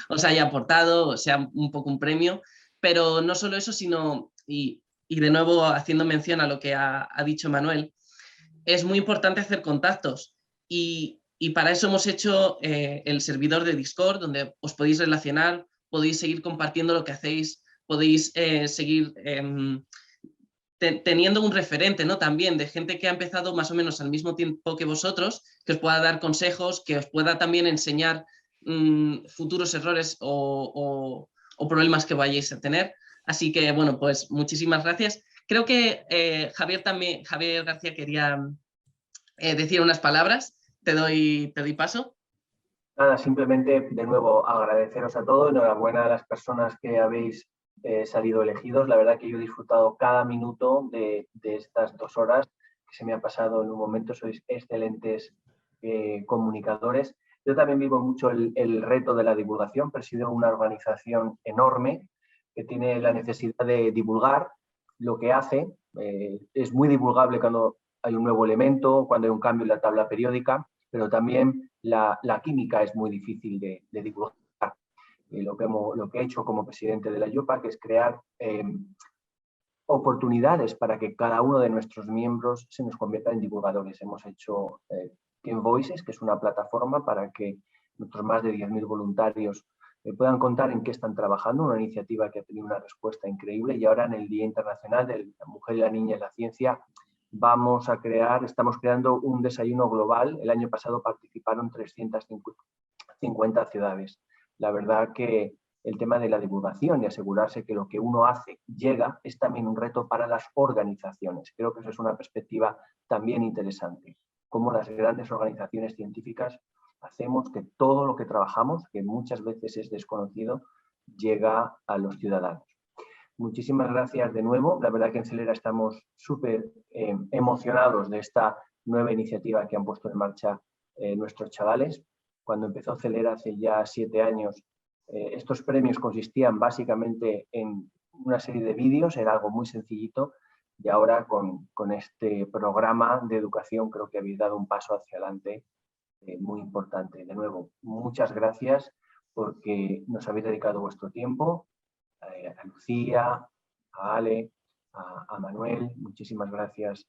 os haya aportado, o sea un poco un premio, pero no solo eso, sino, y de nuevo haciendo mención a lo que ha dicho Manuel, es muy importante hacer contactos y para eso hemos hecho el servidor de Discord, donde os podéis relacionar, podéis seguir compartiendo lo que hacéis, podéis seguir teniendo un referente, ¿no? También de gente que ha empezado más o menos al mismo tiempo que vosotros, que os pueda dar consejos, que os pueda también enseñar futuros errores o problemas que vayáis a tener. Así que, bueno, pues muchísimas gracias. Creo que Javier García quería decir unas palabras. Te doy paso. Nada, simplemente de nuevo agradeceros a todos, enhorabuena a las personas que habéis salido elegidos. La verdad que yo he disfrutado cada minuto de estas 2 horas que se me ha pasado en un momento. Sois excelentes comunicadores. Yo también vivo mucho el reto de la divulgación. Presido una organización enorme que tiene la necesidad de divulgar lo que hace. Es muy divulgable cuando hay un nuevo elemento, cuando hay un cambio en la tabla periódica, pero también la química es muy difícil de divulgar. Lo que he hecho como presidente de la IUPAC es crear oportunidades para que cada uno de nuestros miembros se nos convierta en divulgadores. Hemos hecho Team Voices, que es una plataforma para que nuestros más de 10.000 voluntarios puedan contar en qué están trabajando, una iniciativa que ha tenido una respuesta increíble, y ahora en el Día Internacional de la Mujer y la Niña en la Ciencia estamos creando un desayuno global. El año pasado participaron 350 ciudades. La verdad que el tema de la divulgación y asegurarse que lo que uno hace llega es también un reto para las organizaciones. Creo que eso es una perspectiva también interesante. Cómo las grandes organizaciones científicas hacemos que todo lo que trabajamos, que muchas veces es desconocido, llega a los ciudadanos. Muchísimas gracias de nuevo. La verdad que en Celera estamos súper emocionados de esta nueva iniciativa que han puesto en marcha nuestros chavales. Cuando empezó Celera hace ya 7 años, estos premios consistían básicamente en una serie de vídeos, era algo muy sencillito, y ahora con este programa de educación creo que habéis dado un paso hacia adelante muy importante. De nuevo, muchas gracias porque nos habéis dedicado vuestro tiempo. A Lucía, a Ale, a Manuel, muchísimas gracias,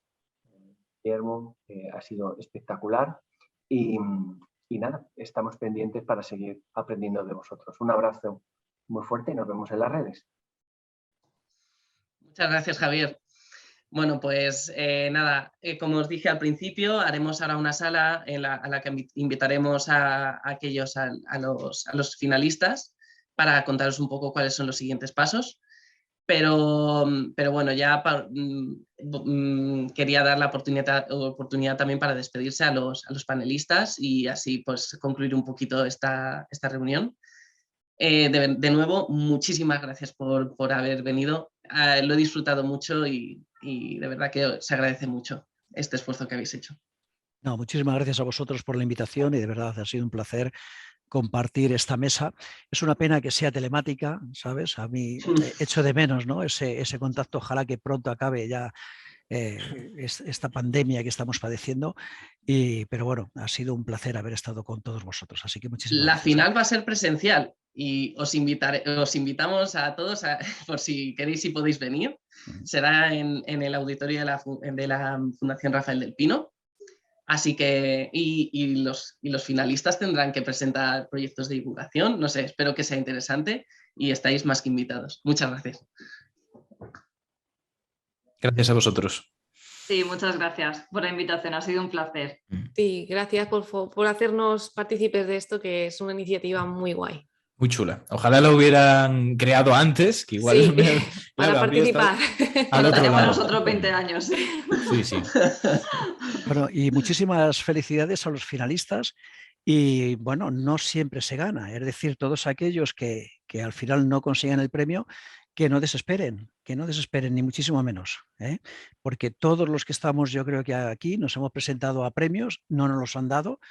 Guillermo, ha sido espectacular y nada, estamos pendientes para seguir aprendiendo de vosotros. Un abrazo muy fuerte y nos vemos en las redes. Muchas gracias, Javier. Bueno, pues nada, como os dije al principio, haremos ahora una sala a la que invitaremos a los finalistas para contaros un poco cuáles son los siguientes pasos. Pero bueno, ya quería dar la oportunidad también para despedirse a los panelistas y así pues concluir un poquito esta reunión. De nuevo, muchísimas gracias por haber venido. Lo he disfrutado mucho y de verdad que se agradece mucho este esfuerzo que habéis hecho. No, muchísimas gracias a vosotros por la invitación y de verdad ha sido un placer compartir esta mesa. Es una pena que sea telemática, ¿sabes? A mí echo de menos, ¿no? ese contacto. Ojalá que pronto acabe ya esta pandemia que estamos padeciendo. Pero bueno, ha sido un placer haber estado con todos vosotros. Así que muchísimas gracias. La final va a ser presencial y os invitamos a todos, por si queréis y podéis venir. Será en el auditorio de la Fundación Rafael del Pino. Así que, y los finalistas tendrán que presentar proyectos de divulgación. No sé, espero que sea interesante y estáis más que invitados. Muchas gracias. Gracias a vosotros. Sí, muchas gracias por la invitación, ha sido un placer. Sí, gracias por hacernos partícipes de esto, que es una iniciativa muy guay. Muy chula. Ojalá lo hubieran creado antes, que igual... Sí, claro, para participar. Al otro Tenemos lado. nosotros 20 años. Sí, sí. Bueno, y muchísimas felicidades a los finalistas. Y bueno, no siempre se gana. Es decir, todos aquellos que al final no consigan el premio, que no desesperen, ni muchísimo menos. Porque todos los que estamos, yo creo que aquí nos hemos presentado a premios, no nos los han dado.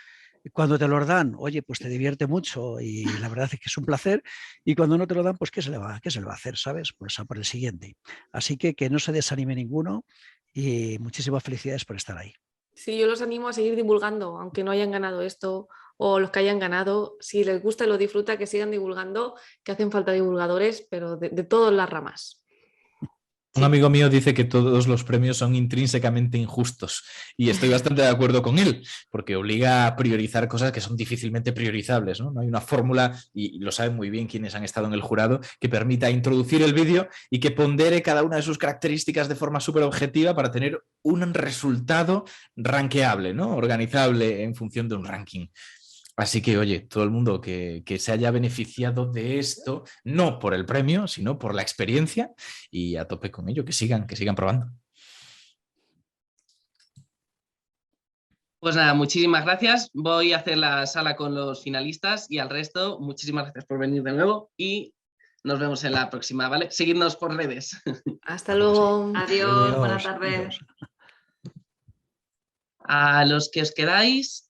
Cuando te los dan, oye, pues te divierte mucho y la verdad es que es un placer. Y cuando no te lo dan, pues ¿qué se le va a hacer? ¿Sabes? Pues a por el siguiente. Así que no se desanime ninguno y muchísimas felicidades por estar ahí. Sí, yo los animo a seguir divulgando, aunque no hayan ganado esto o los que hayan ganado. Si les gusta y lo disfruta, que sigan divulgando, que hacen falta divulgadores, pero de todas las ramas. Un amigo mío dice que todos los premios son intrínsecamente injustos y estoy bastante de acuerdo con él, porque obliga a priorizar cosas que son difícilmente priorizables, ¿no? No hay una fórmula, y lo saben muy bien quienes han estado en el jurado, que permita introducir el vídeo y que pondere cada una de sus características de forma súper objetiva para tener un resultado rankeable, ¿no? Organizable en función de un ranking. Así que, oye, todo el mundo que se haya beneficiado de esto, no por el premio, sino por la experiencia, y a tope con ello, que sigan probando. Pues nada, muchísimas gracias. Voy a hacer la sala con los finalistas y al resto, muchísimas gracias por venir de nuevo y nos vemos en la próxima, ¿vale? Seguidnos por redes. Hasta luego. Adiós, buenas tardes. A los que os quedáis...